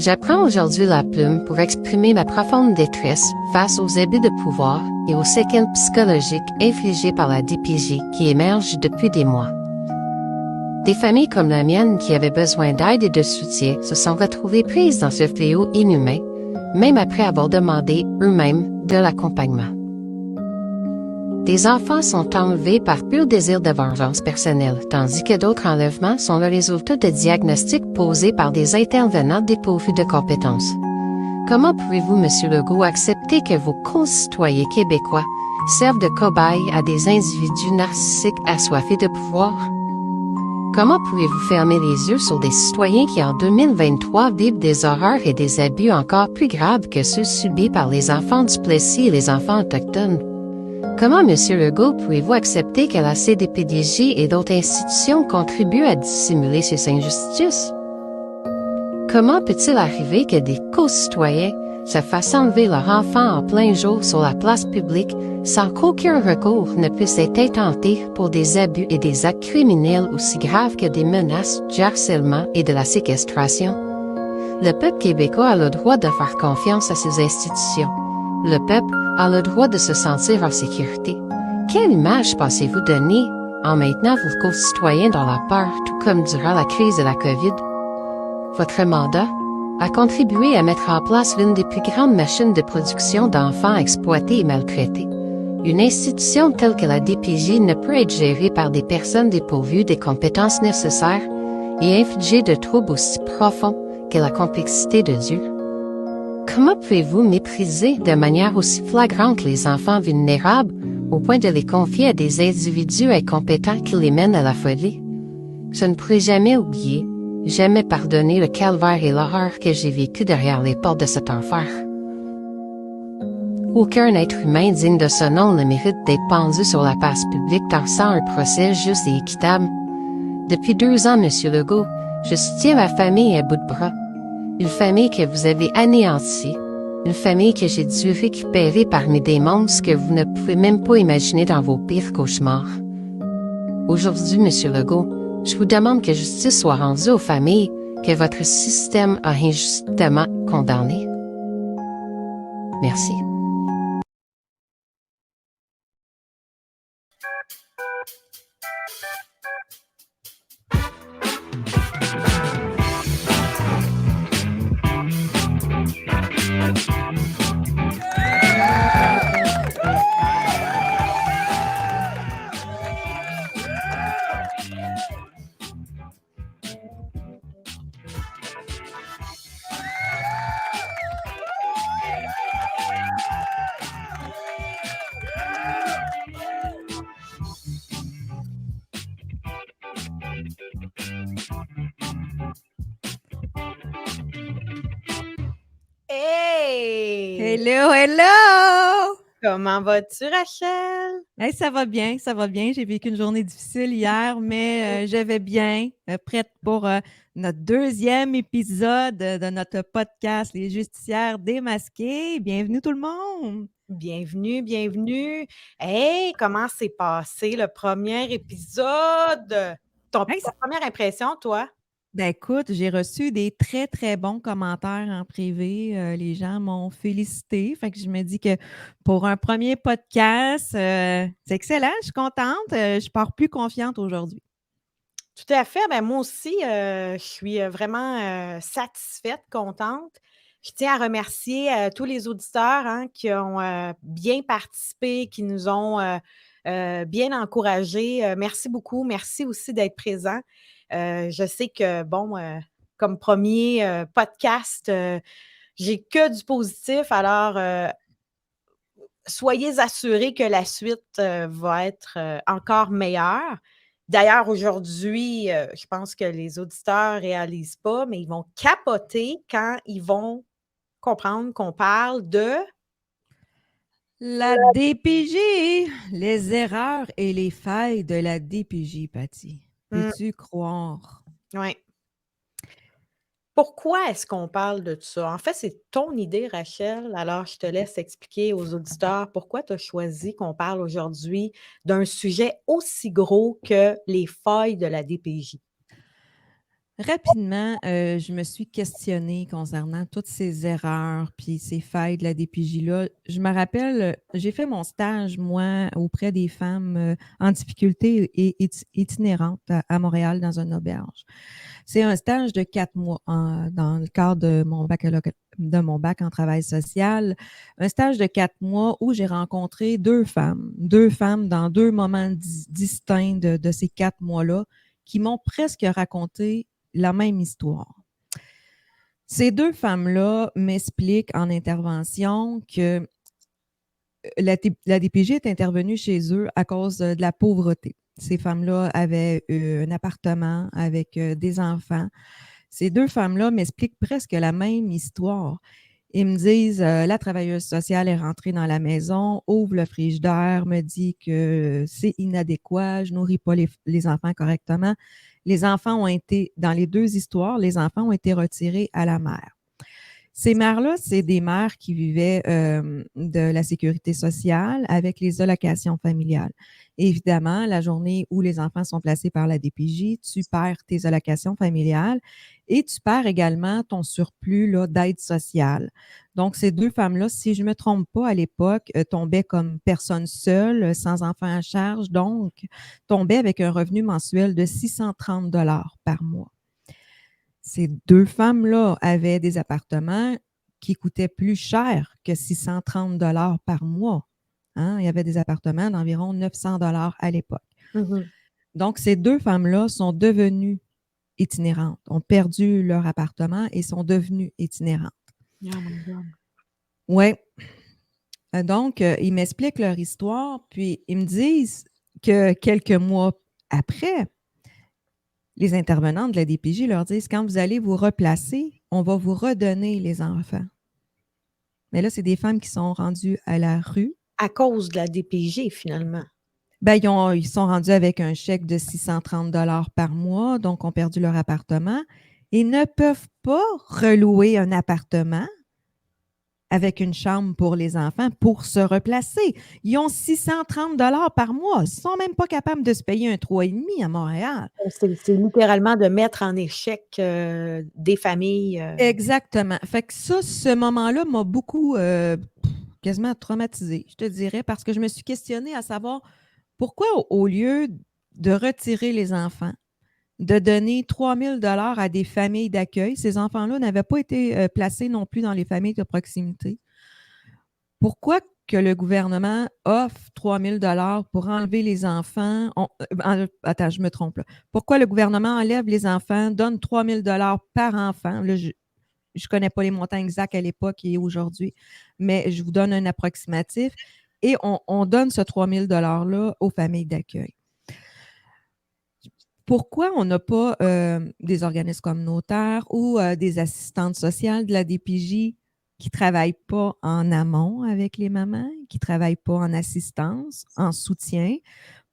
J'apprends aujourd'hui la plume pour exprimer ma profonde détresse face aux abus de pouvoir et aux séquelles psychologiques infligées par la DPJ qui émergent depuis des mois. Des familles comme la mienne qui avaient besoin d'aide et de soutien se sont retrouvées prises dans ce fléau inhumain, même après avoir demandé eux-mêmes de l'accompagnement. Des enfants sont enlevés par pur désir de vengeance personnelle, tandis que d'autres enlèvements sont le résultat de diagnostics posés par des intervenants dépourvus de compétences. Comment pouvez-vous, M. Legault, accepter que vos concitoyens québécois servent de cobayes à des individus narcissiques assoiffés de pouvoir? Comment pouvez-vous fermer les yeux sur des citoyens qui, en 2023, vivent des horreurs et des abus encore plus graves que ceux subis par les enfants du Plessis et les enfants autochtones? Comment, M. Legault, pouvez-vous accepter que la CDPDJ et d'autres institutions contribuent à dissimuler ces injustices? Comment peut-il arriver que des co-citoyens se fassent enlever leur enfant en plein jour sur la place publique sans qu'aucun recours ne puisse être intenté pour des abus et des actes criminels aussi graves que des menaces, du harcèlement et de la séquestration? Le peuple québécois a le droit de faire confiance à ces institutions. Le peuple a le droit de se sentir en sécurité. Quelle image pensez-vous donner en maintenant vos concitoyens dans la peur, tout comme durant la crise de la COVID? Votre mandat a contribué à mettre en place l'une des plus grandes machines de production d'enfants exploités et maltraités. Une institution telle que la DPJ ne peut être gérée par des personnes dépourvues des compétences nécessaires et infliger de troubles aussi profonds que la complexité de Dieu. Comment pouvez-vous mépriser de manière aussi flagrante les enfants vulnérables au point de les confier à des individus incompétents qui les mènent à la folie? Je ne pourrai jamais oublier, jamais pardonner le calvaire et l'horreur que j'ai vécu derrière les portes de cet enfer. Aucun être humain digne de ce nom ne mérite d'être pendu sur la place publique sans un procès juste et équitable. Depuis 2 ans, M. Legault, je soutiens ma famille à bout de bras. Une famille que vous avez anéantie, une famille que j'ai dû récupérer parmi des monstres que vous ne pouvez même pas imaginer dans vos pires cauchemars. Aujourd'hui, M. Legault, je vous demande que justice soit rendue aux familles que votre système a injustement condamnées. Merci. Hey! Hello, hello! Comment vas-tu, Rachel? Hey, ça va bien, ça va bien. J'ai vécu une journée difficile hier, mais je vais bien, prête pour notre 2e épisode de notre podcast Les Justicières démasquées. Bienvenue tout le monde! Bienvenue, bienvenue. Hey, comment s'est passé le premier épisode? Ta Hey, première impression, toi? ben écoute, j'ai reçu des très, très bons commentaires en privé. Les gens m'ont félicité. Fait que je me dis que pour un premier podcast, c'est excellent. Je suis contente. Je pars plus confiante aujourd'hui. Tout à fait. Ben, moi aussi, je suis vraiment satisfaite, contente. Je tiens à remercier tous les auditeurs hein, qui ont bien participé, qui nous ont bien encouragés. Merci beaucoup. Merci aussi d'être présents. Je sais que, bon, comme premier podcast, j'ai que du positif. Alors, soyez assurés que la suite va être encore meilleure. D'ailleurs, aujourd'hui, je pense que les auditeurs ne réalisent pas, mais ils vont capoter quand ils vont comprendre qu'on parle de... La DPJ, les erreurs et les failles de la DPJ, Patty. Peux-tu croire? Oui. Pourquoi est-ce qu'on parle de ça? En fait, c'est ton idée, Rachel. Alors, je te laisse expliquer aux auditeurs pourquoi tu as choisi qu'on parle aujourd'hui d'un sujet aussi gros que les failles de la DPJ. Rapidement, je me suis questionnée concernant toutes ces erreurs puis ces failles de la DPJ-là. Je me rappelle, j'ai fait mon stage, moi, auprès des femmes en difficulté et itinérantes à Montréal dans une auberge. C'est un stage de 4 mois dans le cadre de mon bac en travail social. Un stage de 4 mois où j'ai rencontré deux femmes dans deux moments distincts de ces 4 mois-là qui m'ont presque raconté la même histoire. Ces deux femmes-là m'expliquent en intervention que la DPJ est intervenue chez eux à cause de la pauvreté. Ces femmes-là avaient un appartement avec des enfants. Ces deux femmes-là m'expliquent presque la même histoire. Ils me disent, la travailleuse sociale est rentrée dans la maison, ouvre le frigidaire, me dit que c'est inadéquat, je nourris pas les enfants correctement. Les enfants ont été, dans les deux histoires, les enfants ont été retirés à la mer. Ces mères-là, c'est des mères qui vivaient de la sécurité sociale avec les allocations familiales. Évidemment, la journée où les enfants sont placés par la DPJ, tu perds tes allocations familiales et tu perds également ton surplus d'aide sociale. Donc, ces deux femmes-là, si je ne me trompe pas, à l'époque, tombaient comme personnes seules, sans enfants à charge, donc tombaient avec un revenu mensuel de 630 $ par mois. Ces deux femmes-là avaient des appartements qui coûtaient plus cher que 630 $ par mois. Hein? Il y avait des appartements d'environ 900 $ à l'époque. Mhm. Donc, ces deux femmes-là sont devenues itinérantes, ont perdu leur appartement et sont devenues itinérantes. Oh my God. Oui. Donc, ils m'expliquent leur histoire, puis ils me disent que quelques mois après, les intervenantes de la DPJ leur disent, quand vous allez vous replacer, on va vous redonner les enfants. Mais là, c'est des femmes qui sont rendues à la rue. À cause de la DPJ, finalement. Ben, ils sont rendus avec un chèque de 630 $ par mois, donc ont perdu leur appartement et ne peuvent pas relouer un appartement avec une chambre pour les enfants pour se replacer. Ils ont 630 $ par mois. Ils ne sont même pas capables de se payer un 3,5 à Montréal. C'est littéralement de mettre en échec des familles. Exactement. Fait que ça, ce moment-là m'a beaucoup quasiment traumatisée, je te dirais, parce que je me suis questionnée à savoir pourquoi, au lieu de retirer les enfants, de donner 3 000 $ à des familles d'accueil, ces enfants-là n'avaient pas été placés non plus dans les familles de proximité. Pourquoi que le gouvernement offre 3 000 $ pour enlever les enfants? Attends, je me trompe là. Pourquoi le gouvernement enlève les enfants, donne 3 000 $ par enfant? Là, je ne connais pas les montants exacts à l'époque et aujourd'hui, mais je vous donne un approximatif. Et on donne ce 3 000 $ aux familles d'accueil. Pourquoi on n'a pas des organismes communautaires ou des assistantes sociales de la DPJ qui ne travaillent pas en amont avec les mamans, qui ne travaillent pas en assistance, en soutien?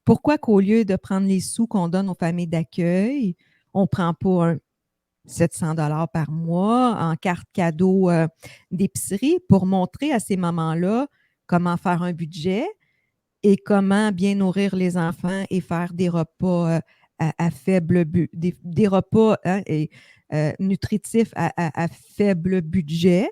Pourquoi qu'au lieu de prendre les sous qu'on donne aux familles d'accueil, on ne prend pas 700 $ par mois en carte cadeau d'épicerie pour montrer à ces mamans-là comment faire un budget et comment bien nourrir les enfants et faire des repas à faible des repas nutritifs à faible budget.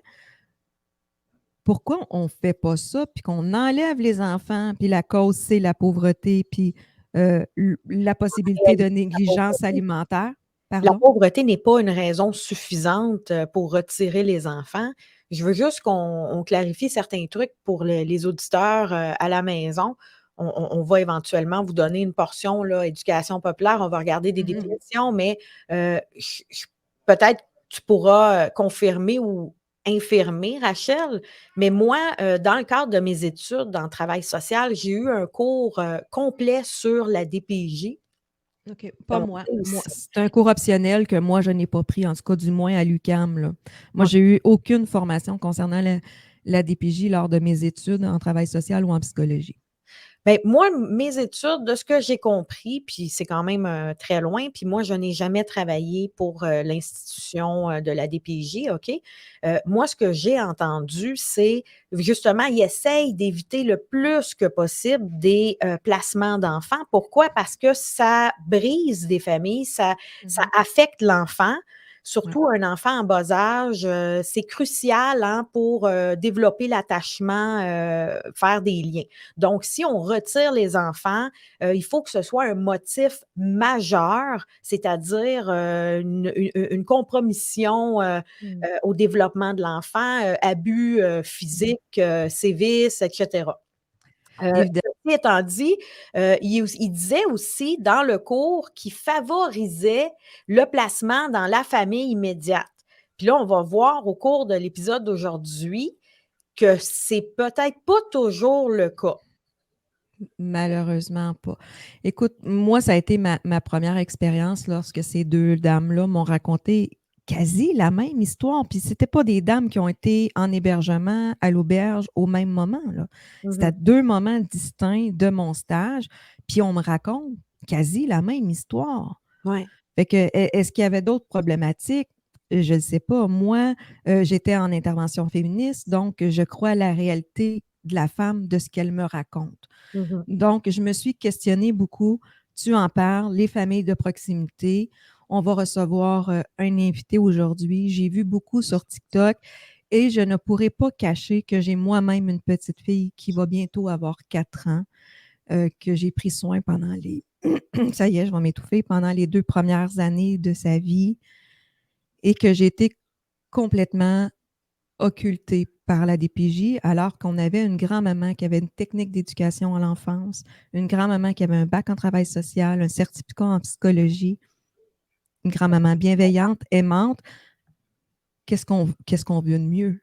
Pourquoi on ne fait pas ça puis qu'on enlève les enfants puis la cause, c'est la pauvreté puis la possibilité de négligence alimentaire? Pardon? La pauvreté n'est pas une raison suffisante pour retirer les enfants. Je veux juste qu'on clarifie certains trucs pour les auditeurs à la maison. On va éventuellement vous donner une portion éducation populaire. On va regarder des définitions, mais peut-être tu pourras confirmer ou infirmer, Rachel. Mais moi, dans le cadre de mes études en travail social, j'ai eu un cours complet sur la DPJ. OK, pas moi. C'est un cours optionnel que moi, je n'ai pas pris, en tout cas, du moins à l'UQAM. Là. Moi, j'ai eu aucune formation concernant la DPJ lors de mes études en travail social ou en psychologie. Bien, moi, mes études, de ce que j'ai compris, puis c'est quand même très loin, puis moi, je n'ai jamais travaillé pour l'institution de la DPJ, OK? Moi, ce que j'ai entendu, c'est justement, ils essayent d'éviter le plus que possible des placements d'enfants. Pourquoi? Parce que ça brise des familles, ça affecte l'enfant. Ouais. Surtout un enfant en bas âge, c'est crucial pour développer l'attachement, faire des liens. Donc, si on retire les enfants, il faut que ce soit un motif majeur, c'est-à-dire une compromission au développement de l'enfant, abus physiques, sévices, etc. Évidemment. Ceci étant dit, il disait aussi dans le cours qu'il favorisait le placement dans la famille immédiate. Puis là, on va voir au cours de l'épisode d'aujourd'hui que c'est peut-être pas toujours le cas. Malheureusement pas. Écoute, moi, ça a été ma première expérience lorsque ces deux dames-là m'ont raconté quasi la même histoire. Puis c'était pas des dames qui ont été en hébergement à l'auberge au même moment, là. C'était à Mhm. 2 moments distincts de mon stage. Puis on me raconte quasi la même histoire. Ouais. Fait que, est-ce qu'il y avait d'autres problématiques? Je ne sais pas. Moi, j'étais en intervention féministe, donc je crois à la réalité de la femme, de ce qu'elle me raconte. Mhm. Donc, je me suis questionnée beaucoup. Tu en parles, les familles de proximité. On va recevoir un invité aujourd'hui. J'ai vu beaucoup sur TikTok et je ne pourrais pas cacher que j'ai moi-même une petite fille qui va bientôt avoir 4 ans, que j'ai pris soin pendant les ça y est, je vais m'étouffer, pendant les 2 premières années de sa vie et que j'ai été complètement occultée par la DPJ alors qu'on avait une grand-maman qui avait une technique d'éducation à l'enfance, une grand-maman qui avait un bac en travail social, un certificat en psychologie, une grand-maman bienveillante, aimante. Qu'est-ce qu'on veut de mieux?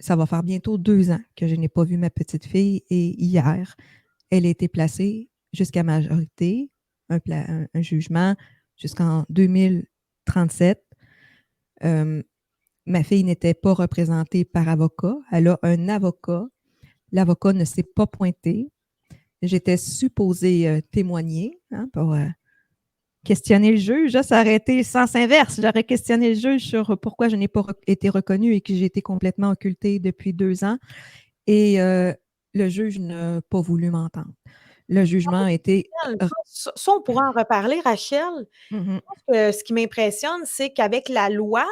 Ça va faire bientôt 2 ans que je n'ai pas vu ma petite fille et hier, elle a été placée jusqu'à majorité, un jugement jusqu'en 2037. Ma fille n'était pas représentée par avocat. Elle a un avocat. L'avocat ne s'est pas pointé. J'étais supposée témoigner pour questionner le juge. Là, ça aurait été sens inverse. J'aurais questionné le juge sur pourquoi je n'ai pas été reconnue et que j'ai été complètement occultée depuis 2 ans. Et le juge n'a pas voulu m'entendre. Le jugement a été... Ça, on pourra en reparler, Rachel. Mhm, Ce qui m'impressionne, c'est qu'avec la loi,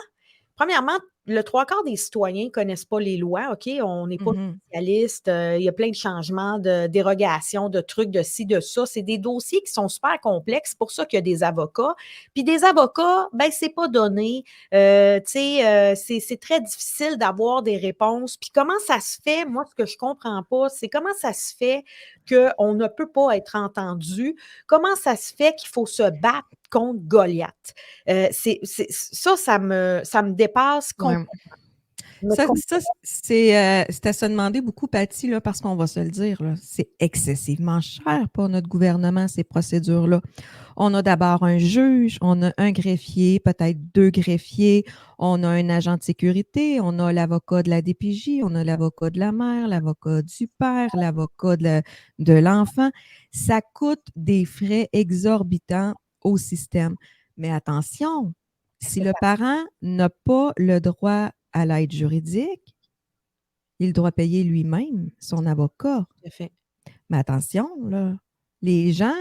premièrement, le 3/4 des citoyens ne connaissent pas les lois, OK? On n'est pas mhm. spécialiste. Il y a plein de changements, de dérogations, de trucs, de ci, de ça. C'est des dossiers qui sont super complexes. C'est pour ça qu'il y a des avocats. Puis des avocats, ben c'est pas donné. Tu sais, c'est très difficile d'avoir des réponses. Puis comment ça se fait? Moi, ce que je comprends pas, c'est comment ça se fait qu'on ne peut pas être entendu? Comment ça se fait qu'il faut se battre contre Goliath? Ça me dépasse Ouais. complètement. Ça, c'est à se demander beaucoup, Patty, là, parce qu'on va se le dire, là, c'est excessivement cher pour notre gouvernement, ces procédures-là. On a d'abord un juge, on a un greffier, peut-être 2 greffiers, on a un agent de sécurité, on a l'avocat de la DPJ, on a l'avocat de la mère, l'avocat du père, l'avocat de l'enfant. Ça coûte des frais exorbitants au système. Mais attention, si le parent n'a pas le droit à l'aide juridique, il doit payer lui-même son avocat. Tout à fait. Mais attention, là, les gens,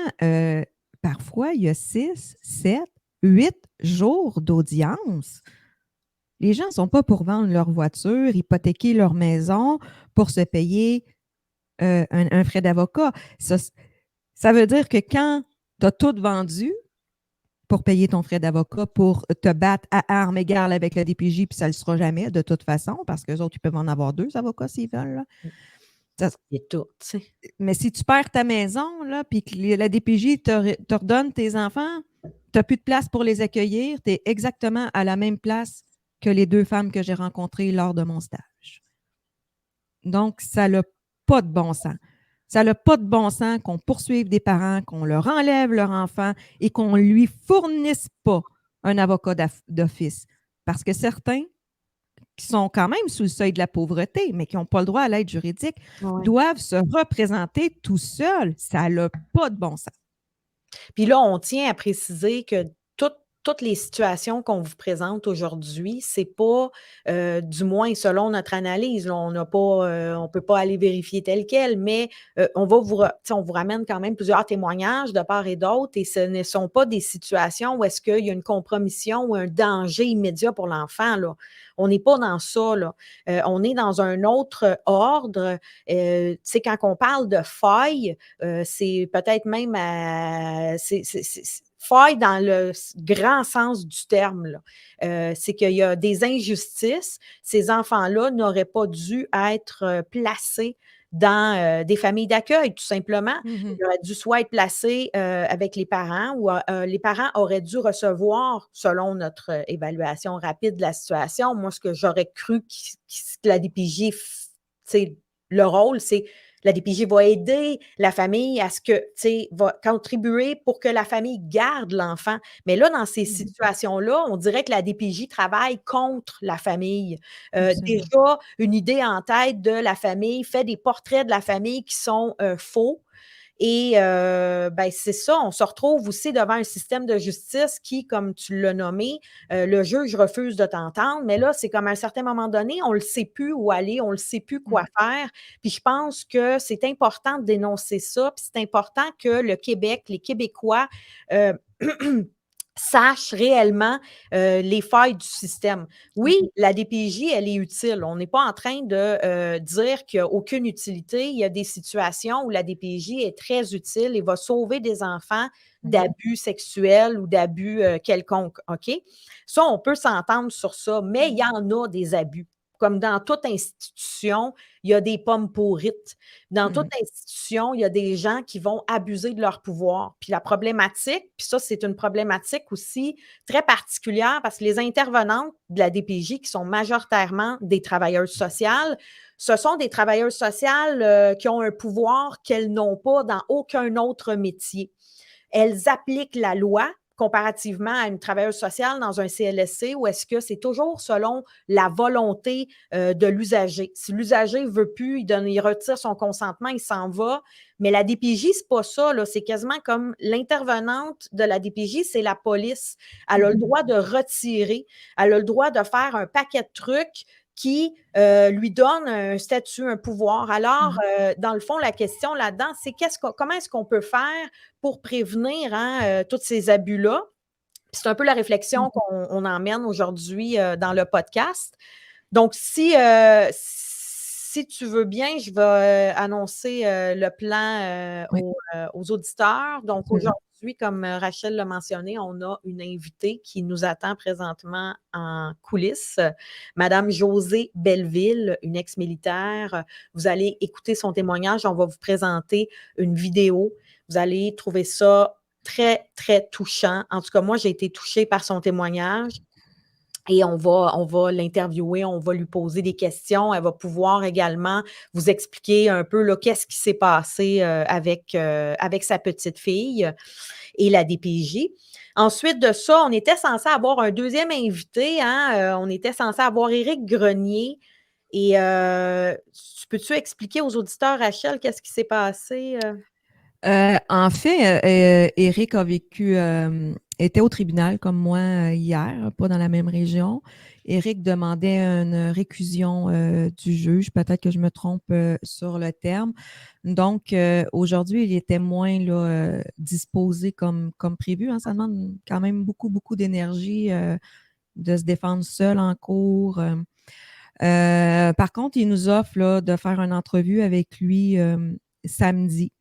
parfois, il y a 6, 7, 8 jours d'audience. Les gens ne sont pas pour vendre leur voiture, hypothéquer leur maison pour se payer un frais d'avocat. Ça veut dire que quand tu as tout vendu pour payer ton frais d'avocat, pour te battre à armes égales avec la DPJ, puis ça ne le sera jamais de toute façon, parce qu'eux autres, ils peuvent en avoir 2 avocats s'ils veulent. Là. Ça, C'est tout, tu sais. mais si tu perds ta maison, là, puis que la DPJ te redonne tes enfants, tu n'as plus de place pour les accueillir, tu es exactement à la même place que les 2 femmes que j'ai rencontrées lors de mon stage. Donc, ça n'a pas de bon sens. Ça n'a pas de bon sens qu'on poursuive des parents, qu'on leur enlève leur enfant et qu'on ne lui fournisse pas un avocat d'office. Parce que certains, qui sont quand même sous le seuil de la pauvreté, mais qui n'ont pas le droit à l'aide juridique, Ouais. doivent se représenter tout seuls. Ça n'a pas de bon sens. Puis là, on tient à préciser que toutes les situations qu'on vous présente aujourd'hui, c'est pas, du moins selon notre analyse, là, on peut pas aller vérifier tel quel, mais, on va vous ra tu sais, on vous ramène quand même plusieurs témoignages de part et d'autre et ce ne sont pas des situations où est-ce qu'il y a une compromission ou un danger immédiat pour l'enfant, là. On n'est pas dans ça, là. On est dans un autre ordre. Tu sais, quand on parle de faille, c'est peut-être même c'est faille dans le grand sens du terme, là. C'est qu'il y a des injustices. Ces enfants-là n'auraient pas dû être placés dans des familles d'accueil, tout simplement. Mhm. Ils auraient dû soit être placés avec les parents ou les parents auraient dû recevoir, selon notre évaluation rapide de la situation, moi, ce que j'aurais cru que la DPJ, le rôle, c'est la DPJ va aider la famille à ce que, tu sais, va contribuer pour que la famille garde l'enfant. Mais là, dans ces situations-là, on dirait que la DPJ travaille contre la famille. Absolument. Déjà, une idée en tête de la famille, fait des portraits de la famille qui sont faux. Et ben, c'est ça, on se retrouve aussi devant un système de justice qui, comme tu l'as nommé, le juge refuse de t'entendre, mais là, c'est comme à un certain moment donné, on ne le sait plus où aller, on ne le sait plus quoi faire. Puis je pense que c'est important de dénoncer ça, puis c'est important que le Québec, les Québécois, euh, sachent réellement les failles du système. Oui, la DPJ, elle est utile. On n'est pas en train de dire qu'il n'y a aucune utilité. Il y a des situations où la DPJ est très utile et va sauver des enfants d'abus sexuels ou d'abus quelconques. OK? Ça, on peut s'entendre sur ça, mais il y en a des abus. Comme dans toute institution, il y a des pommes pourrites. Dans toute institution, il y a des gens qui vont abuser de leur pouvoir. Puis la problématique, puis ça, c'est une problématique aussi très particulière parce que les intervenantes de la DPJ, qui sont majoritairement des travailleuses sociales, ce sont des travailleuses sociales qui ont un pouvoir qu'elles n'ont pas dans aucun autre métier. Elles appliquent la loi comparativement à une travailleuse sociale dans un CLSC où est-ce que c'est toujours selon la volonté de l'usager. Si l'usager ne veut plus, il retire son consentement, il s'en va. Mais la DPJ, c'est pas ça, là. C'est quasiment comme l'intervenante de la DPJ, c'est la police. Elle a le droit de retirer, elle a le droit de faire un paquet de trucs qui lui donne un statut, un pouvoir. Alors, dans le fond, la question là-dedans, c'est comment est-ce qu'on peut faire pour prévenir tous ces abus-là? Puis c'est un peu la réflexion qu'on emmène aujourd'hui dans le podcast. Donc, si tu veux bien, je vais annoncer le plan Oui. aux auditeurs. Donc, aujourd'hui, comme Rachel l'a mentionné, on a une invitée qui nous attend présentement en coulisses, Madame Josée Belleville, une ex-militaire. Vous allez écouter son témoignage. On va vous présenter une vidéo. Vous allez trouver ça très, très touchant. En tout cas, moi, j'ai été touchée par son témoignage. Et on va l'interviewer, on va lui poser des questions. Elle va pouvoir également vous expliquer un peu là, qu'est-ce qui s'est passé avec sa petite fille et la DPJ. Ensuite de ça, on était censé avoir un deuxième invité. On était censé avoir Éric Grenier. Et peux-tu expliquer aux auditeurs, Rachel, qu'est-ce qui s'est passé? En fait, Éric était au tribunal comme moi hier, pas dans la même région. Éric demandait une récussion du juge. Peut-être que je me trompe sur le terme. Donc, aujourd'hui, il était moins là, disposé comme prévu. Ça demande quand même beaucoup, beaucoup d'énergie de se défendre seul en cours. Par contre, il nous offre là, de faire une entrevue avec lui samedi.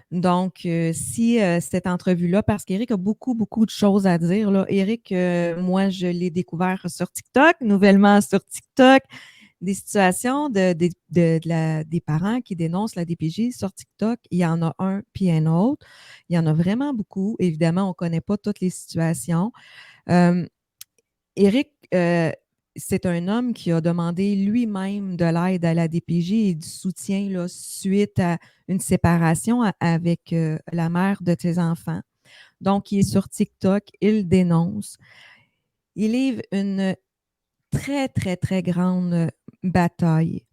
Donc, si cette entrevue-là, parce qu'Éric a beaucoup, beaucoup de choses à dire. Là. Éric, moi, je l'ai découvert sur TikTok, nouvellement sur TikTok, des situations des parents qui dénoncent la DPJ sur TikTok. Il y en a un puis un autre. Il y en a vraiment beaucoup. Évidemment, on ne connaît pas toutes les situations. Éric, c'est un homme qui a demandé lui-même de l'aide à la DPJ et du soutien là, suite à une séparation avec la mère de ses enfants. Donc, il est sur TikTok, il dénonce. Il livre une très, très, très grande bataille.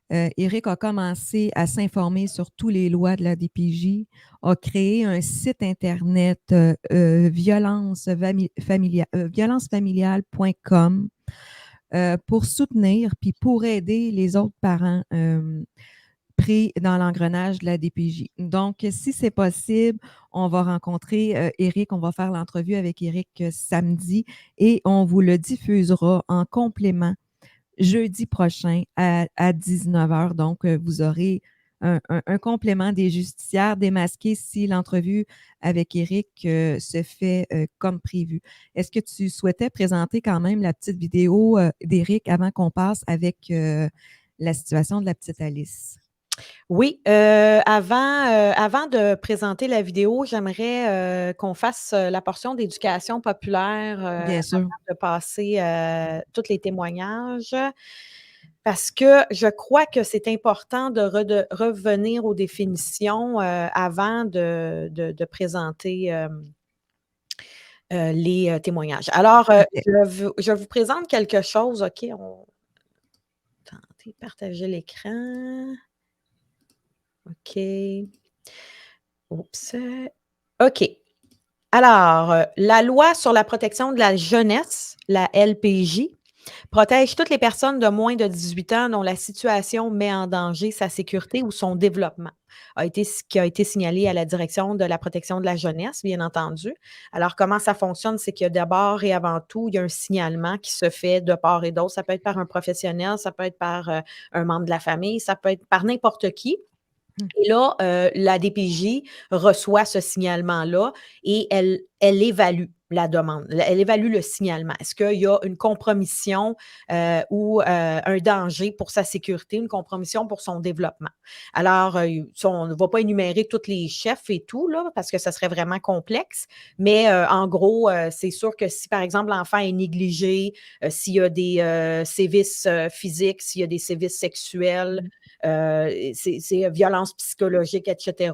Éric a commencé à s'informer sur toutes les lois de la DPJ, a créé un site Internet violencefamiliale.com pour soutenir puis pour aider les autres parents pris dans l'engrenage de la DPJ. Donc, si c'est possible, on va rencontrer Éric, on va faire l'entrevue avec Éric samedi et on vous le diffusera en complément jeudi prochain à 19h. Donc, vous aurez un complément des justicières démasqués si l'entrevue avec Éric se fait comme prévu. Est-ce que tu souhaitais présenter quand même la petite vidéo d'Éric avant qu'on passe avec la situation de la petite Alice? Oui, avant de présenter la vidéo, j'aimerais qu'on fasse la portion d'éducation populaire Bien sûr. avant de passer tous les témoignages. Parce que je crois que c'est important de revenir aux définitions avant de présenter les témoignages. Alors, Parfait. je vous présente quelque chose. OK, on va tenter de partager l'écran. OK. Oups. OK. Alors, la loi sur la protection de la jeunesse, la LPJ, protège toutes les personnes de moins de 18 ans dont la situation met en danger sa sécurité ou son développement. Qui a été signalé à la direction de la protection de la jeunesse, bien entendu. Alors, comment ça fonctionne? C'est que d'abord et avant tout, il y a un signalement qui se fait de part et d'autre. Ça peut être par un professionnel, ça peut être par un membre de la famille, ça peut être par n'importe qui. Et là, la DPJ reçoit ce signalement-là et elle évalue la demande. Elle évalue le signalement. Est-ce qu'il y a une compromission ou un danger pour sa sécurité, une compromission pour son développement? Alors, on ne va pas énumérer tous les chefs et tout, là, parce que ça serait vraiment complexe, mais en gros, c'est sûr que si, par exemple, l'enfant est négligé, s'il y a des sévices physiques, s'il y a des sévices sexuels, c'est violence psychologique, etc.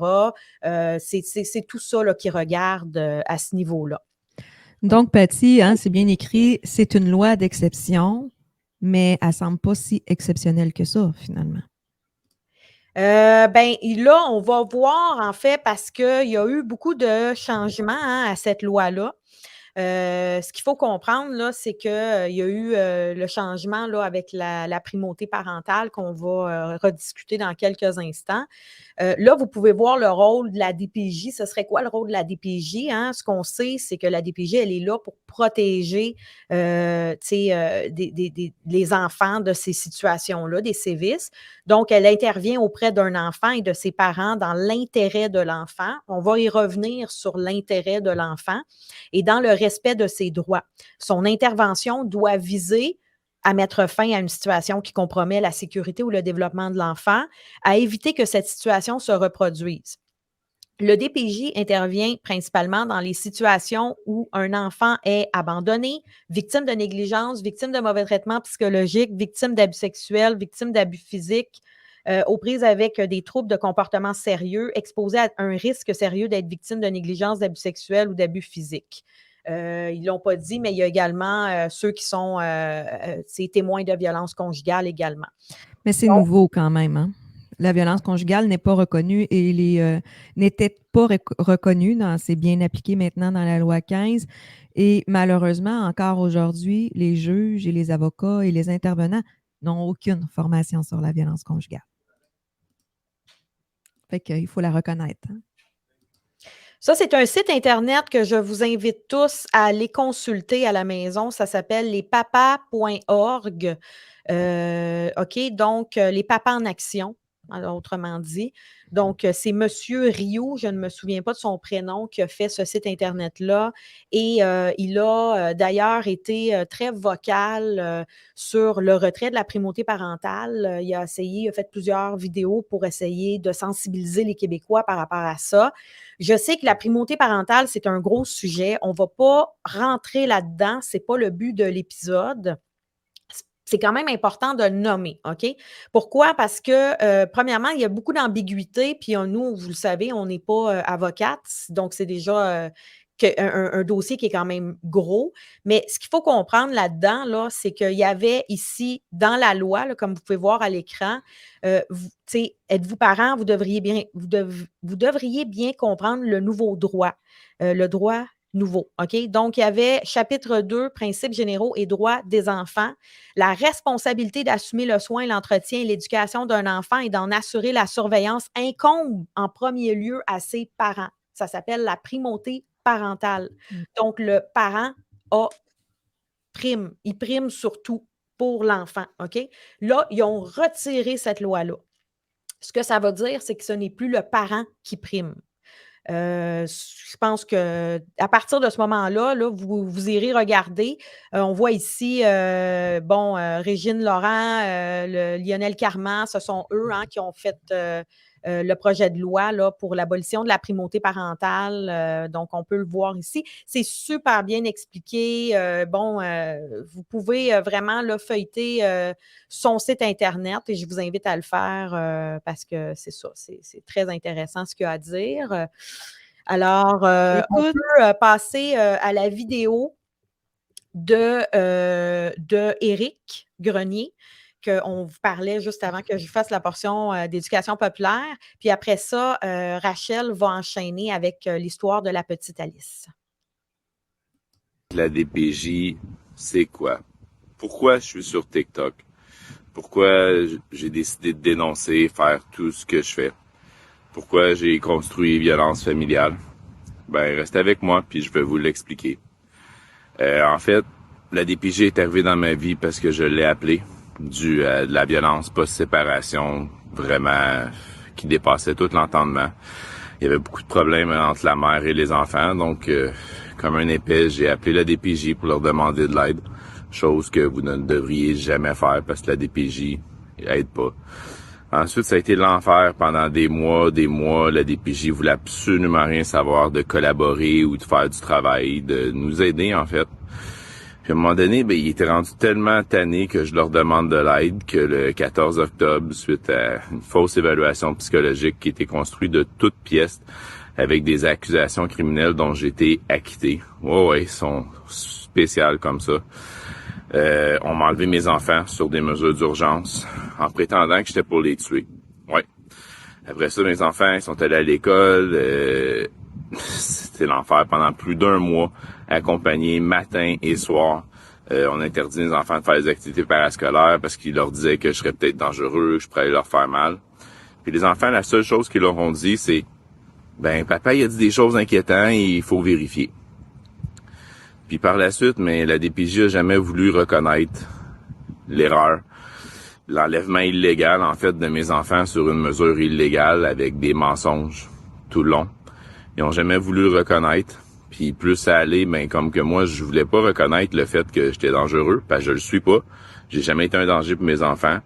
C'est tout ça là, qui regarde à ce niveau-là. Donc, Patty, hein, c'est bien écrit, c'est une loi d'exception, mais elle ne semble pas si exceptionnelle que ça, finalement. Ben, là, on va voir, en fait, parce qu'il y a eu beaucoup de changements à cette loi-là. Ce qu'il faut comprendre, là, c'est qu'il y a eu le changement là, avec la primauté parentale qu'on va rediscuter dans quelques instants. Là, vous pouvez voir le rôle de la DPJ. Ce serait quoi le rôle de la DPJ? Hein? Ce qu'on sait, c'est que la DPJ, elle est là pour protéger les enfants de ces situations-là, des sévices. Donc, elle intervient auprès d'un enfant et de ses parents dans l'intérêt de l'enfant. On va y revenir sur l'intérêt de l'enfant et dans le respect de ses droits. Son intervention doit viser à mettre fin à une situation qui compromet la sécurité ou le développement de l'enfant, à éviter que cette situation se reproduise. Le DPJ intervient principalement dans les situations où un enfant est abandonné, victime de négligence, victime de mauvais traitements psychologiques, victime d'abus sexuels, victime d'abus physiques, aux prises avec des troubles de comportement sérieux, exposé à un risque sérieux d'être victime de négligence, d'abus sexuels ou d'abus physiques. Ils ne l'ont pas dit, mais il y a également ceux qui sont témoins de violences conjugales également. Mais c'est nouveau quand même, hein? La violence conjugale n'est pas reconnue et n'était pas reconnue, c'est bien appliqué maintenant dans la loi 15. Et malheureusement, encore aujourd'hui, les juges et les avocats et les intervenants n'ont aucune formation sur la violence conjugale. Fait qu'il faut la reconnaître. Hein? Ça, c'est un site Internet que je vous invite tous à aller consulter à la maison. Ça s'appelle lespapas.org. OK, donc les papas en action, autrement dit. Donc, c'est Monsieur Rio, je ne me souviens pas de son prénom, qui a fait ce site Internet-là. Et il a d'ailleurs été très vocal sur le retrait de la primauté parentale. Il a fait plusieurs vidéos pour essayer de sensibiliser les Québécois par rapport à ça. Je sais que la primauté parentale, c'est un gros sujet. On ne va pas rentrer là-dedans. Ce n'est pas le but de l'épisode. C'est quand même important de le nommer, OK? Pourquoi? Parce que, premièrement, il y a beaucoup d'ambiguïté, puis nous, vous le savez, on n'est pas avocate, donc c'est déjà un dossier qui est quand même gros. Mais ce qu'il faut comprendre là-dedans, là, c'est qu'il y avait ici, dans la loi, là, comme vous pouvez voir à l'écran, êtes-vous parent, vous devriez bien comprendre le nouveau droit, le droit nouveau. OK? Donc, il y avait chapitre 2, principes généraux et droits des enfants. La responsabilité d'assumer le soin, l'entretien et l'éducation d'un enfant et d'en assurer la surveillance incombe en premier lieu à ses parents. Ça s'appelle la primauté parentale. Donc, le parent prime. Il prime surtout pour l'enfant. OK? Là, ils ont retiré cette loi-là. Ce que ça veut dire, c'est que ce n'est plus le parent qui prime. Je pense qu'à partir de ce moment-là, là, vous irez regarder. On voit ici, Régine Laurent, Lionel Carman, ce sont eux qui ont fait le projet de loi là, pour l'abolition de la primauté parentale. Donc, on peut le voir ici. C'est super bien expliqué. Vous pouvez vraiment là, feuilleter son site Internet et je vous invite à le faire parce que c'est ça, c'est très intéressant ce qu'il y a à dire. Alors, on peut passer à la vidéo de Éric Grenier, qu'on vous parlait juste avant que je fasse la portion d'éducation populaire. Puis après ça, Rachel va enchaîner avec l'histoire de la petite Alice. La DPJ, c'est quoi? Pourquoi je suis sur TikTok? Pourquoi j'ai décidé de dénoncer, faire tout ce que je fais? Pourquoi j'ai construit violence familiale? Ben, restez avec moi, puis je vais vous l'expliquer. En fait, la DPJ est arrivée dans ma vie parce que je l'ai appelée, dû à de la violence post-séparation, vraiment, qui dépassait tout l'entendement. Il y avait beaucoup de problèmes entre la mère et les enfants, donc, comme un épais, j'ai appelé la DPJ pour leur demander de l'aide, chose que vous ne devriez jamais faire parce que la DPJ aide pas. Ensuite, ça a été l'enfer pendant des mois. La DPJ voulait absolument rien savoir de collaborer ou de faire du travail, de nous aider, en fait. Puis à un moment donné, il était rendu tellement tanné que je leur demande de l'aide que le 14 octobre, suite à une fausse évaluation psychologique qui était construite de toutes pièces avec des accusations criminelles dont j'ai été acquitté. Ouais, ils sont spéciales comme ça. On m'a enlevé mes enfants sur des mesures d'urgence en prétendant que j'étais pour les tuer. Ouais. Après ça, mes enfants, ils sont allés à l'école. C'était l'enfer pendant plus d'un mois, accompagnés matin et soir. On interdit les enfants de faire des activités parascolaires parce qu'ils leur disaient que je serais peut-être dangereux, que je pourrais leur faire mal. Puis les enfants, la seule chose qu'ils leur ont dit, c'est « Ben, papa, il a dit des choses inquiétantes et il faut vérifier. » Puis par la suite, mais la DPJ a jamais voulu reconnaître l'erreur. L'enlèvement illégal, en fait, de mes enfants sur une mesure illégale avec des mensonges tout le long. Ils ont jamais voulu le reconnaître. Puis plus ça allait, comme que moi, je voulais pas reconnaître le fait que j'étais dangereux, parce que je le suis pas. J'ai jamais été un danger pour mes enfants.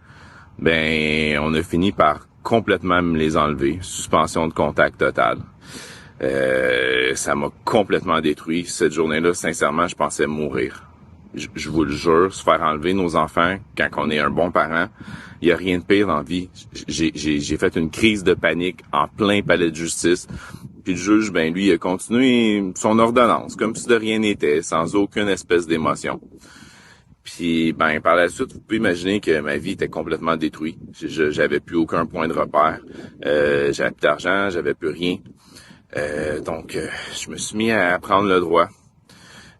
On a fini par complètement me les enlever. Suspension de contact totale. Ça m'a complètement détruit. Cette journée-là, sincèrement, je pensais mourir. Je vous le jure, se faire enlever nos enfants quand on est un bon parent, il y a rien de pire dans la vie. J'ai fait une crise de panique en plein palais de justice. Puis le juge, lui, il a continué son ordonnance, comme si de rien n'était, sans aucune espèce d'émotion. Puis, par la suite, vous pouvez imaginer que ma vie était complètement détruite. J'avais plus aucun point de repère. J'avais plus d'argent, j'avais plus rien. Donc, je me suis mis à apprendre le droit.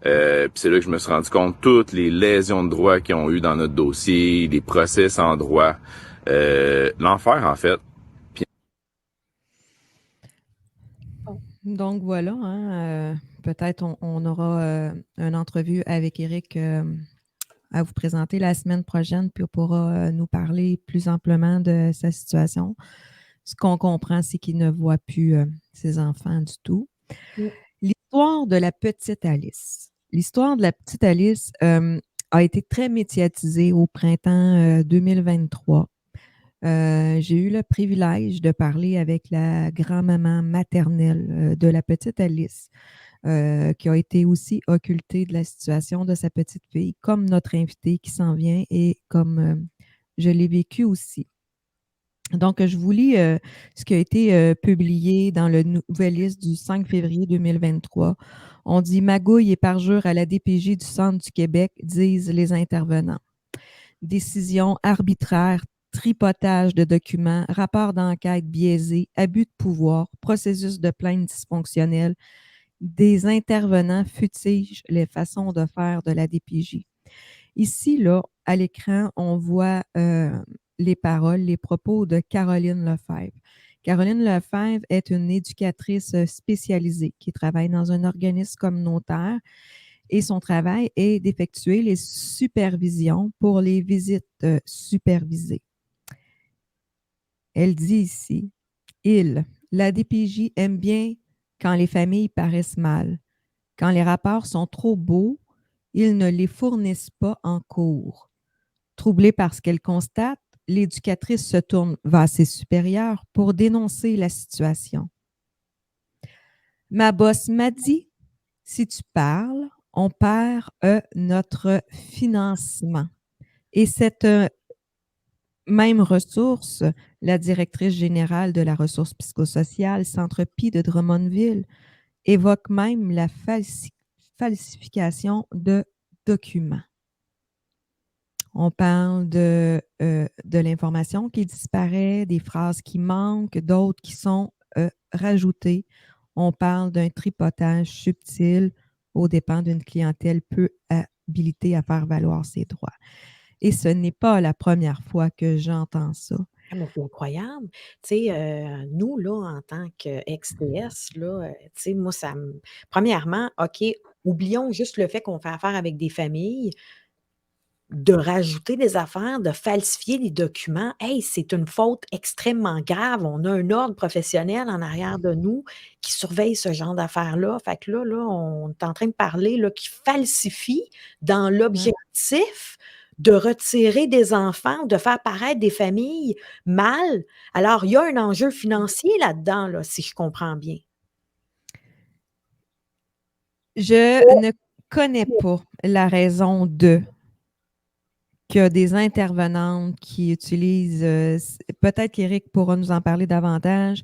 Puis c'est là que je me suis rendu compte de toutes les lésions de droit qu'ils ont eu dans notre dossier, les procès sans droit, l'enfer en fait. Puis... Donc voilà, peut-être on aura une entrevue avec Éric à vous présenter la semaine prochaine, puis on pourra nous parler plus amplement de sa situation. Ce qu'on comprend, c'est qu'il ne voit plus ses enfants du tout. Oui. L'histoire de la petite Alice. L'histoire de la petite Alice a été très médiatisée au printemps 2023. J'ai eu le privilège de parler avec la grand-maman maternelle de la petite Alice, qui a été aussi occultée de la situation de sa petite fille, comme notre invité qui s'en vient et comme je l'ai vécu aussi. Donc, je vous lis ce qui a été publié dans le Nouvelliste du 5 février 2023. On dit « Magouille et parjure à la DPJ du Centre du Québec », disent les intervenants. Décision arbitraire, tripotage de documents, rapport d'enquête biaisé, abus de pouvoir, processus de plainte dysfonctionnel. Des intervenants futigent les façons de faire de la DPJ. Ici, là, à l'écran, on voit les paroles, les propos de Caroline Lefebvre. Caroline Lefebvre est une éducatrice spécialisée qui travaille dans un organisme communautaire et son travail est d'effectuer les supervisions pour les visites supervisées. Elle dit ici, la DPJ aime bien quand les familles paraissent mal. Quand les rapports sont trop beaux, ils ne les fournissent pas en cours. Troublée par ce qu'elle constate, l'éducatrice se tourne vers ses supérieurs pour dénoncer la situation. Ma boss m'a dit, si tu parles, on perd notre financement. Et cette même ressource, la directrice générale de la ressource psychosociale, Centre Pi de Drummondville, évoque même la falsification de documents. On parle de l'information qui disparaît, des phrases qui manquent, d'autres qui sont rajoutées. On parle d'un tripotage subtil aux dépens d'une clientèle peu habilitée à faire valoir ses droits. Et ce n'est pas la première fois que j'entends ça. Ah, mais c'est incroyable. Tu sais, nous, là, en tant qu'ex-DS, là, tu sais, moi, ça me premièrement, OK, oublions juste le fait qu'on fait affaire avec des familles. De rajouter des affaires, de falsifier des documents, hey, c'est une faute extrêmement grave. On a un ordre professionnel en arrière de nous qui surveille ce genre d'affaires-là. Fait que là, on est en train de parler là, qui falsifie dans l'objectif de retirer des enfants, de faire paraître des familles mal. Alors, il y a un enjeu financier là-dedans, là, si je comprends bien. Je ne connais pas la raison de qu'il y a des intervenantes qui utilisent, peut-être qu'Éric pourra nous en parler davantage.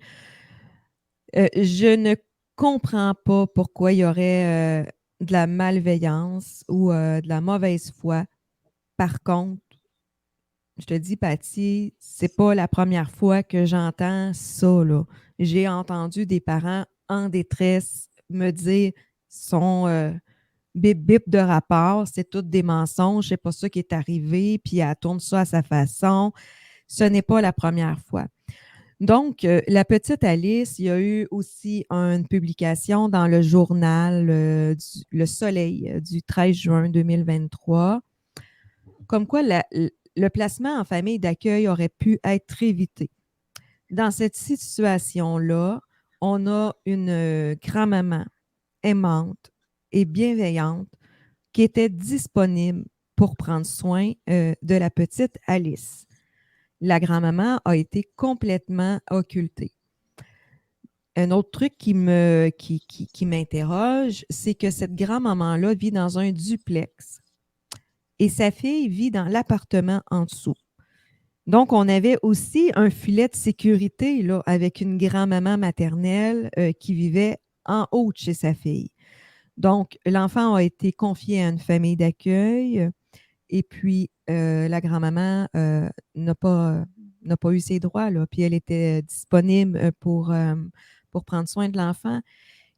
Je ne comprends pas pourquoi il y aurait de la malveillance ou de la mauvaise foi. Par contre, je te dis, Patty, c'est pas la première fois que j'entends ça, là. J'ai entendu des parents en détresse me dire son bip bip de rapport, c'est tout des mensonges, c'est pas ça qui est arrivé, puis elle tourne ça à sa façon. Ce n'est pas la première fois. Donc, la petite Alice, il y a eu aussi une publication dans le journal Le Soleil du 13 juin 2023, comme quoi le placement en famille d'accueil aurait pu être évité. Dans cette situation-là, on a une grand-maman aimante et bienveillante qui était disponible pour prendre soin de la petite Alice. La grand-maman a été complètement occultée. Un autre truc qui m'interroge, c'est que cette grand-maman-là vit dans un duplex et sa fille vit dans l'appartement en dessous. Donc, on avait aussi un filet de sécurité là, avec une grand-maman maternelle qui vivait en haut de chez sa fille. Donc, l'enfant a été confié à une famille d'accueil et puis la grand-maman n'a pas eu ses droits, là, puis elle était disponible pour prendre soin de l'enfant.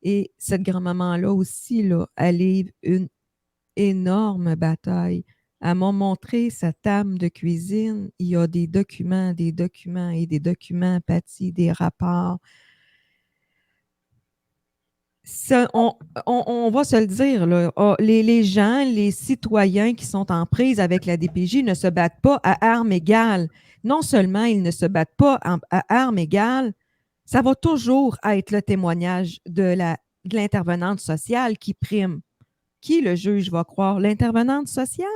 Et cette grand-maman-là aussi, là, elle livre une énorme bataille. Elle m'a montré sa table de cuisine. Il y a des documents et des documents, Patty, des rapports. Ça, on va se le dire, là, les gens, les citoyens qui sont en prise avec la DPJ ne se battent pas à armes égales. Non seulement ils ne se battent pas à armes égales, ça va toujours être le témoignage de l'intervenante sociale qui prime. Qui le juge va croire? L'intervenante sociale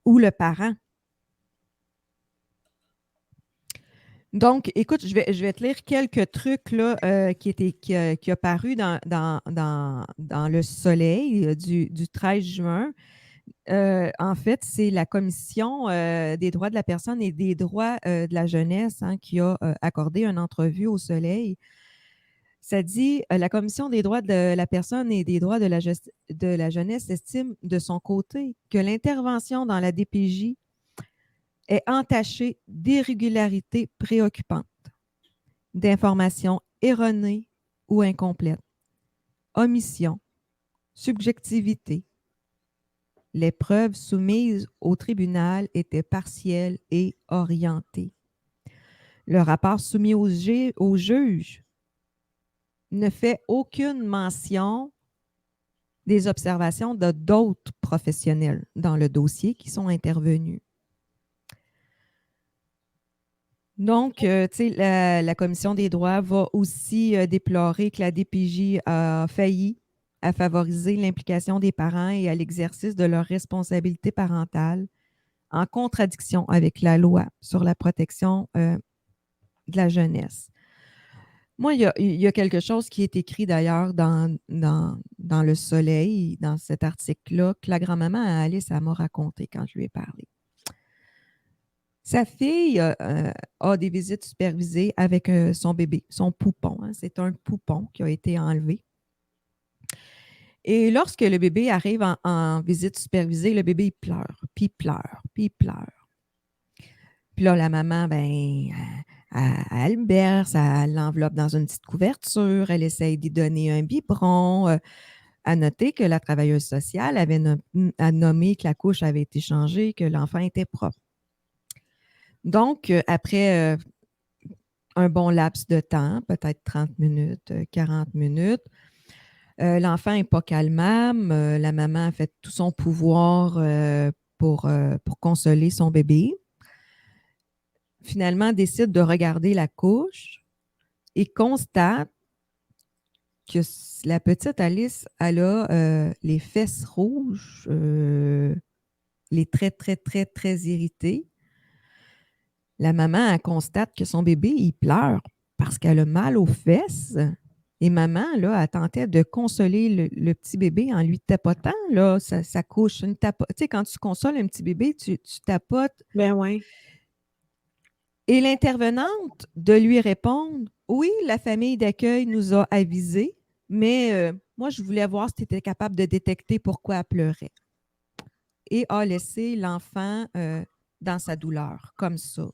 ou le parent? Donc, écoute, je vais te lire quelques trucs là, qui a paru dans le Soleil du 13 juin. En fait, c'est la Commission des droits de la personne et des droits de la jeunesse qui a accordé une entrevue au Soleil. Ça dit, la Commission des droits de la personne et des droits de la jeunesse estime de son côté que l'intervention dans la DPJ est entachée d'irrégularités préoccupantes, d'informations erronées ou incomplètes, omission, subjectivité. Les preuves soumises au tribunal étaient partielles et orientées. Le rapport soumis au juge ne fait aucune mention des observations de d'autres professionnels dans le dossier qui sont intervenus. Donc, tu sais, la Commission des droits va aussi déplorer que la DPJ a failli à favoriser l'implication des parents et à l'exercice de leurs responsabilités parentales en contradiction avec la loi sur la protection de la jeunesse. Moi, il y a quelque chose qui est écrit d'ailleurs dans Le Soleil, dans cet article-là, que la grand-maman Alice m'a raconté quand je lui ai parlé. Sa fille a des visites supervisées avec son bébé, son poupon. C'est un poupon qui a été enlevé. Et lorsque le bébé arrive en visite supervisée, le bébé il pleure, puis il pleure, puis il pleure. Puis là, la maman, elle le berce, elle l'enveloppe dans une petite couverture, elle essaye d'y donner un biberon. À noter que la travailleuse sociale avait nommé que la couche avait été changée, que l'enfant était propre. Donc, après un bon laps de temps, peut-être 30 minutes, 40 minutes, l'enfant n'est pas calmable. La maman a fait tout son pouvoir pour consoler son bébé. Finalement, décide de regarder la couche et constate que la petite Alice, elle a les fesses rouges, les traits très, très, très irrités. La maman, elle constate que son bébé, il pleure parce qu'elle a mal aux fesses. Et maman, là, elle tentait de consoler le petit bébé en lui tapotant, là, sa couche. Tu sais, quand tu consoles un petit bébé, tu tapotes. Ben oui. Et l'intervenante de lui répondre, oui, la famille d'accueil nous a avisés, mais moi, je voulais voir si tu étais capable de détecter pourquoi elle pleurait. Et a laissé l'enfant dans sa douleur, comme ça.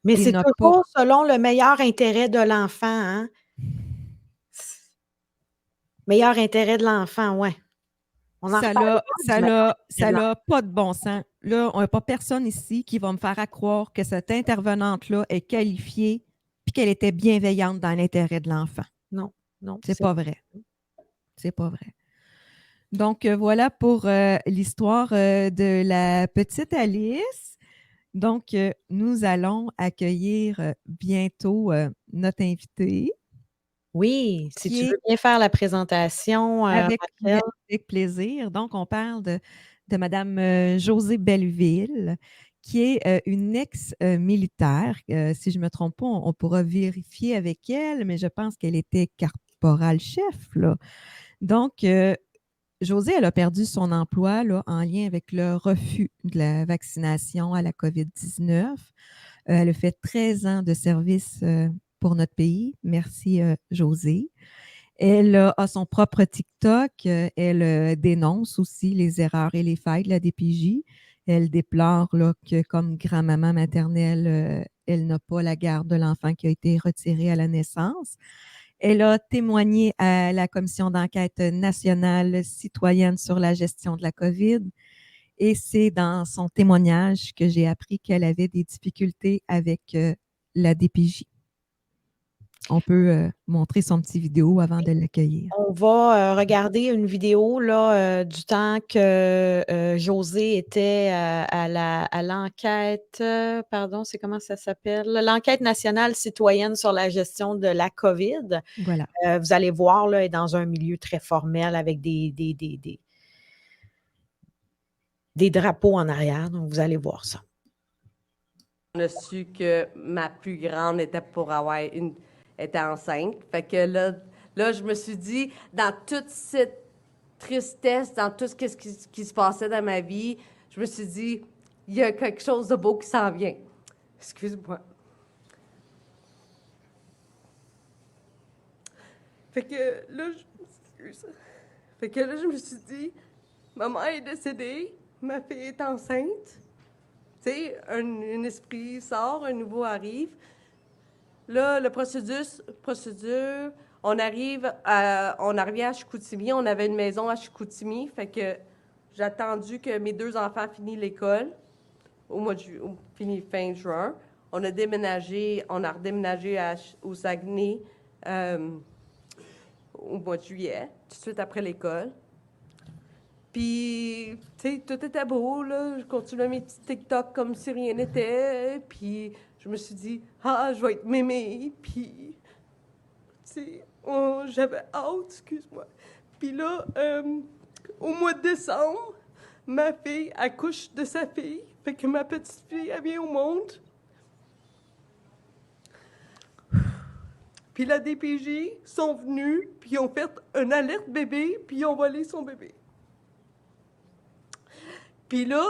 Mais Il c'est n'a toujours selon le meilleur intérêt de l'enfant, hein? Meilleur intérêt de l'enfant, ouais. On en Ça reparlera n'a pas de bon sens. Là, on n'a pas personne ici qui va me faire croire que cette intervenante-là est qualifiée et qu'elle était bienveillante dans l'intérêt de l'enfant. Non, non. C'est pas vrai. C'est pas vrai. Donc, voilà pour l'histoire de la petite Alice. Donc, nous allons accueillir bientôt notre invitée. Oui, si tu veux bien faire la présentation, Avec Rachel. plaisir. Donc, on parle de Mme Josée Belleville, qui est une ex-militaire. Si je ne me trompe pas, on pourra vérifier avec elle, mais je pense qu'elle était caporal-chef, là. Donc, Josée, elle a perdu son emploi là, en lien avec le refus de la vaccination à la COVID-19. Elle a fait 13 ans de service pour notre pays. Merci, Josée. Elle a son propre TikTok. Elle dénonce aussi les erreurs et les failles de la DPJ. Elle déplore là, que comme grand-maman maternelle, elle n'a pas la garde de l'enfant qui a été retiré à la naissance. Elle a témoigné à la Commission d'enquête nationale citoyenne sur la gestion de la COVID. Et c'est dans son témoignage que j'ai appris qu'elle avait des difficultés avec la DPJ. On peut montrer son petit vidéo avant de l'accueillir. On va regarder une vidéo là, du temps que Josée était à l'enquête, pardon, c'est comment ça s'appelle? L'enquête nationale citoyenne sur la gestion de la COVID. Voilà. Vous allez voir, là, elle est dans un milieu très formel avec des drapeaux en arrière. Donc, vous allez voir ça. On a su que ma plus grande était était enceinte. Fait que là, je me suis dit, dans toute cette tristesse dans tout ce qui se passait dans ma vie, je me suis dit, il y a quelque chose de beau qui s'en vient. Excuse-moi. Fait que là, je me suis dit, ma mère est décédée, ma fille est enceinte. Tu sais, un esprit sort, un nouveau arrive. Là, le procédure, on arrive à Chicoutimi. On avait une maison à Chicoutimi. Fait que j'ai attendu que mes 2 enfants finissent l'école fini fin juin. On a redéménagé au Saguenay au mois de juillet, tout de suite après l'école. Puis, tu sais, tout était beau, là. Je continuais mes petits TikTok comme si rien n'était. Puis, je me suis dit, je vais être mémée. Puis, tu sais, j'avais hâte, excuse-moi. Puis là, au mois de décembre, ma fille accouche de sa fille. Fait que ma petite fille, elle vient au monde. Puis la DPJ sont venus, puis ils ont fait une alerte bébé, puis ils ont volé son bébé. Puis là,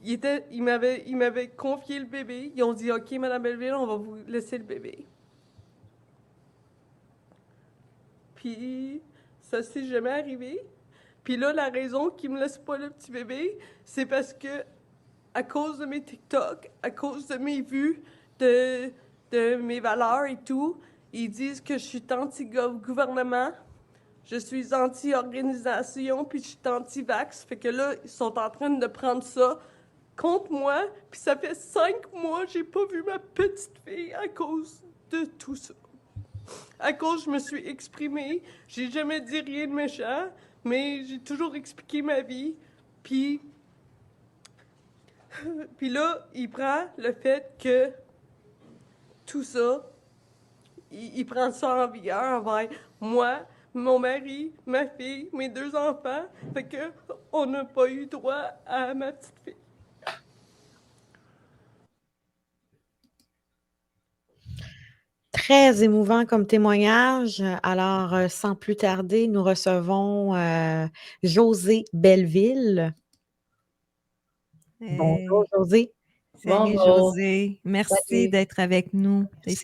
ils m'avaient confié le bébé. Ils ont dit, OK, Madame Belleville, on va vous laisser le bébé. Puis ça s'est jamais arrivé. Puis là, la raison qu'ils me laissent pas le petit bébé, c'est parce que à cause de mes TikTok, à cause de mes vues, de mes valeurs et tout, ils disent que je suis anti-gouvernement, je suis anti-organisation, puis je suis anti-vax. Fait que là, ils sont en train de prendre ça contre moi, puis ça fait 5 mois que j'ai pas vu ma petite fille à cause de tout ça. À cause, je me suis exprimée, j'ai jamais dit rien de méchant, mais j'ai toujours expliqué ma vie, puis là, il prend le fait que tout ça, il prend ça en vigueur envers moi, mon mari, ma fille, mes 2 enfants. Fait que on n'a pas eu droit à ma petite fille. Très émouvant comme témoignage. Alors, sans plus tarder, nous recevons Josée Belleville. Bonjour, Josée. Salut, Bonjour. Josée. Merci Salut. d'être avec nous. C'est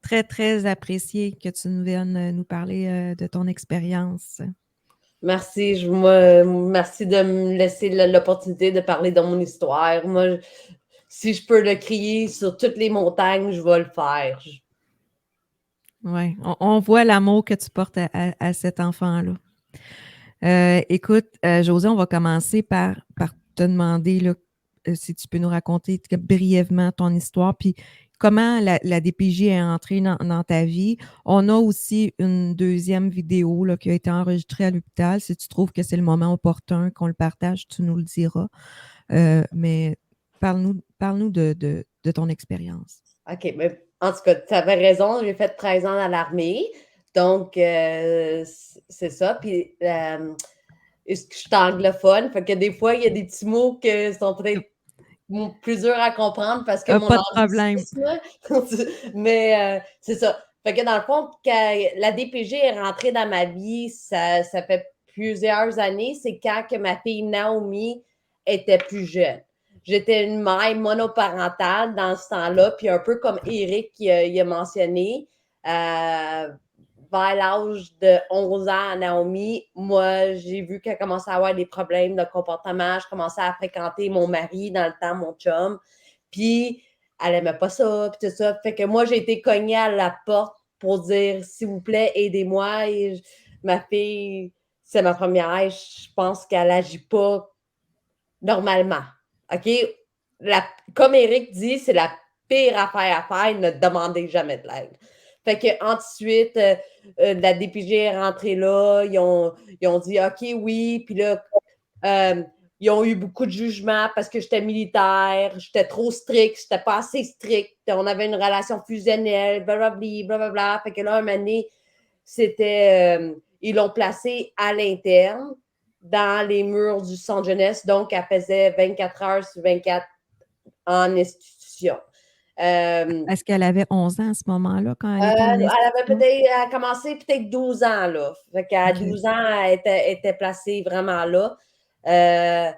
très, très apprécié que tu nous viennes nous parler de ton expérience. Merci. Merci de me laisser l'opportunité de parler de mon histoire. Moi, si je peux le crier sur toutes les montagnes, je vais le faire. Oui, on voit l'amour que tu portes à cet enfant-là. Écoute, Josée, on va commencer par te demander là, si tu peux nous raconter brièvement ton histoire, puis comment la DPJ est entrée dans ta vie. On a aussi une deuxième vidéo là, qui a été enregistrée à l'hôpital. Si tu trouves que c'est le moment opportun qu'on le partage, tu nous le diras. Mais parle-nous de ton expérience. OK, mais en tout cas, tu avais raison, j'ai fait 13 ans dans l'armée. Donc, c'est ça. Puis, je suis anglophone, fait que des fois, il y a des petits mots qui sont peut-être plus durs à comprendre parce que pas de problème. Mais c'est ça. Fait que dans le fond, quand la DPJ est rentrée dans ma vie, ça fait plusieurs années. C'est quand que ma fille Naomi était plus jeune. J'étais une mère monoparentale dans ce temps-là, puis un peu comme Eric il a mentionné, vers l'âge de 11 ans à Naomi, moi, j'ai vu qu'elle commençait à avoir des problèmes de comportement. Je commençais à fréquenter mon mari dans le temps, mon chum. Puis, elle n'aimait pas ça, puis tout ça. Fait que moi, j'ai été cognée à la porte pour dire, s'il vous plaît, aidez-moi. Et ma fille, c'est ma première. Je pense qu'elle n'agit pas normalement. OK? Comme Eric dit, c'est la pire affaire à faire. Ne demandez jamais de l'aide. Fait que ensuite, la DPJ est rentrée là. Ils ont dit OK, oui. Puis là, ils ont eu beaucoup de jugements parce que j'étais militaire, j'étais trop stricte, j'étais pas assez stricte. On avait une relation fusionnelle, blablabla. Fait que là, un moment donné, c'était... ils l'ont placée à l'interne dans les murs du centre jeunesse. Donc, elle faisait 24 heures sur 24 en institution. Est-ce qu'elle avait 11 ans à ce moment-là quand elle était en Elle avait institution? elle a commencé peut-être 12 ans, là. Fait qu'à OK. 12 ans, elle était placée vraiment là. Euh,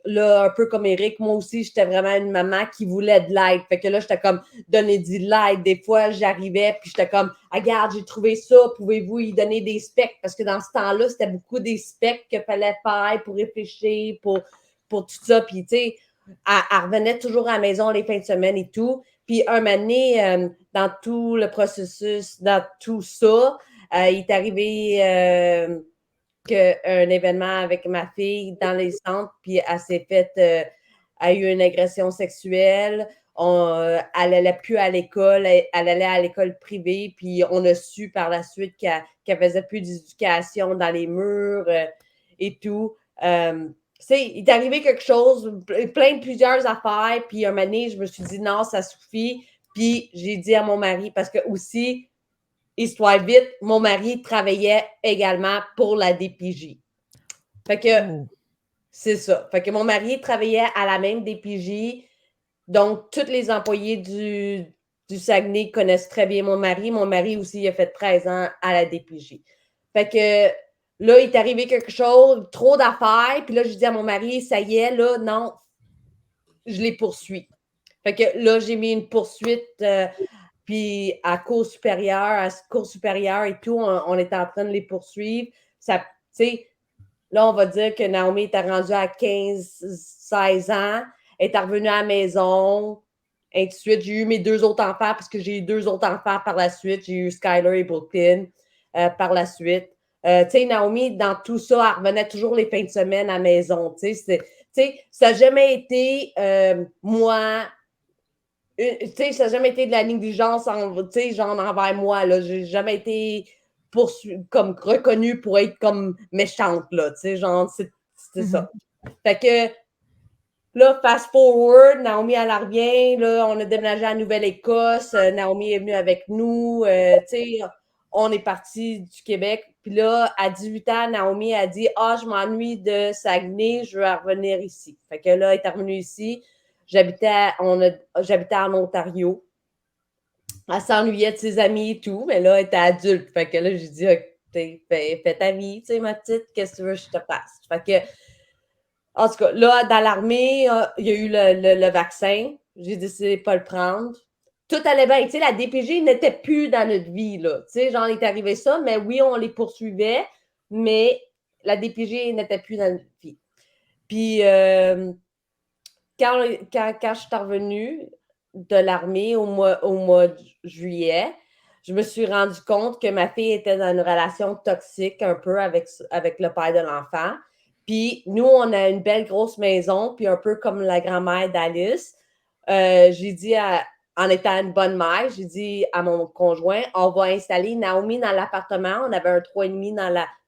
là, un peu comme Eric, moi aussi, j'étais vraiment une maman qui voulait de l'aide. Fait que là, j'étais comme, donner de l'aide. Des fois, j'arrivais, puis j'étais comme, ah, regarde, j'ai trouvé ça, pouvez-vous y donner des specs? Parce que dans ce temps-là, c'était beaucoup des specs qu'il fallait faire pour réfléchir, pour tout ça. Puis, tu sais, elle revenait toujours à la maison les fins de semaine et tout. Puis, un moment donné, dans tout le processus, dans tout ça, il est arrivé un événement avec ma fille dans les centres, puis elle s'est faite, elle a eu une agression sexuelle. Elle n'allait plus à l'école, elle allait à l'école privée, puis on a su par la suite qu'elle faisait plus d'éducation dans les murs et tout. Il est arrivé quelque chose, plusieurs affaires, puis un moment donné, je me suis dit non, ça suffit. Puis j'ai dit à mon mari, parce que aussi, histoire vite, mon mari travaillait également pour la DPJ. Fait que c'est ça. Fait que mon mari travaillait à la même DPJ. Donc, tous les employés du Saguenay connaissent très bien mon mari. Mon mari aussi, il a fait 13 ans à la DPJ. Fait que là, il est arrivé quelque chose, trop d'affaires. Puis là, je dis à mon mari, ça y est, là, non, je les poursuis. Fait que là, j'ai mis une poursuite puis à cour supérieure et tout, on était en train de les poursuivre. Ça, tu sais, là, on va dire que Naomi était rendue à 15-16 ans, elle est revenue à la maison, et de suite. J'ai eu mes 2 autres enfants, parce que j'ai eu 2 autres enfants par la suite. J'ai eu Skyler et Brooklyn par la suite. Tu sais, Naomi, dans tout ça, elle revenait toujours les fins de semaine à la maison. Tu sais, ça n'a jamais été moi. Tu sais, ça n'a jamais été de la négligence envers moi. Là. J'ai jamais été comme reconnue pour être comme méchante. Là, tu sais, genre, c'était ça. Fait que là, fast forward, Naomi, elle revient. Là, on a déménagé à Nouvelle-Écosse. Naomi est venue avec nous. Tu sais, on est parti du Québec. Puis là, à 18 ans, Naomi a dit « Ah, je m'ennuie de Saguenay, je veux revenir ici. » Fait que là, elle est revenue ici. J'habitais en Ontario. Elle s'ennuyait de ses amis et tout, mais là, elle était adulte. Fait que là, j'ai dit, fais ta vie, tu sais, ma petite, qu'est-ce que tu veux que je te fasse? Fait que, en tout cas, là, dans l'armée, il y a eu le vaccin. J'ai décidé de ne pas le prendre. Tout allait bien. Tu sais, la DPJ n'était plus dans notre vie, là. Tu sais, j'en est arrivé ça, mais oui, on les poursuivait, mais la DPJ n'était plus dans notre vie. Puis, quand je suis revenue de l'armée au mois de juillet, je me suis rendu compte que ma fille était dans une relation toxique un peu avec le père de l'enfant. Puis nous, on a une belle grosse maison, puis un peu comme la grand-mère d'Alice. J'ai dit, en étant une bonne mère, j'ai dit à mon conjoint, on va installer Naomi dans l'appartement. On avait un 3,5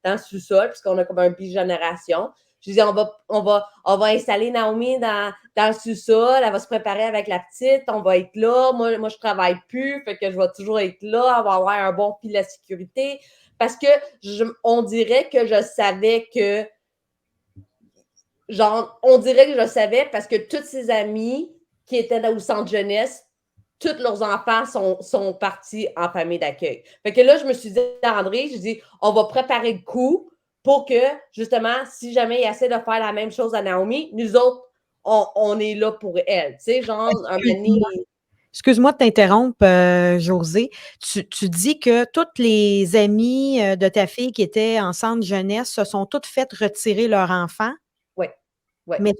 dans le sous-sol, puisqu'on a comme un bigénération. Je dis, on va installer Naomi dans le sous-sol, elle va se préparer avec la petite, on va être là. Moi, je ne travaille plus, fait que je vais toujours être là, on va avoir un bon filet de sécurité. Parce que on dirait que je savais que, on dirait que je savais parce que toutes ses amies qui étaient au centre jeunesse, tous leurs enfants sont partis en famille d'accueil. Fait que là, je me suis dit à André, je dis, on va préparer le coup pour que, justement, si jamais il essaie de faire la même chose à Naomi, nous autres, on est là pour elle. Tu sais, genre, un moment. Excuse-moi de t'interrompre, Josée. Tu dis que toutes les amies de ta fille qui étaient en centre jeunesse se sont toutes faites retirer leur enfant. Oui. Mais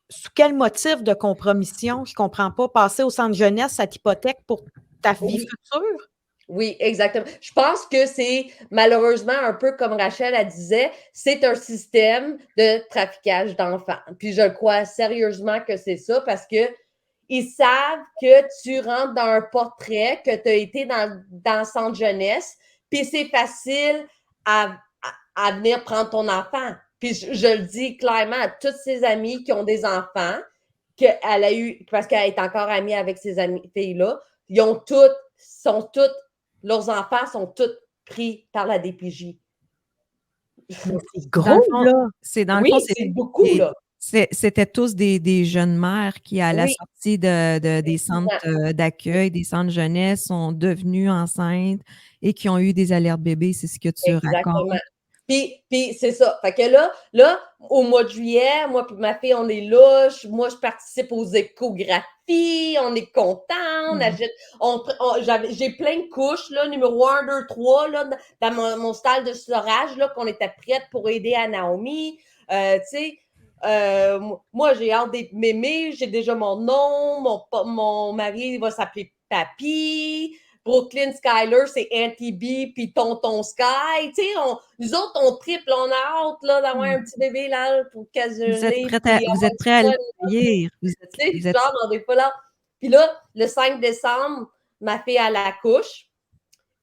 sous quel motif de compromission? Je ne comprends pas. Passer au centre jeunesse, ça t'hypothèque pour ta vie future? Oui, exactement. Je pense que c'est malheureusement un peu comme Rachel elle disait, c'est un système de traficage d'enfants. Puis je crois sérieusement que c'est ça parce que ils savent que tu rentres dans un portrait, que tu as été dans le centre jeunesse, puis c'est facile à venir prendre ton enfant. Puis je le dis clairement à toutes ses amies qui ont des enfants, qu'elle a eu, parce qu'elle est encore amie avec ces filles-là, leurs enfants sont tous pris par la DPJ. C'est gros, là. C'est dans oui, le fond, c'est beaucoup, là. C'était tous des jeunes mères qui, à la Oui, sortie des centres exactement. d'accueil, des centres jeunesse, sont devenues enceintes et qui ont eu des alertes bébés. C'est ce que tu Exactement. racontes. Puis c'est ça. Fait que là, au mois de juillet, moi puis ma fille, on est là. Moi, je participe aux échographies. On est contents. J'ai plein de couches, là, numéro 1, 2, 3, là, dans mon stade de storage, là, qu'on était prête pour aider à Naomi. Tu sais, moi, j'ai hâte d'être mémée. J'ai déjà mon nom. Mon mari va s'appeler Papy. Brooklyn Skyler, c'est Auntie B puis Tonton Sky. Tu sais, nous autres, on triple, on a hâte là, d'avoir un petit bébé là pour occasionner. Vous êtes prêts à l'accueillir. Tu sais, genre, on n'est pas là. Puis là, le 5 décembre, ma fille, elle accouche.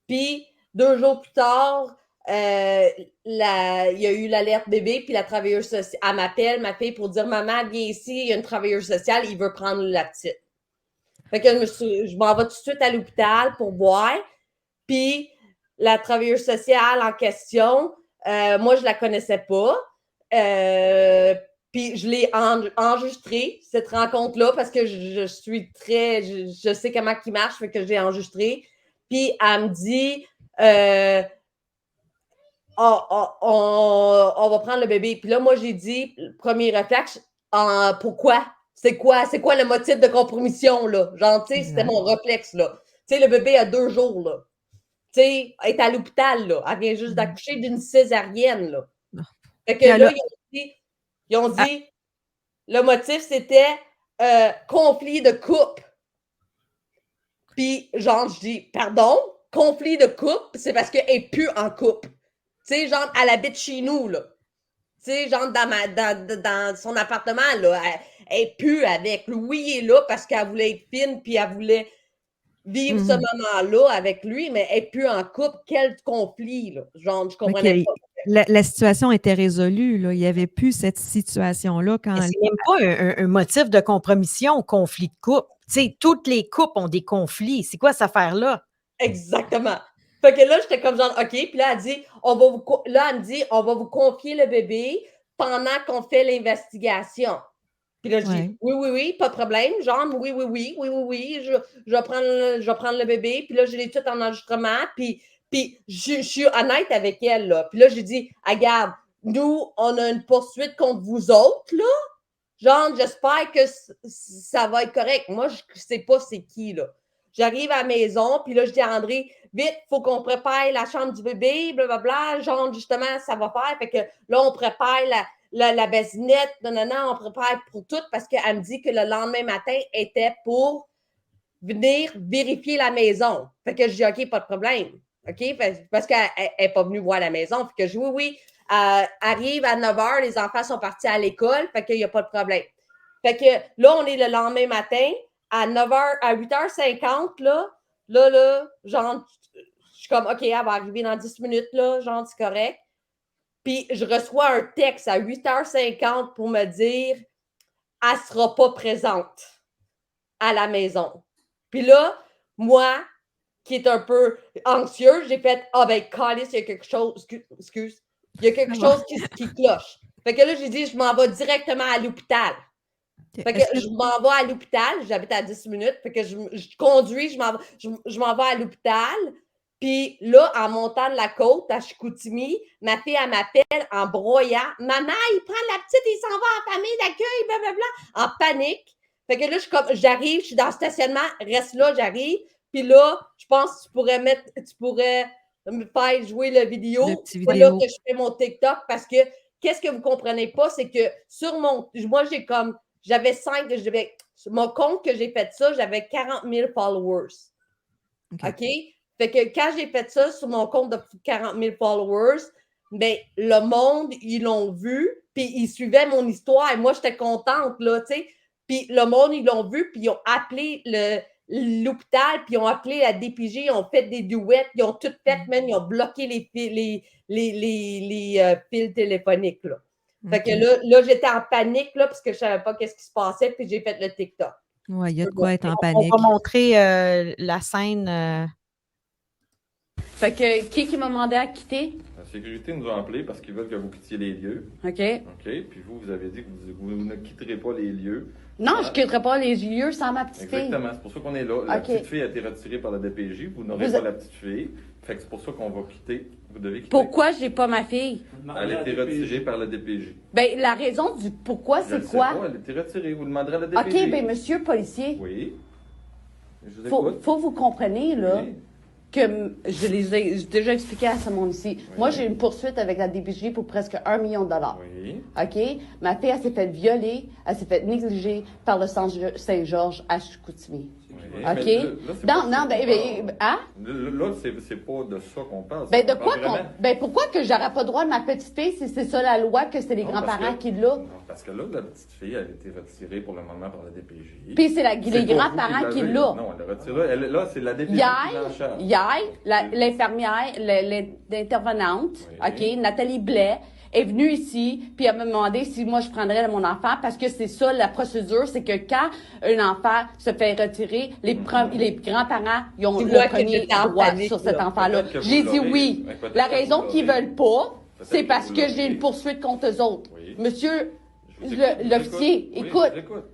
Puis 2 jours plus tard, il y a eu l'alerte bébé, puis la travailleuse sociale, elle m'appelle, ma fille, pour dire Maman, viens ici, il y a une travailleuse sociale, il veut prendre la petite. Fait que je m'en vais tout de suite à l'hôpital pour voir. Puis la travailleuse sociale en question, moi, je la connaissais pas. Puis je l'ai enregistrée, cette rencontre-là, parce que je suis très... Je sais comment il marche, fait que je l'ai enregistrée. Puis elle me dit... on va prendre le bébé. Puis là, moi, j'ai dit, premier réflexe, pourquoi? C'est quoi le motif de compromission, là? Genre, tu sais, c'était mon réflexe, là. Tu sais, le bébé a 2 jours, là. Tu sais, elle est à l'hôpital, là. Elle vient juste d'accoucher d'une césarienne, là. Fait que là, ils ont dit le motif, c'était conflit de couple. Puis, genre, je dis, pardon? Conflit de couple? C'est parce qu'elle n'est plus en couple. Tu sais, genre, elle habite chez nous, là. Tu sais, genre, dans son appartement, là. Elle n'est plus avec. Oui, il est là parce qu'elle voulait être fine, puis elle voulait vivre ce moment-là avec lui, mais elle n'est plus en couple. Quel conflit, là. Genre, je comprenais pas. La situation était résolue, là. Il n'y avait plus cette situation-là quand... C'est même pas un motif de compromission, conflit de couple. Tu sais, toutes les couples ont des conflits. C'est quoi cette affaire-là? Exactement. Fait que là, j'étais comme genre, OK. Puis là, elle dit, elle me dit, on va vous confier le bébé pendant qu'on fait l'investigation. Puis là, je dis, oui, pas de problème. Genre, oui, je vais prendre le bébé. Puis là, je l'ai tout en enregistrement. Puis je suis honnête avec elle, là. Puis là, j'ai dit, regarde, nous, on a une poursuite contre vous autres, là. Genre, j'espère que ça va être correct. Moi, je ne sais pas c'est qui, là. J'arrive à la maison, puis là, je dis à André, vite, il faut qu'on prépare la chambre du bébé, blablabla. Genre, justement, ça va faire. Fait que là, on prépare la basinette, on prépare pour tout parce qu'elle me dit que le lendemain matin était pour venir vérifier la maison. Fait que je dis, OK, pas de problème. OK? Parce qu'elle n'est pas venue voir la maison. Fait que je dis, oui. Arrive à 9h, les enfants sont partis à l'école, fait qu'il n'y a pas de problème. Fait que là, on est le lendemain matin, à 9h, à 8h50, là, genre, je suis comme, OK, elle va arriver dans 10 minutes, là, genre, c'est correct. Puis je reçois un texte à 8h50 pour me dire, elle ne sera pas présente à la maison. Puis là, moi, qui est un peu anxieuse, j'ai fait, ben, calice, il y a quelque chose, excuse. Il y a quelque chose qui cloche. Fait que là, j'ai dit, je m'en vais directement à l'hôpital. Fait que je m'en vais à l'hôpital. J'habite à 10 minutes. Fait que je conduis, je m'en vais à l'hôpital. Puis là, en montant de la côte à Chicoutimi, ma fille, elle m'appelle en broyant. Maman, il prend la petite, il s'en va en famille d'accueil, blablabla, en panique. Fait que là, j'arrive, je suis dans le stationnement, reste là, j'arrive. Puis là, je pense que tu pourrais me faire jouer la vidéo. C'est là que je fais mon TikTok parce que qu'est-ce que vous ne comprenez pas, c'est que mon compte que j'ai fait ça, j'avais 40 000 followers. OK? Fait que quand j'ai fait ça sur mon compte de 40 000 followers, ben, le monde, ils l'ont vu, puis ils suivaient mon histoire et moi, j'étais contente, là, tu sais. Puis le monde, ils l'ont vu, puis ils ont appelé l'hôpital, puis ils ont appelé la DPJ, ils ont fait des duets, ils ont tout fait, même, ils ont bloqué les fils téléphoniques, là. Fait que là, j'étais en panique, là, parce que je ne savais pas qu'est-ce qui se passait, puis j'ai fait le TikTok. Oui, il y a de quoi être en panique. On va montrer la scène. Fait que qui m'a demandé à quitter? sécurité nous a appelés parce qu'ils veulent que vous quittiez les lieux. OK? OK? Puis vous avez dit que vous ne quitterez pas les lieux. Non, je ne quitterai pas les lieux sans ma petite fille. Exactement, c'est pour ça qu'on est là. La OK. petite fille a été retirée par la DPJ. Vous n'aurez Vous pas a- la petite fille. Fait que c'est pour ça qu'on va quitter. Vous devez quitter. Pourquoi j'ai pas ma fille? Elle a été retirée par la DPJ. Ben, la raison du pourquoi, Je le c'est sais quoi? pas, elle a été retirée. Vous demanderez à la DPJ. OK, ben, monsieur policier, Oui. Je vous faut, écoute. faut vous compreniez, là, Oui. que j'ai déjà expliqué à ce monde ici. Moi, j'ai une poursuite avec la DPJ pour presque 1 million de dollars. Oui. OK? Ma fille, elle s'est fait violer, elle s'est fait négliger par le centre Saint-Georges à Chicoutimi. Oui. OK? Mais là, c'est pas Non, ça non, qu'on ben, parle. hein? Là, c'est pas de ça qu'on parle. Ben, de On quoi parle qu'on. vraiment- Ben, pourquoi que j'aurais pas droit de ma petite fille si c'est ça la loi, que c'est les Non, grands-parents parce que- qui l'ont? Non, parce que là, la petite fille, elle a été retirée pour le moment par la DPJ. Puis c'est les C'est pas vous grands-parents qui l'avez. l'ont. Non, elle l'a retirée. Là, c'est la DPJ qui l'a en charge. Hier, l'infirmière, l'intervenante, Oui. OK, Nathalie Blais, est venue ici, puis elle m'a demandé si moi je prendrais mon enfant, parce que c'est ça la procédure, c'est que quand un enfant se fait retirer, les grands-parents, ils ont Tu le vois que premier j'étais en droit panique, sur cet là. enfant-là. Peut-être que J'ai vous dit l'aurez. oui. Ouais, peut-être La que raison vous qu'ils l'aurez. veulent pas, Peut-être c'est que parce vous que j'ai l'aurez. une poursuite contre eux autres. Oui. Monsieur Je vous écoute, je vous l'officier, écoute. Oui, écoute.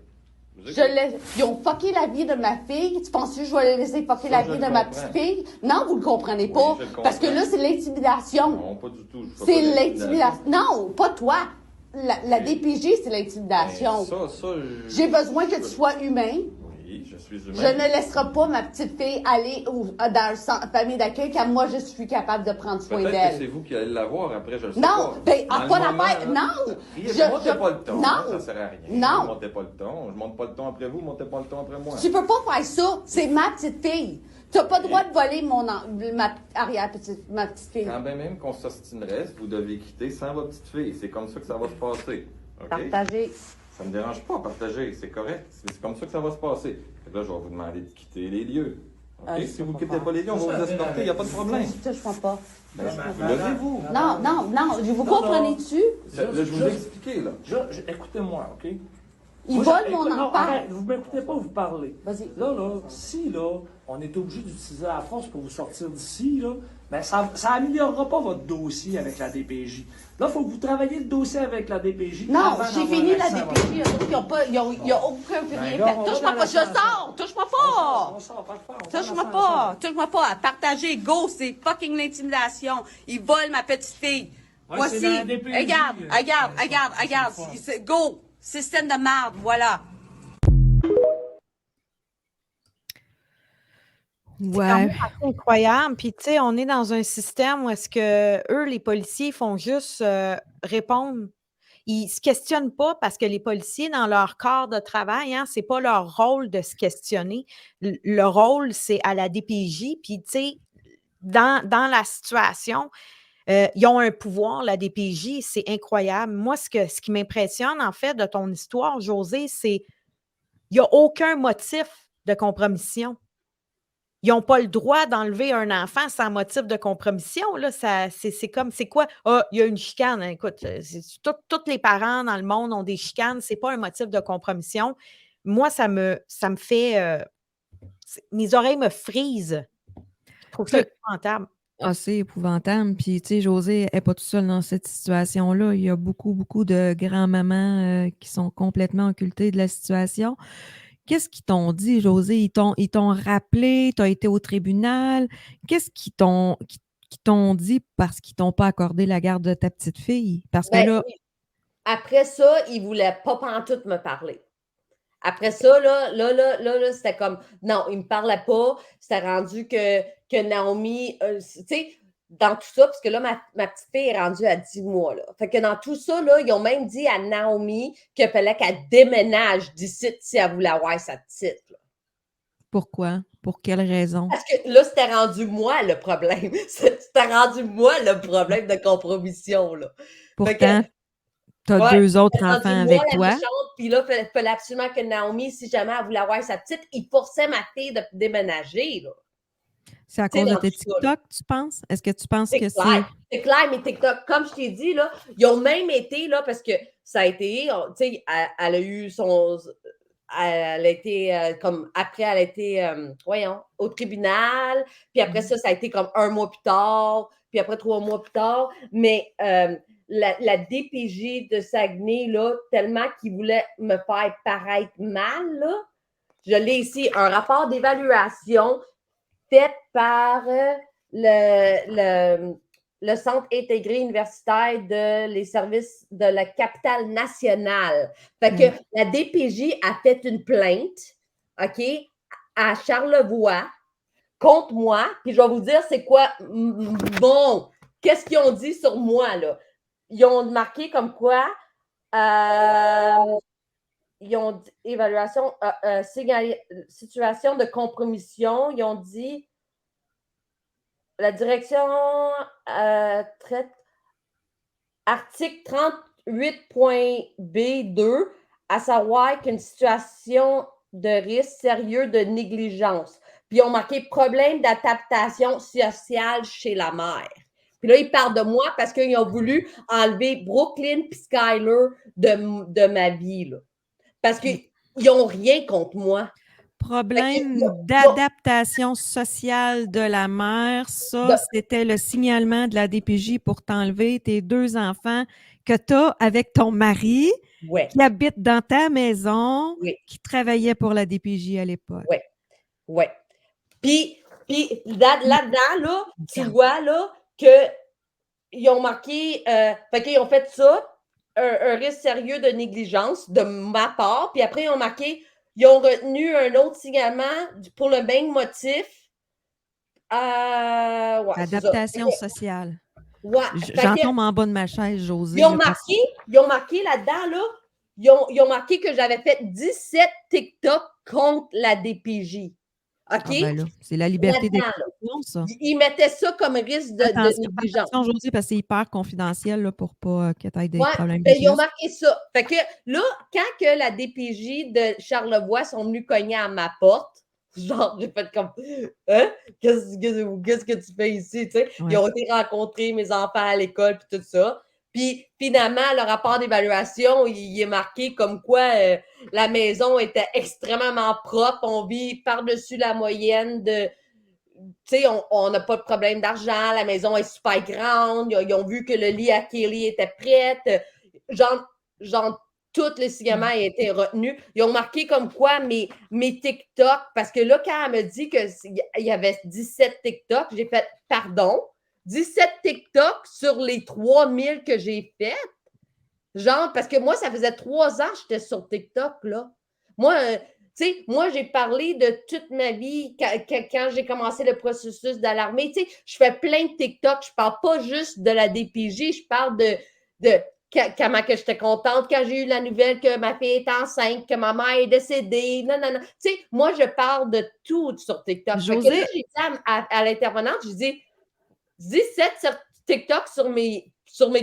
je vous écoute. Ils ont fucké la vie de ma fille. Tu penses que je vais laisser fucker Ça, la je vie le de ma comprends. petite fille? Non, vous le comprenez Oui, pas. je le Parce que comprends. là, c'est l'intimidation. Non, pas du tout. Je fais C'est pas l'intimidation. Non, pas toi. La DPJ, c'est l'intimidation. Ben, ça, J'ai besoin que tu sois humain. Oui, je suis humain. Je ne laisserai pas ma petite fille aller dans le famille d'accueil car moi, je suis capable de prendre soin Peut-être que c'est d'elle. vous qui allez la voir après, je le sais Non, pas. ben, Dans à le pas moment, d'affaire. là, Non. Montez pas le ton. Non. Ça sert à rien. Non. Montez pas le ton. Je monte pas le ton après vous, montez pas le ton après moi. Tu peux pas faire ça. C'est ma petite fille. Tu n'as pas le droit de voler ma petite fille. Quand bien même qu'on s'ostinerait, vous devez quitter sans votre petite fille. C'est comme ça que ça va se passer. OK? Partager. Ça me dérange pas, partager, c'est correct. C'est comme ça que ça va se passer. Fait que là, je vais vous demander de quitter les lieux. OK? Je Si sais vous pas quittez faire. pas les lieux, on va vous escorter, il n'y a pas de problème. Touche-moi pas. Ben, levez-vous. Non, non, non. Vous comprenez-tu? Là, je vous ai expliqué, là. Écoutez-moi, OK? Ils Moi, volent je- mon écoute, non, enfant. arrête, vous m'écoutez pas, vous parlez. Vas-y. Là, si, on est obligé d'utiliser la force pour vous sortir d'ici, là, ben, ça améliorera pas votre dossier avec la DPJ. Là, il faut que vous travailliez le dossier avec la DPJ. Non, avant j'ai d'avoir fini la accès à votre- DPJ. Ils n'ont pas, ils ont aucun rien Ben, fait. là, on Touche-moi va pas, dans je la sors. Touche-moi On pas. sort, pas de part, on va Touche-moi dans pas. Touche-moi pas. À partager, go, c'est fucking l'intimidation. Ils volent ma petite fille. Ouais, Voici. c'est dans la DPJ, Regarde, regarde. Go. Système de marde, voilà. C'est quand Ouais. même assez incroyable. Puis, tu sais, on est dans un système où est-ce que eux, les policiers, font juste répondre. Ils se questionnent pas parce que les policiers, dans leur corps de travail, hein, c'est pas leur rôle de se questionner. Le rôle, c'est à la DPJ. Puis, tu sais, dans la situation, ils ont un pouvoir, la DPJ, c'est incroyable. Moi, ce qui m'impressionne, en fait, de ton histoire, Josée, c'est il n'y a aucun motif de compromission. Ils n'ont pas le droit d'enlever un enfant sans motif de compromission. Là, c'est comme, c'est quoi? Ah, il y a une chicane. Hein, écoute, tous les parents dans le monde ont des chicanes. Ce n'est pas un motif de compromission. Moi, ça me fait... mes oreilles me frisent. Je trouve ça épouvantable. Ah, c'est épouvantable. Puis, tu sais, Josée n'est pas toute seule dans cette situation-là. Il y a beaucoup, beaucoup de grands-mamans qui sont complètement occultées de la situation. Qu'est-ce qu'ils t'ont dit, Josée? Ils t'ont rappelé, tu as été au tribunal. Qu'est-ce qu'ils t'ont dit parce qu'ils t'ont pas accordé la garde de ta petite fille? Parce que Ben, là, oui. Après ça, ils ne voulaient pas pantoute me parler. Après ça, là, c'était comme, non, ils ne me parlaient pas. C'était rendu que Naomi, tu sais, dans tout ça, parce que là, ma petite fille est rendue à 10 mois, là. Fait que dans tout ça, là, ils ont même dit à Naomi qu'il fallait qu'elle déménage d'ici si elle voulait avoir sa petite, là. pourquoi? Pour quelle raison? Parce que là, c'était rendu moi le problème. C'était rendu moi le problème de compromission, là. Fait que- Pourtant, tu as Ouais, deux autres c'était rendu enfants moi avec la toi. méchante, puis là, il fallait absolument que Naomi, si jamais elle voulait avoir sa petite, il forçait ma fille de déménager, là. C'est à Tu sais, cause de dans tes tout ça, là. TikTok, tu penses? Est-ce que tu penses C'est que clair. C'est clair, mais TikTok, comme je t'ai dit, là, ils ont même été, là, parce que ça a été, tu sais, elle a eu son... Elle a été, comme, après, elle a été, voyons, au tribunal, puis après ça a été comme un mois plus tard, puis après 3 mois plus tard, mais la DPJ de Saguenay, là, tellement qu'ils voulaient me faire paraître mal, là, je l'ai ici, un rapport d'évaluation fait par le Centre intégré universitaire les services de la capitale nationale. Fait que la DPJ a fait une plainte, OK, à Charlevoix contre moi, puis je vais vous dire c'est quoi bon, qu'est-ce qu'ils ont dit sur moi, là. Ils ont marqué comme quoi ils ont dit évaluation, situation de compromission. Ils ont dit la direction traite article 38.B2, à savoir qu'une situation de risque sérieux de négligence. Puis ils ont marqué problème d'adaptation sociale chez la mère. Puis là, ils parlent de moi parce qu'ils ont voulu enlever Brooklyn et Skyler de ma vie, là. Parce qu'ils n'ont rien contre moi. Problème d'adaptation sociale de la mère, ça, c'était le signalement de la DPJ pour t'enlever tes 2 enfants que tu as avec ton mari, qui habite dans ta maison, qui travaillait pour la DPJ à l'époque. Oui. Puis là-dedans, là, tu vois là, qu'ils ont marqué, fait qu'ils ont fait ça, un risque sérieux de négligence de ma part, puis après, ils ont marqué, ils ont retenu un autre signalement pour le même motif. Adaptation sociale. Ouais. J'en tombe en bas de ma chaise, Josée. Ils ont marqué là-dedans, là, ils ont marqué que j'avais fait 17 TikTok contre la DPJ. OK? Ah ben là, c'est la liberté d'expression, ça. Ils mettaient ça comme risque de négligence. Attention, Josée, parce que c'est hyper confidentiel là, pour pas que tu aies des problèmes de ils ont marqué ça. Fait que là, quand que la DPJ de Charlevoix sont venus cogner à ma porte, genre, j'ai fait comme hein? Qu'est-ce que tu fais ici? Tu sais? Ils ont été rencontrer mes enfants à l'école puis tout ça. Puis finalement, le rapport d'évaluation, il est marqué comme quoi la maison était extrêmement propre. On vit par-dessus la moyenne de. Tu sais, on n'a pas de problème d'argent. La maison est super grande. Ils ont vu que le lit à Kelly était prêt. Genre, tous les signalements ont été retenus. Ils ont marqué comme quoi mes TikTok, parce que là, quand elle me dit qu'il y avait 17 TikTok, j'ai fait pardon. 17 TikTok sur les 3000 que j'ai fait. Genre, parce que moi, ça faisait 3 ans que j'étais sur TikTok, là. Moi, tu sais, moi, j'ai parlé de toute ma vie quand j'ai commencé le processus d'alarmer. Tu sais, je fais plein de TikTok. Je parle pas juste de la DPJ. Je parle de comment que j'étais contente quand j'ai eu la nouvelle que ma fille est enceinte, que ma mère est décédée. Non. Tu sais, moi, je parle de tout sur TikTok. Josée... Fait que là, j'ai dit à l'intervenante, je dis 17 sur TikTok sur mes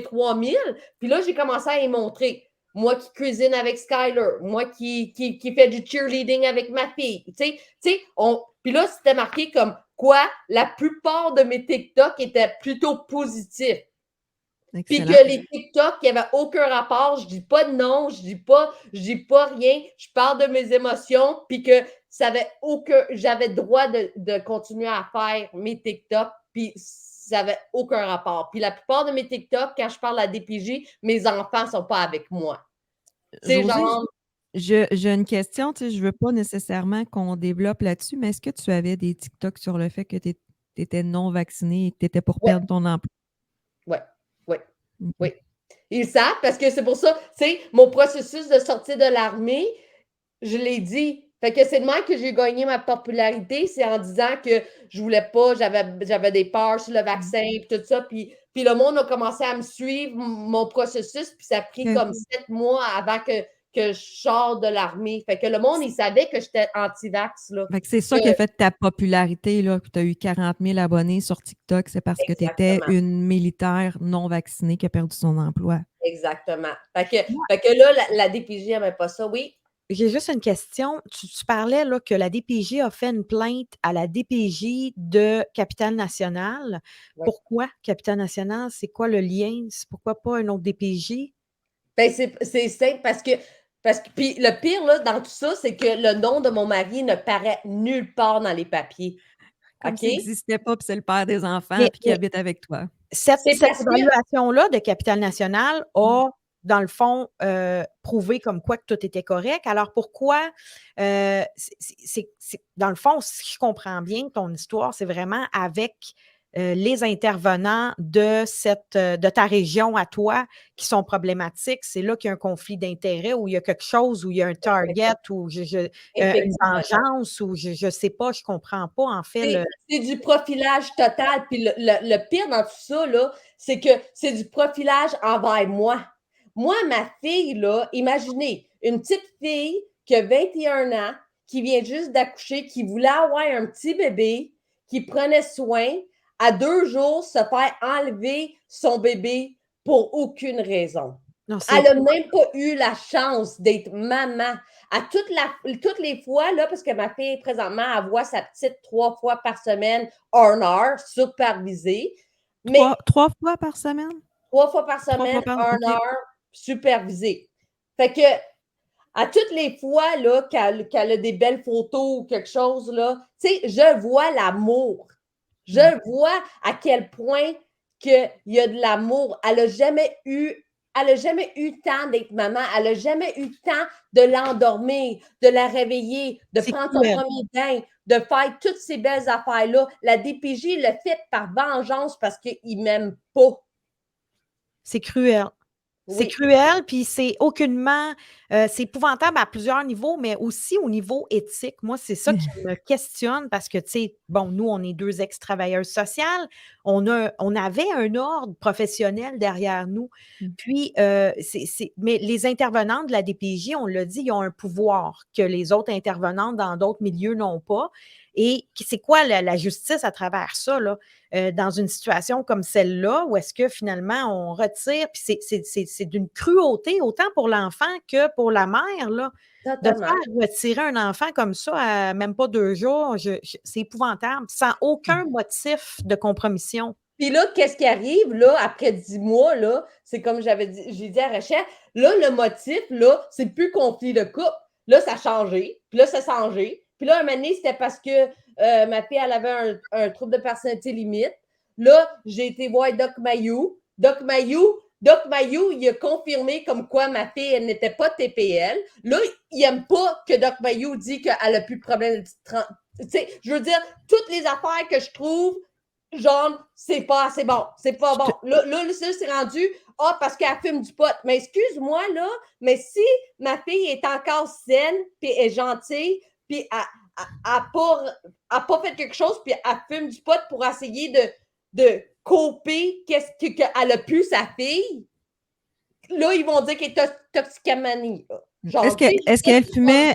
3000. Puis là, j'ai commencé à y montrer. Moi qui cuisine avec Skyler, moi qui fait du cheerleading avec ma fille. Tu sais, puis là, c'était marqué comme quoi la plupart de mes TikTok étaient plutôt positifs. Puis que les TikTok, il n'y avait aucun rapport. Je dis pas de nom, je dis pas rien. Je parle de mes émotions, puis que j'avais le droit de continuer à faire mes TikTok, puis ça n'avait aucun rapport. Puis la plupart de mes TikTok, quand je parle à DPJ, mes enfants ne sont pas avec moi. Josée, j'ai une question, tu sais, je ne veux pas nécessairement qu'on développe là-dessus, mais est-ce que tu avais des TikTok sur le fait que tu étais non vacciné et que tu étais pour perdre ton emploi? Oui. Ils savent parce que c'est pour ça, tu sais, mon processus de sortie de l'armée, je l'ai dit. Fait que c'est de même que j'ai gagné ma popularité, c'est en disant que je voulais pas, j'avais des peurs sur le vaccin et tout ça, puis le monde a commencé à me suivre mon processus, puis ça a pris comme 7 mois avant que je sorte de l'armée. Fait que le monde, il savait que j'étais anti-vax, là. Fait que c'est ça qui a fait ta popularité, là, que tu as eu 40 000 abonnés sur TikTok, c'est parce que tu étais une militaire non vaccinée qui a perdu son emploi. Exactement. Fait que là, la DPJ n'aimait pas ça, oui. J'ai juste une question. Tu parlais là, que la DPJ a fait une plainte à la DPJ de Capitale-Nationale. Ouais. Pourquoi Capitale-Nationale? C'est quoi le lien? Pourquoi pas un autre DPJ? Ben, c'est simple parce que puis le pire là, dans tout ça, c'est que le nom de mon mari ne paraît nulle part dans les papiers. Comme OK? s'il n'existait pas, puis c'est le père des enfants, puis qui habite avec toi. cette C'est parce que évaluation-là de Capital National a, dans le fond, prouvé comme quoi que tout était correct. Alors pourquoi, dans le fond, si je comprends bien ton histoire, c'est vraiment avec les intervenants de ta région à toi qui sont problématiques. C'est là qu'il y a un conflit d'intérêts, où il y a quelque chose, où il y a un target, ou une effectivement. vengeance, ou je ne sais pas, je ne comprends pas, en fait. C'est du profilage total. Puis le pire dans tout ça, là, c'est que c'est du profilage envers moi. Moi, ma fille, là, imaginez, une petite fille qui a 21 ans, qui vient juste d'accoucher, qui voulait avoir un petit bébé, qui prenait soin, à 2 jours, se faire enlever son bébé pour aucune raison. Non, Elle n'a même pas eu la chance d'être maman. À toutes les fois, là, parce que ma fille, présentement, elle voit sa petite 3 fois par semaine, 1 heure, supervisée. Mais 3 fois par semaine? 3 fois par 3 fois semaine, par 1 OK. heure, supervisée. Fait que, à toutes les fois, là, qu'elle a des belles photos ou quelque chose, là, tu sais, je vois l'amour. Je vois à quel point qu'il y a de l'amour. Elle n'a jamais eu temps d'être maman. Elle n'a jamais eu temps de l'endormir, de la réveiller, de C'est prendre son cruel. premier bain, de faire toutes ces belles affaires-là. La DPJ l'a fait par vengeance parce qu'il ne m'aime pas. C'est cruel. C'est Oui. cruel, puis c'est aucunement, c'est épouvantable à plusieurs niveaux, mais aussi au niveau éthique. Moi, c'est ça qui me questionne parce que, tu sais, bon, nous, on est 2 ex-travailleuses sociales. On avait un ordre professionnel derrière nous. Puis, mais les intervenantes de la DPJ, on l'a dit, ils ont un pouvoir que les autres intervenantes dans d'autres milieux n'ont pas. Et c'est quoi la justice à travers ça, là? Dans une situation comme celle-là, où est-ce que finalement on retire, puis c'est d'une cruauté autant pour l'enfant que pour la mère, là. De Totalement. faire retirer un enfant comme ça à même pas 2 jours, c'est épouvantable, sans aucun motif de compromission. Puis là, qu'est-ce qui arrive, là, après 10 mois, là, c'est comme j'ai dit à Rachel, là, le motif, là, c'est plus conflit de couple. Là, ça a changé, puis là, ça a changé. Puis là, un moment donné, c'était parce que ma fille, elle avait un trouble de personnalité limite. Là, j'ai été voir Doc Mayou. Doc Mayou, il a confirmé comme quoi ma fille, elle n'était pas TPL. Là, il n'aime pas que Doc Mayou dit qu'elle n'a plus de problème. Tu sais, je veux dire, toutes les affaires que je trouve, genre, c'est pas assez bon, c'est pas bon. Là, c'est rendu, parce qu'elle fume du pot. Mais excuse-moi, là, mais si ma fille est encore saine, puis est gentille, puis elle n'a pas fait quelque chose, puis elle fume du pot pour essayer de coper qu'est-ce qu'elle a pu, sa fille, là, ils vont dire qu'elle est toxicomanie. Est-ce qu'elle fumait,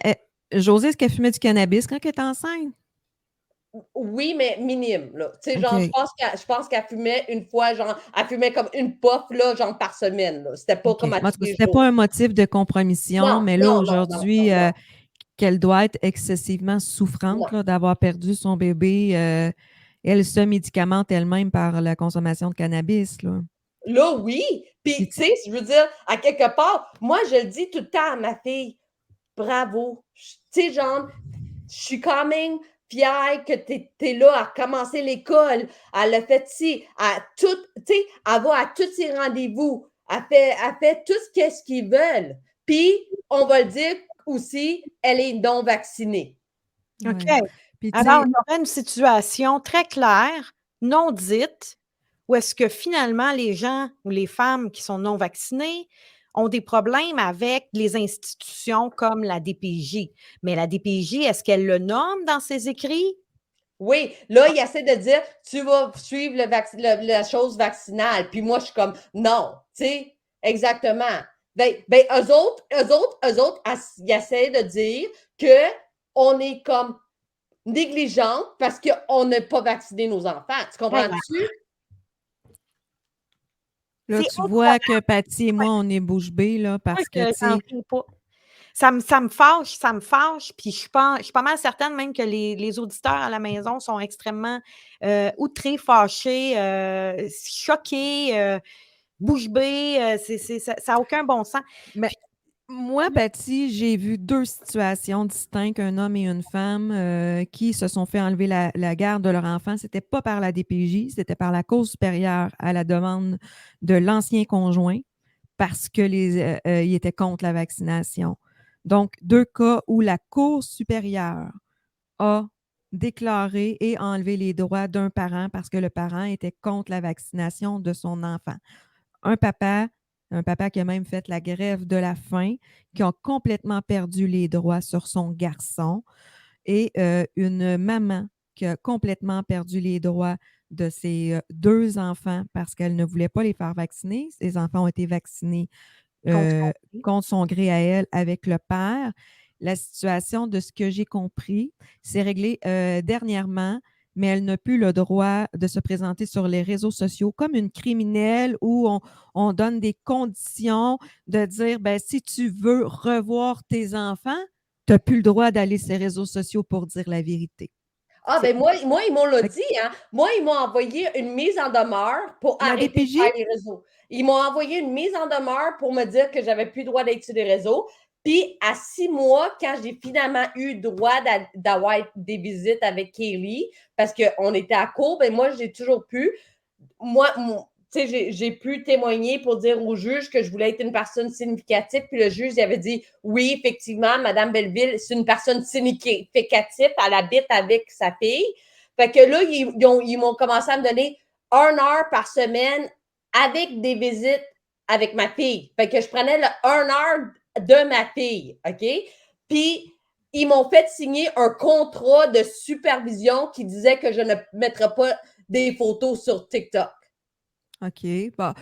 Josée, est-ce qu'elle fumait du cannabis quand elle était enceinte? Oui, mais minime, là. Tu sais, genre, OK. je pense qu'elle fumait une fois, genre, elle fumait comme une puff, là, genre, par semaine, là. C'était pas OK. comme à Moi, en tous tout cas, les c'était jours. pas un motif de compromission, Non, mais là, non, aujourd'hui, non. qu'elle doit être excessivement souffrante Non. là, d'avoir perdu son bébé, elle se médicamente elle-même par la consommation de cannabis, là. Là, oui. Puis, tu sais, je veux dire, à quelque part, moi, je le dis tout le temps à ma fille, bravo. Tu sais, genre, je suis quand même fière que tu es là à commencer l'école. Elle a fait ci, tu sais, elle va à tous ses rendez-vous. Elle fait tout ce qu'ils veulent. Puis, on va le dire aussi, elle est non vaccinée. OK. Ouais. Puis, tu Alors, sais, il y aurait une situation très claire, non dite, où est-ce que finalement les gens ou les femmes qui sont non vaccinées ont des problèmes avec les institutions comme la DPJ. Mais la DPJ, est-ce qu'elle le nomme dans ses écrits? Oui, là, il essaie de dire, tu vas suivre la chose vaccinale. Puis moi, je suis comme, non, tu sais, exactement. Ben, eux autres, ils essaient de dire qu'on est comme négligente parce qu'on n'a pas vacciné nos enfants. Tu comprends-tu? là, C'est tu vois que Patty et moi, on est bouche bée, là, moi parce que, que tu j'en sais, reviens pas. Ça me fâche, puis je suis pas mal certaine même que les auditeurs à la maison sont extrêmement, outrés, fâchés, choqués, bouche bée, ça a aucun bon sens. mais Puis Moi, Patty, j'ai vu 2 situations distinctes, un homme et une femme qui se sont fait enlever la garde de leur enfant. C'était pas par la DPJ, c'était par la Cour supérieure à la demande de l'ancien conjoint parce que il était contre la vaccination. Donc, 2 cas où la Cour supérieure a déclaré et enlevé les droits d'un parent parce que le parent était contre la vaccination de son enfant. Un papa qui a même fait la grève de la faim, qui a complètement perdu les droits sur son garçon, et une maman qui a complètement perdu les droits de ses 2 enfants parce qu'elle ne voulait pas les faire vacciner. Ses enfants ont été vaccinés contre son gré à elle avec le père. La situation, de ce que j'ai compris, s'est réglée dernièrement, mais elle n'a plus le droit de se présenter sur les réseaux sociaux comme une criminelle où on donne des conditions de dire, ben, si tu veux revoir tes enfants, tu n'as plus le droit d'aller sur les réseaux sociaux pour dire la vérité. Ah, ben moi, ils m'ont le dit, hein. Moi, ils m'ont envoyé une mise en demeure pour La arrêter de DPJ? faire les réseaux. Ils m'ont envoyé une mise en demeure pour me dire que j'avais plus le droit d'être sur les réseaux. Puis, à 6 mois, quand j'ai finalement eu droit d'avoir des visites avec Kaylee, parce qu'on était à court, ben moi, j'ai toujours pu. Moi, tu sais, j'ai pu témoigner pour dire au juge que je voulais être une personne significative. Puis le juge il avait dit oui, effectivement, Mme Belleville, c'est une personne significative. Elle habite avec sa fille. Fait que là, ils m'ont commencé à me donner 1 heure par semaine avec des visites avec ma fille. Fait que je prenais le 1 heure de ma fille. OK? Puis, ils m'ont fait signer un contrat de supervision qui disait que je ne mettrais pas des photos sur TikTok. OK. Bon.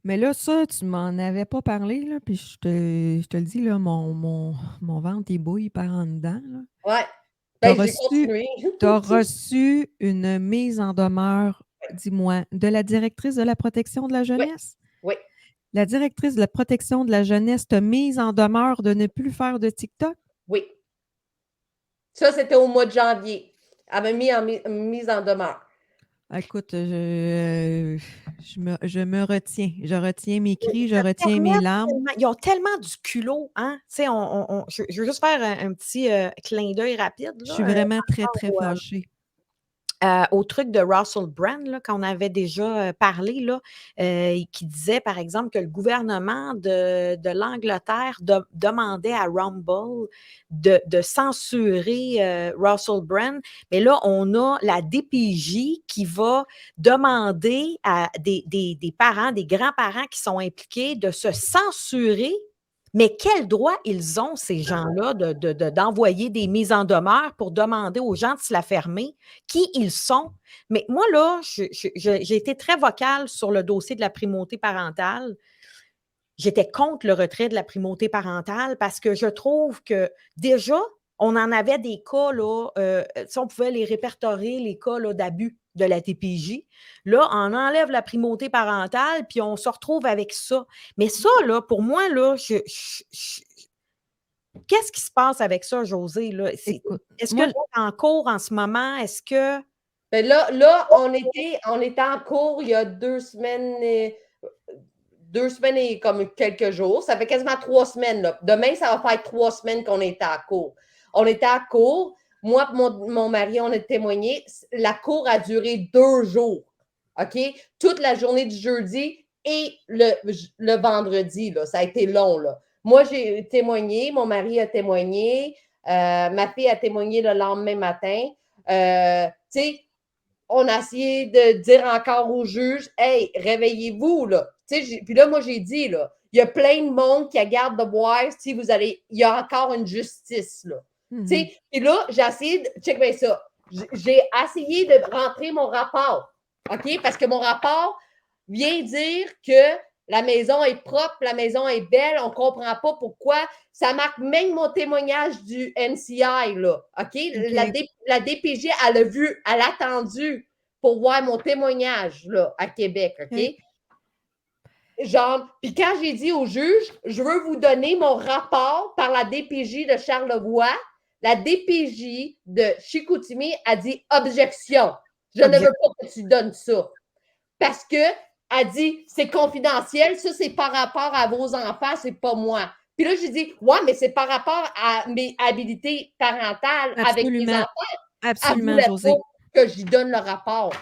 Mais là, ça, tu m'en avais pas parlé, là, puis je te le dis, là, mon ventre est beau, il part en dedans. Là. Ouais. Tu as Ben, j'ai continué. reçu une mise en demeure, dis-moi, de la directrice de la protection de la jeunesse? Oui. La directrice de la protection de la jeunesse t'a mise en demeure de ne plus faire de TikTok? Oui. Ça, c'était au mois de janvier. Elle m'a mis en mise en demeure. Écoute, je me retiens. Je retiens mes cris, je Ça retiens mes permet larmes. ils ont tellement du culot, hein? Tu sais, je veux juste faire un petit clin d'œil rapide. Je Là, suis vraiment très, très au, fâchée. au truc de Russell Brand, là, qu'on avait déjà parlé, là, qui disait, par exemple, que le gouvernement de l'Angleterre demandait à Rumble de censurer Russell Brand. Mais là, on a la DPJ qui va demander à des parents, des grands-parents qui sont impliqués de se censurer. Mais quel droit ils ont, ces gens-là, d'envoyer des mises en demeure pour demander aux gens de se la fermer? Qui ils sont? Mais moi, là, j'ai été très vocale sur le dossier de la primauté parentale. J'étais contre le retrait de la primauté parentale parce que je trouve que déjà, on en avait des cas, là, si on pouvait les répertorier, les cas là, d'abus de la TPJ. Là, on enlève la primauté parentale, puis on se retrouve avec ça. Mais ça, là, pour moi, là, qu'est-ce qui se passe avec ça, Josée? Là? Écoute, Est-ce moi, que tu es en cours en ce moment? Est-ce que. Ben là, on était en cours il y a 2 semaines. 2 semaines et comme quelques jours. Ça fait quasiment 3 semaines. Là. Demain, ça va faire 3 semaines qu'on était à court. On était à court. Moi et mon mari, on a témoigné. La cour a duré 2 jours. OK? Toute la journée du jeudi et le vendredi. Là. Ça a été long. Là. Moi, j'ai témoigné. Mon mari a témoigné. Ma fille a témoigné le lendemain matin. Tu sais, on a essayé de dire encore au juge, hey, réveillez-vous, là. Puis là, moi, j'ai dit, là, il y a plein de monde qui regarde de voir si vous allez, il y a encore une justice, là. Mhm. Puis là, j'ai essayé de, check bien ça, j'ai essayé de rentrer mon rapport, OK? Parce que mon rapport vient dire que la maison est propre, la maison est belle, on ne comprend pas pourquoi. Ça marque même mon témoignage du NCI, là, OK? La DPJ, elle a vu, elle a attendu pour voir mon témoignage, là, à Québec, OK? Genre, puis quand j'ai dit au juge, je veux vous donner mon rapport par la DPJ de Charlevoix, la DPJ de Chicoutimi a dit objection. Je ne veux pas que tu donnes ça. Parce que elle dit c'est confidentiel, ça c'est par rapport à vos enfants, c'est pas moi. Puis là, j'ai dit, ouais, mais c'est par rapport à mes habilités parentales avec mes Absolument. enfants. Elle Absolument, voulait Josée. pas que j'y donne le rapport.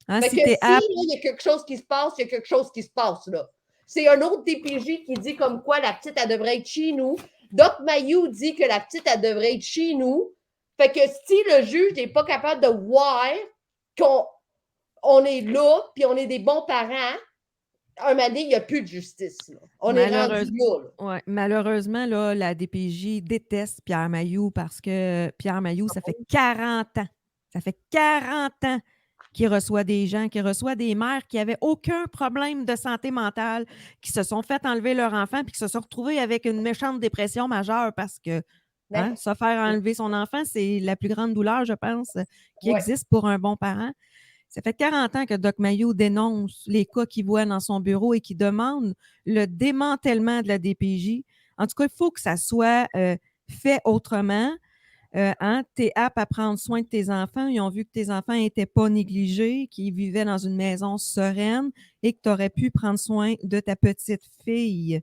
Hein, Fait si que t'es si, apte, là, il y a quelque chose qui se passe, il y a quelque chose qui se passe, là. C'est un autre DPJ qui dit comme quoi la petite, elle devrait être chez nous. Doc Mayou dit que la petite, elle devrait être chez nous. Fait que si le juge n'est pas capable de voir qu'on est là, puis on est des bons parents, un moment donné, il n'y a plus de justice. Là. On est rendu là. Ouais, malheureusement, là, la DPJ déteste Pierre Mailloux parce que Pierre Mailloux, ça fait 40 ans. Ça fait 40 ans qu'il reçoit des gens, qu'il reçoit des mères qui n'avaient aucun problème de santé mentale, qui se sont fait enlever leur enfant puis qui se sont retrouvés avec une méchante dépression majeure parce que se faire enlever son enfant, c'est la plus grande douleur, je pense, qui existe pour un bon parent. Ça fait 40 ans que Doc Mayou dénonce les cas qu'il voit dans son bureau et qui demande le démantèlement de la DPJ. En tout cas, il faut que ça soit fait autrement. Tu es apte à prendre soin de tes enfants. Ils ont vu que tes enfants n'étaient pas négligés, qu'ils vivaient dans une maison sereine et que tu aurais pu prendre soin de ta petite fille.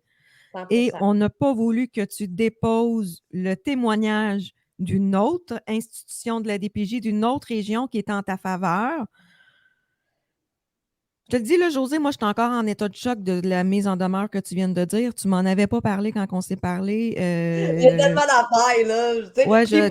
100%. Et on n'a pas voulu que tu déposes le témoignage d'une autre institution de la DPJ, d'une autre région qui est en ta faveur. Je te le dis, là, Josée, moi, je suis encore en état de choc de la mise en demeure que tu viens de dire. Tu m'en avais pas parlé quand on s'est parlé. Il y a tellement d'affaires, là. Ouais, puis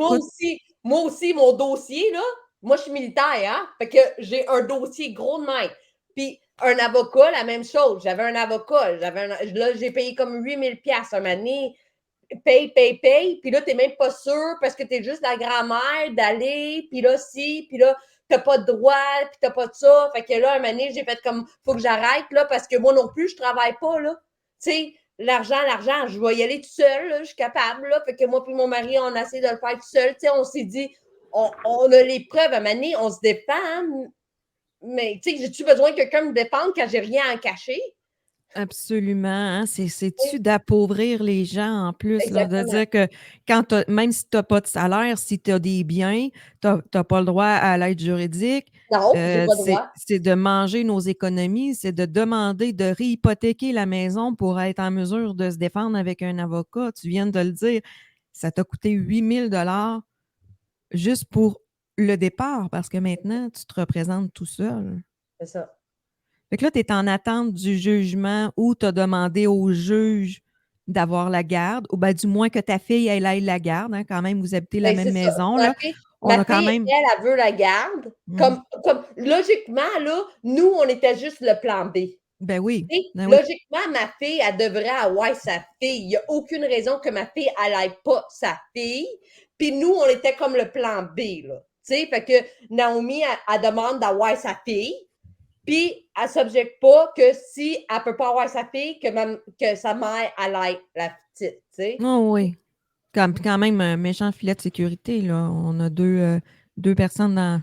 moi aussi, mon dossier, là, moi, je suis militaire, hein? Fait que j'ai un dossier gros de même. Puis un avocat, la même chose. J'avais un avocat. Là, j'ai payé comme 8 000 $ un moment donné. Paye. Puis là, t'es même pas sûr parce que t'es juste la grand-mère d'aller. Puis là, puis là, t'as pas de droit, puis t'as pas de ça. Fait que là, un moment donné, j'ai fait comme, faut que j'arrête, là, parce que moi non plus, je travaille pas, là. Tu sais, l'argent, je vais y aller tout seul, là, je suis capable, là. Fait que moi puis mon mari, on a essayé de le faire tout seul. Tu sais, on s'est dit, on a les preuves, à un moment donné, on se défend. Mais, tu sais, j'ai-tu besoin que quelqu'un me défende quand j'ai rien à cacher? Absolument. Hein? C'est-tu d'appauvrir les gens en plus, là, de Exactement. dire que même si tu n'as pas de salaire, si tu as des biens, tu n'as pas le droit à l'aide juridique. Non, j'ai pas le droit. C'est de manger nos économies, c'est de demander de réhypothéquer la maison pour être en mesure de se défendre avec un avocat. Tu viens de le dire, ça t'a coûté 8 000 $ juste pour le départ parce que maintenant, tu te représentes tout seul. C'est ça. Fait que là, tu es en attente du jugement ou tu as demandé au juge d'avoir la garde, ou ben, du moins que ta fille, elle aille la garde. Hein, quand même, vous habitez la même maison. Là. Ma fille, elle veut la garde. Comme logiquement, là, nous, on était juste le plan B. Ben oui. Logiquement, ma fille, elle devrait avoir sa fille. Il n'y a aucune raison que ma fille, elle n'aille pas sa fille. Puis nous, on était comme le plan B, là. Tu sais, fait que Naomi, elle demande d'avoir sa fille. Puis, elle ne s'objecte pas que si elle ne peut pas avoir sa fille, que sa mère, elle ait la petite, tu sais. Oh oui. Quand même, un méchant filet de sécurité, là. On a deux personnes dans...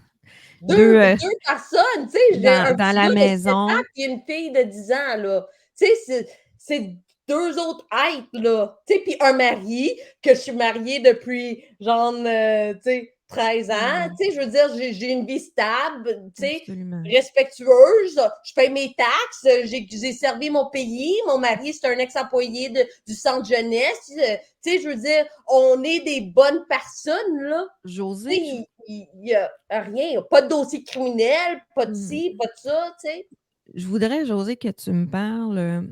Deux personnes, tu sais. Dans la maison. Et une fille de 10 ans, là. Tu sais, c'est deux autres êtres, là. Tu sais, puis un mari, que je suis mariée depuis, genre, tu sais, 13 ans. Tu sais, je veux dire, j'ai une vie stable, tu sais, respectueuse. Je paye mes taxes. J'ai servi mon pays. Mon mari, c'est un ex-employé du centre jeunesse. Tu sais, je veux dire, on est des bonnes personnes, là. Josée. Il n'y a rien. Pas de dossier criminel, pas de ci, pas de ça, tu sais. Je voudrais, Josée, que tu me parles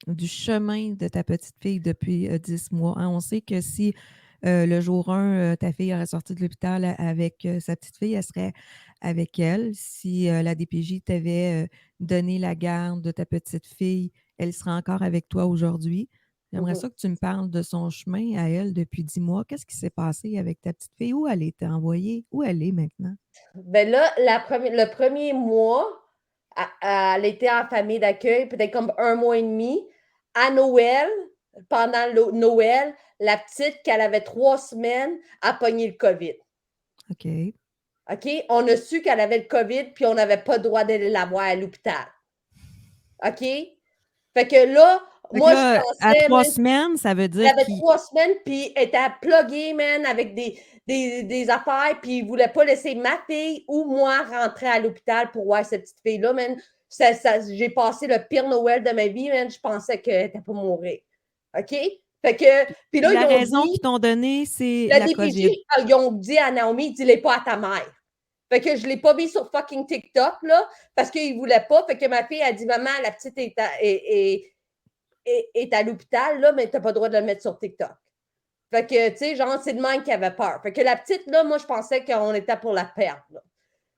du chemin de ta petite fille depuis 10 mois. Hein? On sait que si le jour 1, ta fille aurait sorti de l'hôpital avec sa petite fille, elle serait avec elle. Si la DPJ t'avait donné la garde de ta petite fille, elle serait encore avec toi aujourd'hui. J'aimerais ça que tu me parles de son chemin à elle depuis 10 mois. Qu'est-ce qui s'est passé avec ta petite fille? Où elle était envoyée? Où elle est maintenant? Ben là, le premier mois, elle était en famille d'accueil, peut-être comme 1 mois et demi. À Noël, pendant Noël, la petite, qu'elle avait 3 semaines, a pogné le COVID. OK. OK? On a su qu'elle avait le COVID, puis on n'avait pas le droit d'aller la voir à l'hôpital. OK? Fait que là, moi, je pensais... À 3 semaines, ça veut dire elle avait 3 semaines, puis elle était pluguée, man, avec des affaires, puis il ne voulait pas laisser ma fille ou moi rentrer à l'hôpital pour voir cette petite fille-là, man. J'ai passé le pire Noël de ma vie, man. Je pensais qu'elle n'était pas mourir. OK? Fait que, puis là, La ils ont raison dit, qu'ils t'ont donnée, c'est la la DPJ, COVID. ils ont dit à Naomi, dis-les pas à ta mère. Fait que je l'ai pas mis sur fucking TikTok, là, parce qu'ils voulaient pas. Fait que ma fille a dit, maman, la petite est à l'hôpital, là, mais t'as pas le droit de la mettre sur TikTok. Fait que, tu sais, genre, c'est le même qui avait peur. Fait que la petite, là, moi, je pensais qu'on était pour la perdre, là.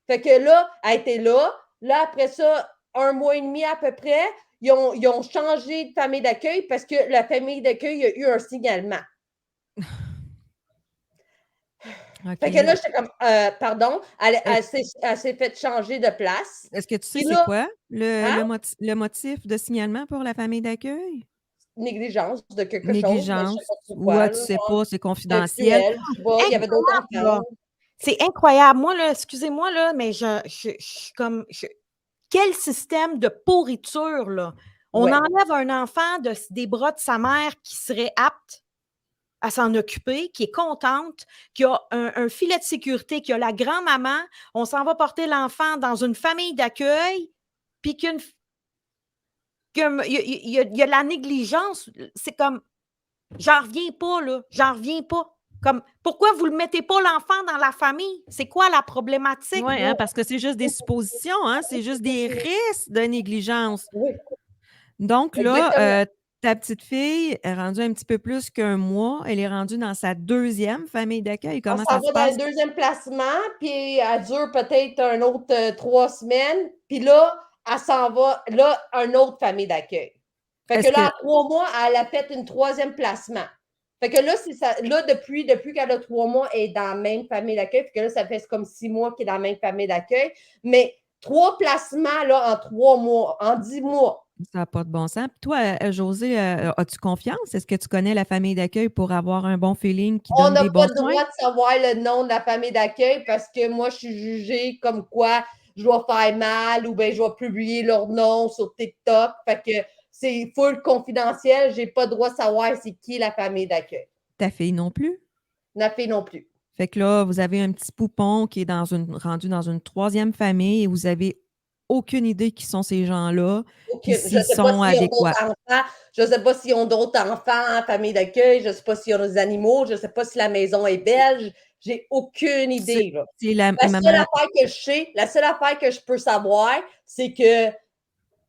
Fait que là, elle était là. Là, après ça, 1 mois et demi à peu près, ils ont changé de famille d'accueil parce que la famille d'accueil a eu un signalement. Fait que OK. là, j'étais comme, pardon, elle s'est fait changer de place. Est-ce que tu sais Puis c'est là, quoi hein? le motif de signalement pour la famille d'accueil? Négligence de quelque chose, mais je sais Négligence pas ou pourquoi, tu là, sais genre pas, c'est confidentiel? sexuel, je sais pas, il y avait d'autres Incroyable, là. enfants. C'est incroyable. Moi, là, excusez-moi, là, mais je suis comme quel système de pourriture, là! On Ouais. enlève un enfant des bras de sa mère qui serait apte à s'en occuper, qui est contente, qui a un filet de sécurité, qui a la grand-maman. On s'en va porter l'enfant dans une famille d'accueil, puis il y a de la négligence. C'est comme, j'en reviens pas, là. J'en reviens pas. Comme, pourquoi vous ne mettez pas l'enfant dans la famille? C'est quoi la problématique, Oui, là? parce que c'est juste des suppositions, hein? C'est juste des risques de négligence. Oui, Donc exactement. là, ta petite fille est rendue un petit peu plus qu'un mois. Elle est rendue dans sa 2e famille d'accueil. On Comment s'en ça se va dans passe? le 2e placement, puis elle dure peut-être un autre 3 semaines. Puis là, elle s'en va, là, une autre famille d'accueil. Fait Est-ce que là, que à 3 mois, elle a fait une 3e placement. Fait que là, c'est ça. Là, depuis qu'elle a 3 mois, elle est dans la même famille d'accueil. Fait que là, ça fait comme 6 mois qu'elle est dans la même famille d'accueil. Mais 3 placements, là, en 3 mois, en 10 mois. ça n'a pas de bon sens? Puis toi, Josée, as-tu confiance? Est-ce que tu connais la famille d'accueil pour avoir un bon feeling qui On donne n'a des pas bons le soins? droit de savoir le nom de la famille d'accueil parce que moi, je suis jugée comme quoi je dois faire mal ou bien je dois publier leur nom sur TikTok. Fait que c'est full confidentiel. Je n'ai pas le droit de savoir c'est qui la famille d'accueil. Ta fille non plus? La fille non plus. Fait que là, vous avez un petit poupon qui est rendu dans une 3e famille et vous avez aucune idée qui sont ces gens-là, puis Je ne s'ils sais pas sont s'ils ont adéquats. d'autres enfants. Je ne sais pas s'ils ont d'autres enfants en famille d'accueil. Je ne sais pas s'ils ont des animaux. Je ne sais pas si la maison est belge. J'ai aucune idée, là. C'est la La seule maman. affaire que je sais, la seule affaire que je peux savoir, c'est que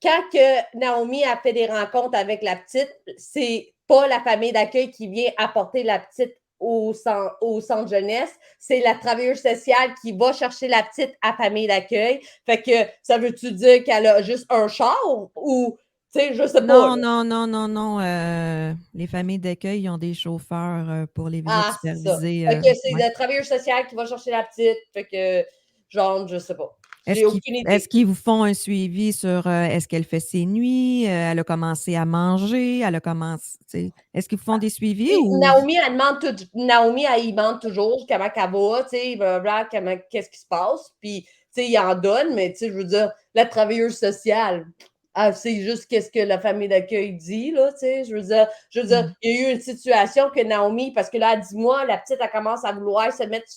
quand que Naomi a fait des rencontres avec la petite, c'est pas la famille d'accueil qui vient apporter la petite au centre jeunesse, c'est la travailleuse sociale qui va chercher la petite à famille d'accueil. Fait que ça veut-tu dire qu'elle a juste un char ou, tu sais, je sais pas. Non, là. non. Les familles d'accueil, ils ont des chauffeurs pour les visites Ah, c'est ça. supervisées. Fait que c'est Ouais. la travailleuse sociale qui va chercher la petite. Fait que, genre, je sais pas. J'ai Est-ce aucune idée. qu'ils vous font un suivi sur est-ce qu'elle fait ses nuits, elle a commencé à manger, elle a commencé, tu sais, est-ce qu'ils vous font des suivis Et ou Naomi, Naomi, elle y demande toujours comment elle va, tu sais, blablabla, qu'est-ce qui se passe. Puis, tu sais, il en donne, mais tu sais, je veux dire, la travailleuse sociale, elle sait juste qu'est-ce que la famille d'accueil dit, là, tu sais. Je veux dire, il y a eu une situation que Naomi, parce que là, à 10 mois, la petite, elle commence à vouloir se mettre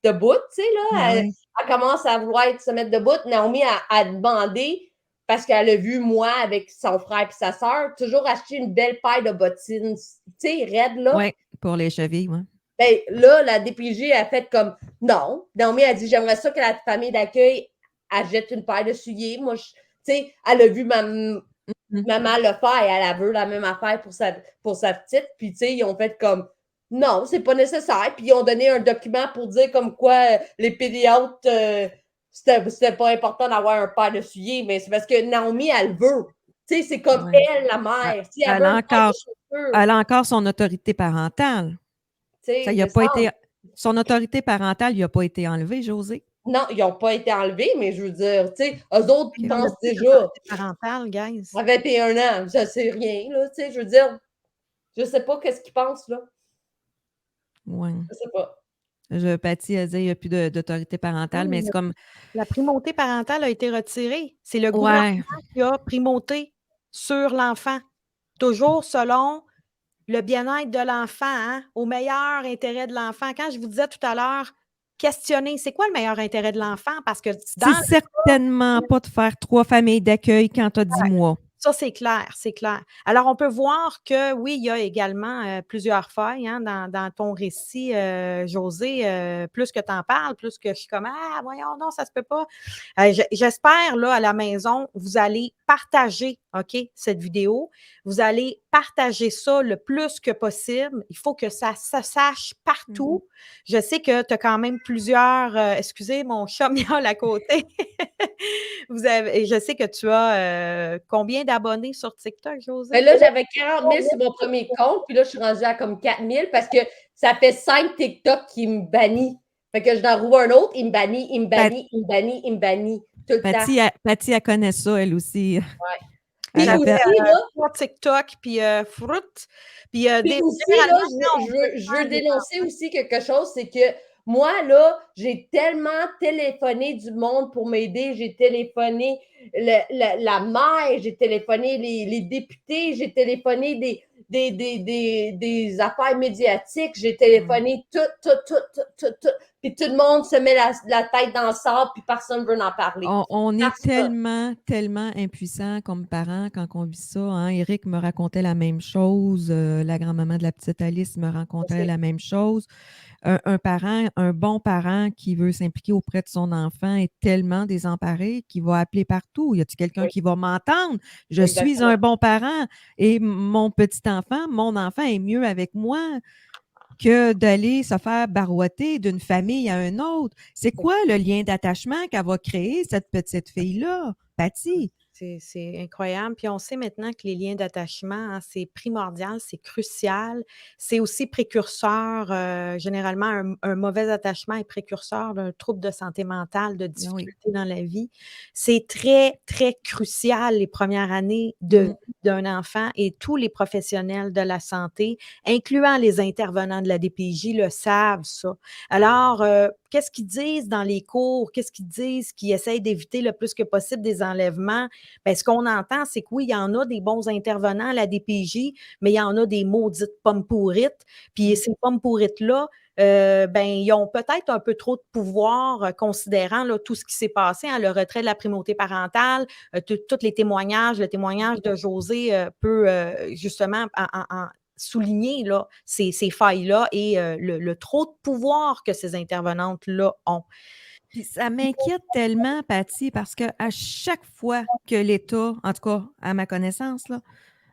debout, tu sais, là. Elle commence à vouloir se mettre debout. Naomi a demandé, parce qu'elle a vu moi avec son frère et sa soeur, toujours acheter une belle paire de bottines, tu sais, raides, là. Oui, pour les chevilles, oui. Ben, là, la DPJ a fait comme non. Naomi a dit j'aimerais ça que la famille d'accueil achète une paire de souliers. Moi, tu sais, elle a vu maman le faire et elle veut la même affaire pour sa petite. Puis, tu sais, ils ont fait comme non, c'est pas nécessaire. Puis, ils ont donné un document pour dire comme quoi les pédiatres, c'était pas important d'avoir un paire de souliers, mais c'est parce que Naomi, elle veut. Tu sais, c'est comme elle, la mère. Si elle veut une paire de chaussures, elle a encore son autorité parentale. Ça y a pas été, son autorité parentale n'a pas été enlevée, Josée. Non, ils n'ont pas été enlevés, mais je veux dire, tu sais, eux autres, ils pensent déjà. Parentale, guys. À 21 ans, ça, c'est rien, là, tu sais, je veux dire, je sais pas qu'est-ce qu'ils pensent, là. Oui. Je sais pas. Patty a dit qu'il n'y a plus d'autorité parentale, mais c'est comme. La primauté parentale a été retirée. C'est le gouvernement qui a primauté sur l'enfant. Toujours selon le bien-être de l'enfant, hein, au meilleur intérêt de l'enfant. Quand je vous disais tout à l'heure, questionner, c'est quoi le meilleur intérêt de l'enfant? Parce que C'est certainement pas de faire 3 familles d'accueil quand tu as 10 mois. Ça, c'est clair, c'est clair. Alors, on peut voir que oui, il y a également plusieurs failles dans ton récit, Josée. Plus que tu en parles, plus que je suis comme Ah, voyons, non, ça se peut pas. J'espère, là, à la maison, vous allez partager, OK, cette vidéo. Vous allez partager ça le plus que possible. Il faut que ça sache partout. Je sais que tu as quand même plusieurs. Excusez, mon chat miaule à côté. Je sais que tu as combien d'abonnés sur TikTok, Josée? Mais là, j'avais 40 000 sur mon premier compte, puis là, je suis rendue à comme 4 000 parce que ça fait 5 TikTok qui me bannit. Fait que je n'en rouvre un autre, il me bannit, il me bannit, il me bannit, il me bannit. Tout le temps. Patty, elle connaît ça, elle aussi. Puis Elle a aussi, fait- sur TikTok, puis fruit. Puis Puis aussi, là, généralement, je veux dénoncer aussi quelque chose, c'est que moi, là, j'ai tellement téléphoné du monde pour m'aider. J'ai téléphoné la maire, j'ai téléphoné les députés, j'ai téléphoné des affaires médiatiques, j'ai téléphoné tout. Puis tout le monde se met la tête dans le sable, puis personne ne veut en parler. On est tellement impuissants comme parents quand on vit ça. Hein? Éric me racontait la même chose. La grand-maman de la petite Alice me racontait la même chose. Un parent, un bon parent qui veut s'impliquer auprès de son enfant est tellement désemparé qu'il va appeler partout. Y a-t-il quelqu'un qui va m'entendre? Je suis un bon parent et mon enfant est mieux avec moi que d'aller se faire barouetter d'une famille à une autre. C'est quoi le lien d'attachement qu'elle va créer, cette petite fille-là, Patty? C'est incroyable. Puis on sait maintenant que les liens d'attachement, hein, c'est primordial, c'est crucial. C'est aussi précurseur. Généralement, un mauvais attachement est précurseur d'un trouble de santé mentale, de difficultés dans la vie. C'est très, très crucial les premières années de vie d'un enfant et tous les professionnels de la santé, incluant les intervenants de la DPJ, le savent ça. Alors, qu'est-ce qu'ils disent dans les cours? Qu'est-ce qu'ils disent qu'ils essayent d'éviter le plus que possible des enlèvements? Bien, ce qu'on entend, c'est que oui, il y en a des bons intervenants à la DPJ, mais il y en a des maudites pommes pourrites. Puis ces pommes pourrites-là, ils ont peut-être un peu trop de pouvoir considérant là, tout ce qui s'est passé, hein, le retrait de la primauté parentale, tous les témoignages. Le témoignage de Josée peut justement souligner là, ces failles-là et le trop de pouvoir que ces intervenantes-là ont. Puis ça m'inquiète tellement, Patty, parce qu'à chaque fois que l'État, en tout cas à ma connaissance, là,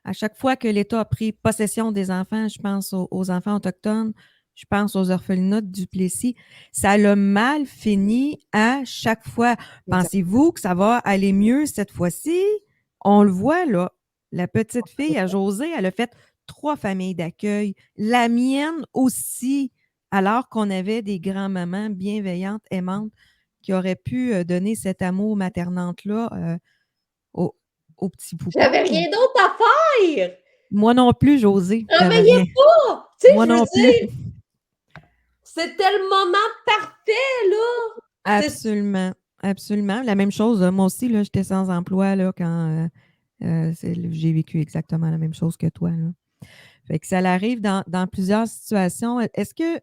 à chaque fois que l'État a pris possession des enfants, je pense aux enfants autochtones, je pense aux orphelinats de Duplessis, ça a mal fini à chaque fois. Pensez-vous que ça va aller mieux cette fois-ci? On le voit, là. La petite fille, à Josée, elle a fait 3 familles d'accueil. La mienne aussi, alors qu'on avait des grands-mamans bienveillantes, aimantes, qui auraient pu donner cet amour maternante-là au petit poupon. J'avais rien d'autre à faire! Moi non plus, Josée. Travaillez pas! Tu sais, moi non plus. C'était le moment parfait, là! Absolument. Absolument. La même chose, moi aussi, là, j'étais sans emploi là, quand j'ai vécu exactement la même chose que toi. Là. Fait que ça arrive dans plusieurs situations. Est-ce que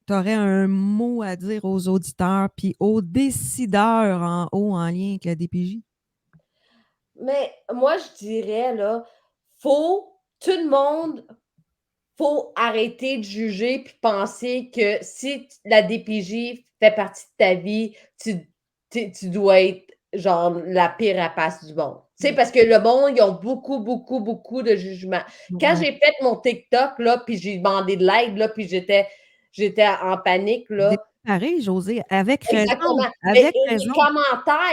tu aurais un mot à dire aux auditeurs puis aux décideurs en haut en lien avec la DPJ? Mais moi, je dirais, là, tout le monde, faut arrêter de juger puis penser que si la DPJ fait partie de ta vie, tu dois être genre la pire rapace du monde. Tu sais, parce que le monde, ils ont beaucoup de jugements. Quand j'ai fait mon TikTok, là, puis j'ai demandé de l'aide, là, puis j'étais en panique, là. Pareil, Josée, avec raison. Exactement. Avec raison.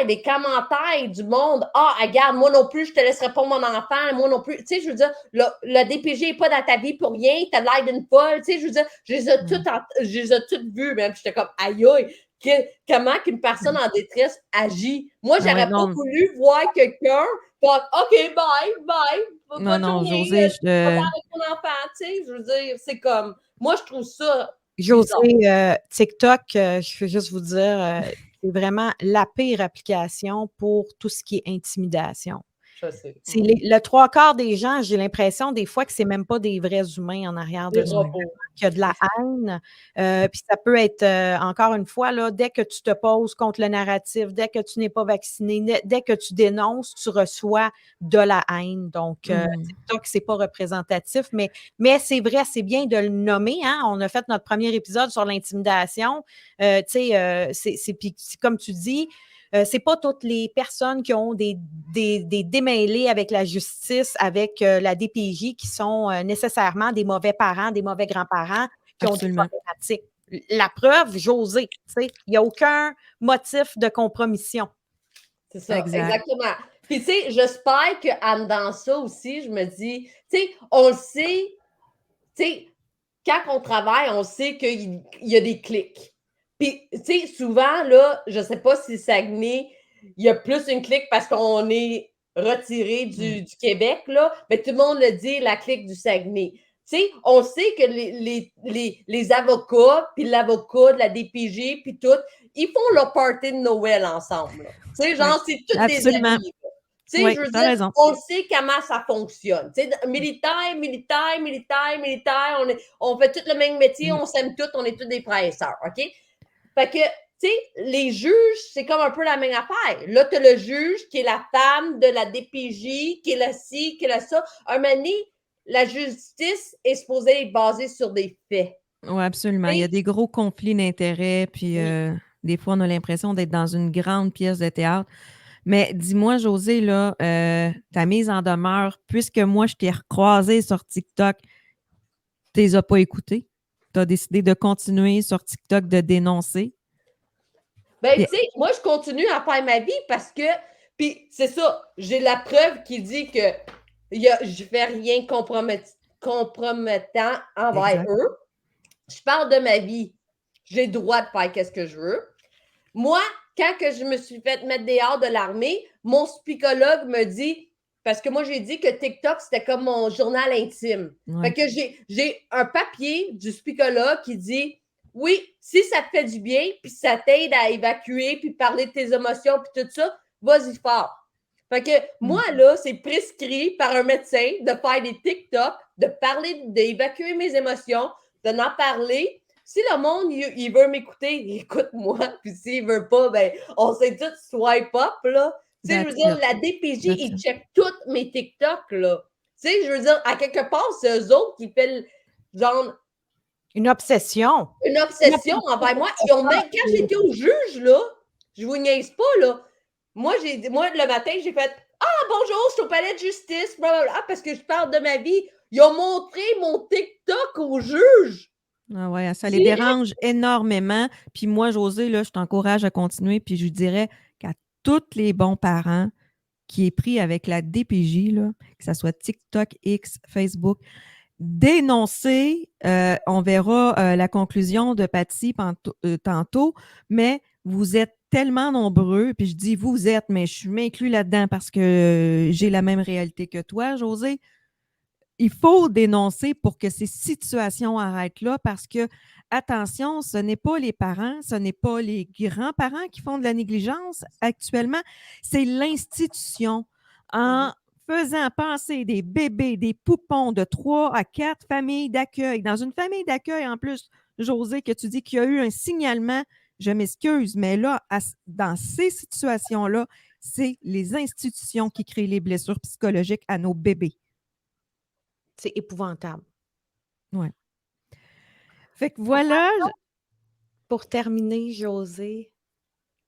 Les commentaires du monde. Ah, regarde, moi non plus, je te laisserai pas mon enfant, moi non plus. Tu sais, je veux dire, le DPG n'est pas dans ta vie pour rien, t'as l'air d'une folle. Tu sais, je veux dire, je les ai toutes vues, même. J'étais comme, aïe, aïe, comment qu'une personne en détresse agit. Moi, j'aurais pas voulu voir quelqu'un, OK, bye. Non, Josée, je te... avec mon enfant, tu sais, je veux dire, c'est comme, moi, je trouve ça. Josée, TikTok, je veux juste vous dire, c'est vraiment la pire application pour tout ce qui est intimidation. Je sais. C'est le 3/4 des gens, j'ai l'impression des fois que c'est même pas des vrais humains en arrière de Des ça, robots. qu'il y a de la haine. Puis ça peut être, encore une fois, là, dès que tu te poses contre le narratif, dès que tu n'es pas vacciné, dès que tu dénonces, tu reçois de la haine. Donc, TikTok, c'est pas représentatif, mais c'est vrai, c'est bien de le nommer. Hein? On a fait notre premier épisode sur l'intimidation. Tu sais, puis comme tu dis, c'est pas toutes les personnes qui ont des démêlés avec la justice, avec la DPJ, qui sont nécessairement des mauvais parents, des mauvais grands-parents, qui Absolument. ont des problématiques. La preuve, José, tu sais, il n'y a aucun motif de compromission. C'est ça, Exact. exactement. Puis, tu sais, j'espère qu'en dans ça aussi, je me dis, tu sais, on le sait, tu sais, quand on travaille, on sait qu'il y a des clics. Puis, tu sais, souvent, là, je ne sais pas si Saguenay, il y a plus une clique parce qu'on est retiré du Québec, là, mais tout le monde le dit, la clique du Saguenay. Tu sais, on sait que les avocats, puis l'avocat de la DPJ, puis tout, ils font leur party de Noël ensemble. Tu sais, genre, c'est tous des amis. Tu sais, je veux dire, on sait comment ça fonctionne. Tu sais, militaire, on fait tout le même métier, on s'aime tous, on est tous des frères et sœurs, OK? Fait que, tu sais, les juges, c'est comme un peu la même affaire. Là, tu as le juge qui est la femme de la DPJ, qui est la ci, qui est la ça. Un moment donné, la justice est supposée être basée sur des faits. Oui, absolument. Il y a des gros conflits d'intérêts, puis des fois, on a l'impression d'être dans une grande pièce de théâtre. Mais dis-moi, José, là, ta mise en demeure, puisque moi, je t'ai recroisé sur TikTok, tu les as pas écoutés? Tu as décidé de continuer sur TikTok de dénoncer? Ben, tu sais, moi, je continue à faire ma vie parce que, puis c'est ça, j'ai la preuve qui dit que je fais rien compromettant envers eux. Je parle de ma vie. J'ai le droit de faire ce que je veux. Moi, quand que je me suis fait mettre dehors de l'armée, mon psychologue me dit, parce que moi, j'ai dit que TikTok, c'était comme mon journal intime. Ouais. Fait que j'ai un papier du psychologue qui dit, oui, si ça te fait du bien, puis ça t'aide à évacuer, puis parler de tes émotions, puis tout ça, vas-y fort. Fait que moi, là, c'est prescrit par un médecin de faire des TikTok, de parler, d'évacuer mes émotions, de n'en parler. Si le monde, il veut m'écouter, écoute-moi. Puis s'il veut pas, ben, on sait tout swipe up, là. Tu sais, je veux dire, la DPJ, ils checkent toutes mes TikTok, là. Tu sais, je veux dire, à quelque part, c'est eux autres qui font, genre... Une obsession. Une obsession envers moi. Ils ont même, quand j'étais au juge, là, je vous niaise pas, là. Moi, le matin, j'ai fait « Ah, bonjour, je suis au palais de justice, blablabla, parce que je parle de ma vie. » Ils ont montré mon TikTok au juge. Ah ouais, ça les dérange énormément. Puis moi, José, là, je t'encourage à continuer. Puis je dirais qu'à tous les bons parents qui est pris avec la DPJ, là, que ce soit TikTok, X, Facebook, dénoncer, on verra la conclusion de Patty tantôt, mais vous êtes tellement nombreux, puis je dis vous êtes, mais je m'inclus là-dedans parce que j'ai la même réalité que toi, José. Il faut dénoncer pour que ces situations arrêtent là parce que, attention, ce n'est pas les parents, ce n'est pas les grands-parents qui font de la négligence actuellement, c'est l'institution. En faisant passer des bébés, des poupons de 3 à 4 familles d'accueil, dans une famille d'accueil en plus, José, que tu dis qu'il y a eu un signalement, je m'excuse, mais là, dans ces situations-là, c'est les institutions qui créent les blessures psychologiques à nos bébés. C'est épouvantable. Oui. Fait que voilà. Pour terminer, José,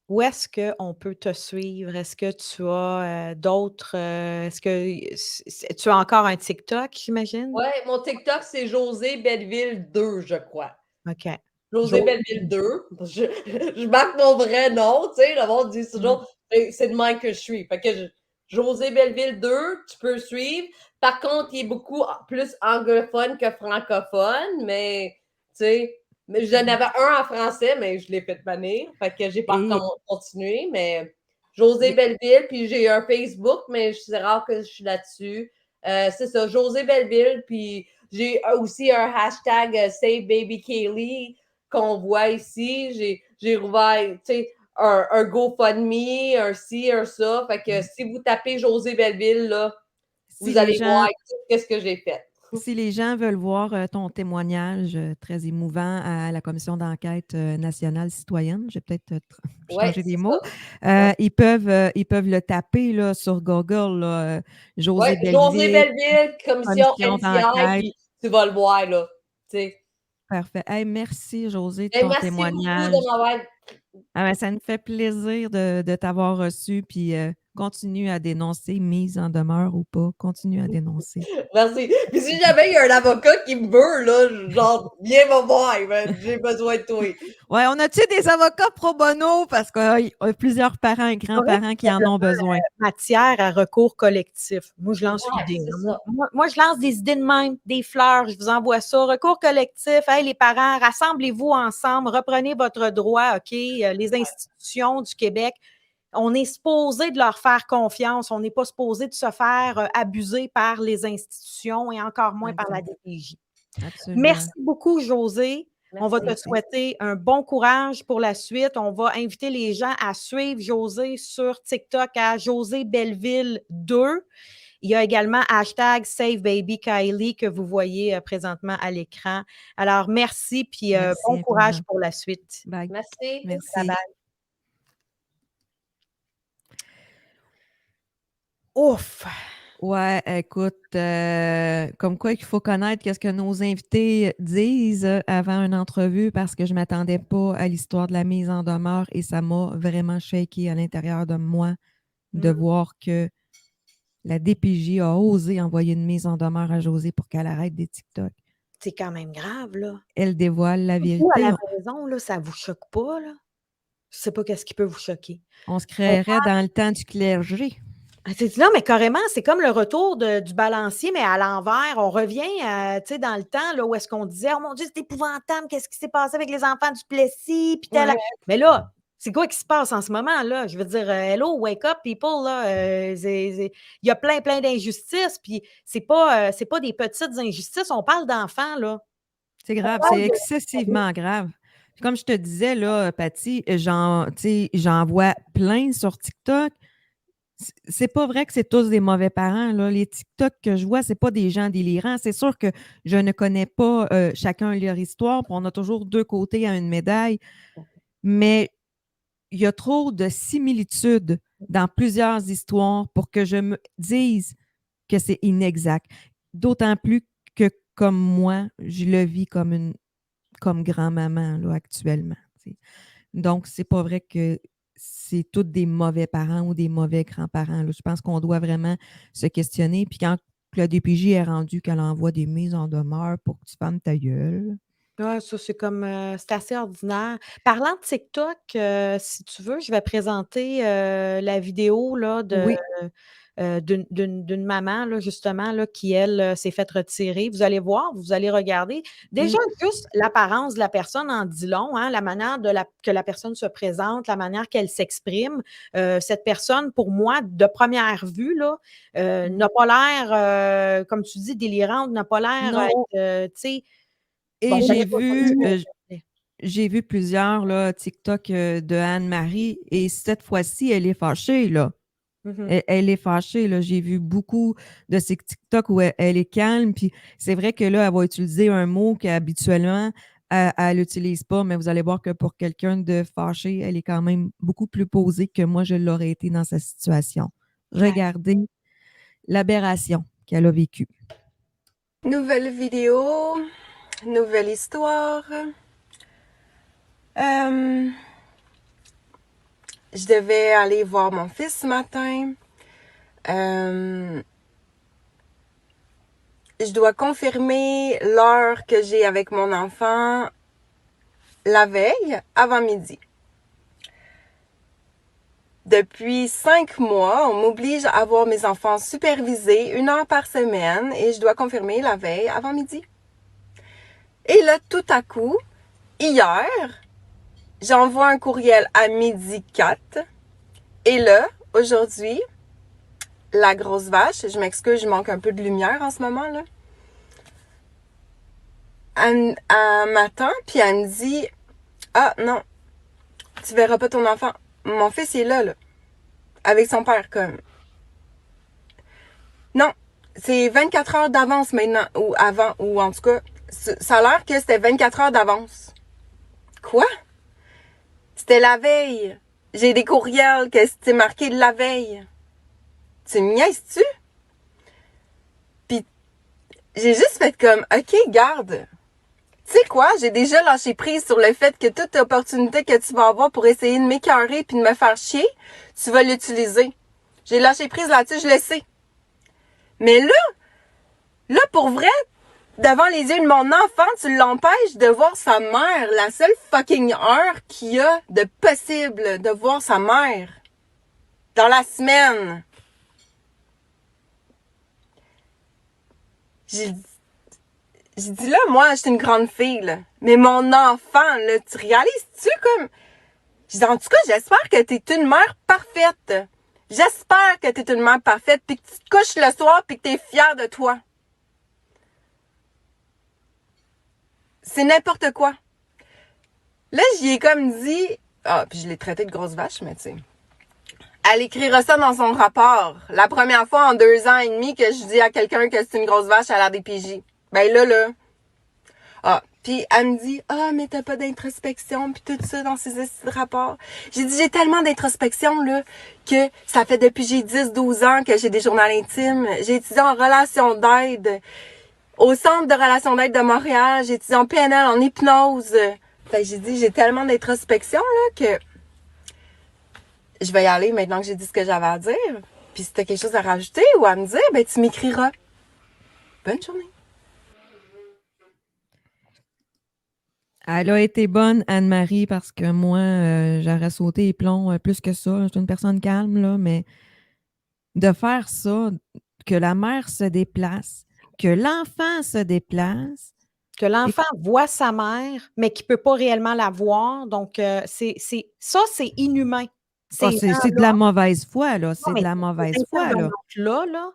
où est-ce qu'on peut te suivre? Est-ce que tu as d'autres. Est-ce que tu as encore un TikTok, j'imagine? Oui, mon TikTok, c'est José Belleville 2, je crois. OK. José Belleville 2. Je marque mon vrai nom, tu sais. Le monde dit toujours, c'est de même que je suis. Fait que José Belleville 2, tu peux suivre. Par contre, il est beaucoup plus anglophone que francophone, mais tu sais, j'en avais un en français, mais je l'ai fait bannir. Fait que j'ai pas continué, mais José Belleville, puis j'ai un Facebook, mais c'est rare que je suis là-dessus. C'est ça, José Belleville, puis j'ai aussi un hashtag Save Baby Kaylee qu'on voit ici. J'ai rouvert, tu sais, un GoFundMe, un ci, un ça. Fait que si vous tapez Josée Belleville, là, Si vous allez les gens, voir qu'est-ce que j'ai fait. si les gens veulent voir ton témoignage très émouvant à la commission d'enquête nationale citoyenne, j'ai peut-être Ouais, changé c'est les mots, ça. ils peuvent le taper là, sur Google, là, Josée Ouais, Josée Belleville, Belleville, commission commission NCI, d'enquête. puis tu vas le voir, là. Tu sais. Parfait. Hey, merci, Josée, de Ben, ton merci beaucoup témoignage. de m'avoir. Ah ben, ça nous fait plaisir de t'avoir reçu, puis continue à dénoncer, mise en demeure ou pas, continue à dénoncer. Merci. Puis si jamais il y a un avocat qui me veut, là, genre, viens me voir, man, j'ai besoin de toi. Ouais, on a-tu des avocats pro bono parce qu'il y a plusieurs parents et grands-parents qui en ont besoin? Matière à recours collectif. Moi, je lance Ouais, l'idée. c'est Hein. ça. Moi, je lance des idées de même, des fleurs, je vous envoie ça. Recours collectif, hey, les parents, rassemblez-vous ensemble, reprenez votre droit, OK? Les institutions du Québec, on est supposé de leur faire confiance. On n'est pas supposé de se faire abuser par les institutions et encore moins par la DPJ. Absolument. Merci beaucoup, Josée. On va te Merci. souhaiter un bon courage pour la suite. On va inviter les gens à suivre Josée sur TikTok à Josée Belleville 2. Il y a également hashtag #SaveBabyKylie que vous voyez présentement à l'écran. Alors, merci, puis Merci bon courage infiniment. pour la suite. Bye. Merci. Merci. Bye-bye. Ouf! Ouais, écoute, comme quoi il faut connaître qu'est-ce que nos invités disent avant une entrevue parce que je ne m'attendais pas à l'histoire de la mise en demeure et ça m'a vraiment shaké à l'intérieur de moi de voir que la DPJ a osé envoyer une mise en demeure à Josée pour qu'elle arrête des TikTok. C'est quand même grave, là. Elle dévoile la Vous, vérité. à la maison, là, ça ne vous choque pas, là? Je ne sais pas qu'est-ce qui peut vous choquer. On se créerait dans le temps du clergé. Non, mais carrément, c'est comme le retour du balancier, mais à l'envers. On revient dans le temps là, où est-ce qu'on disait « Oh mon Dieu, c'est épouvantable, qu'est-ce qui s'est passé avec les enfants du Plessis? » Mais là, c'est quoi qui se passe en ce moment? Là? Je veux dire, hello, wake up, people. Là, il y a plein d'injustices, puis c'est pas des petites injustices, on parle d'enfants, là. C'est grave, c'est excessivement grave. Comme je te disais, là, Patty, j'en vois plein sur TikTok. C'est pas vrai que c'est tous des mauvais parents. Là. Les TikTok que je vois, c'est pas des gens délirants. C'est sûr que je ne connais pas chacun leur histoire, puis on a toujours deux côtés à une médaille. Mais il y a trop de similitudes dans plusieurs histoires pour que je me dise que c'est inexact. D'autant plus que, comme moi, je le vis comme grand-maman là, actuellement. T'sais. Donc, c'est pas vrai que c'est tous des mauvais parents ou des mauvais grands-parents. Là. Je pense qu'on doit vraiment se questionner. Puis quand la DPJ est rendue qu'elle envoie des mises en demeure pour que tu fermes ta gueule. Ouais, ça, c'est comme c'est assez ordinaire. Parlant de TikTok, si tu veux, je vais présenter la vidéo là, Oui. d'une maman, là, justement, là, qui, elle, s'est faite retirer. Vous allez voir, vous allez regarder. Déjà, juste l'apparence de la personne en dit long, hein, la manière que la personne se présente, la manière qu'elle s'exprime. Cette personne, pour moi, de première vue, là, n'a pas l'air, comme tu dis, délirante, n'a pas l'air tu sais. Et Bon, j'ai vu plusieurs là, TikTok de Anne-Marie et cette fois-ci, elle est fâchée, là. Elle est fâchée, là. J'ai vu beaucoup de ces TikTok où elle est calme, puis c'est vrai que là, elle va utiliser un mot qu'habituellement, elle n'utilise pas, mais vous allez voir que pour quelqu'un de fâché, elle est quand même beaucoup plus posée que moi, je l'aurais été dans sa situation. Regardez l'aberration qu'elle a vécue. Nouvelle vidéo, nouvelle histoire. Je devais aller voir mon fils ce matin. Je dois confirmer l'heure que j'ai avec mon enfant la veille, avant midi. Depuis 5 mois, on m'oblige à avoir mes enfants supervisés 1 heure par semaine et je dois confirmer la veille avant midi. Et là, tout à coup, hier, j'envoie un courriel à 12h04 et là, aujourd'hui, la grosse vache, je m'excuse, je manque un peu de lumière en ce moment, là. Elle m'attend, puis elle me dit « Ah non, tu verras pas ton enfant. mon fils il est là, avec son père, comme. Non, c'est 24 heures d'avance maintenant, ou avant, ou en tout cas, ça a l'air que c'était 24 heures d'avance. Quoi? C'était la veille. J'ai des courriels que c'était marqué de la veille. Tu me niaises-tu? Puis j'ai juste fait comme, OK, garde. Tu sais quoi? J'ai déjà lâché prise sur le fait que toute opportunité que tu vas avoir pour essayer de m'écœurer puis de me faire chier, tu vas l'utiliser. J'ai lâché prise là-dessus, je le sais. Mais là, pour vrai, devant les yeux de mon enfant, tu l'empêches de voir sa mère. La seule fucking heure qu'il y a de possible de voir sa mère. Dans la semaine. J'ai dit là, moi, je suis une grande fille, là. Mais mon enfant, là, tu réalises-tu comme... J'ai dit, en tout cas, j'espère que t'es une mère parfaite. J'espère que t'es une mère parfaite, puis que tu te couches le soir, puis que t'es fière de toi. C'est n'importe quoi. Là, j'y ai comme dit... Ah, puis je l'ai traité de grosse vache, mais tu sais... Elle écrira ça dans son rapport. La première fois en 2 ans et demi que je dis à quelqu'un que c'est une grosse vache à la DPJ. Ben là... Ah, puis elle me dit, mais t'as pas d'introspection, puis tout ça dans ces rapports. J'ai dit, j'ai tellement d'introspection, là, que ça fait depuis j'ai 10-12 ans que j'ai des journaux intimes. J'ai étudié en relation d'aide au Centre de relations d'aide de Montréal. J'ai étudié en PNL, en hypnose. Fait que j'ai dit, j'ai tellement d'introspection, là, que je vais y aller maintenant que j'ai dit ce que j'avais à dire. Puis si t'as quelque chose à rajouter ou à me dire, ben tu m'écriras. Bonne journée. Elle a été bonne, Anne-Marie, parce que moi, j'aurais sauté les plombs plus que ça. Je suis une personne calme, là, mais de faire ça, que la mère se déplace, que l'enfant se déplace. Que l'enfant voit sa mère, mais qu'il ne peut pas réellement la voir. Donc, c'est inhumain. C'est de la mauvaise foi, là. C'est de la mauvaise foi, là. Là,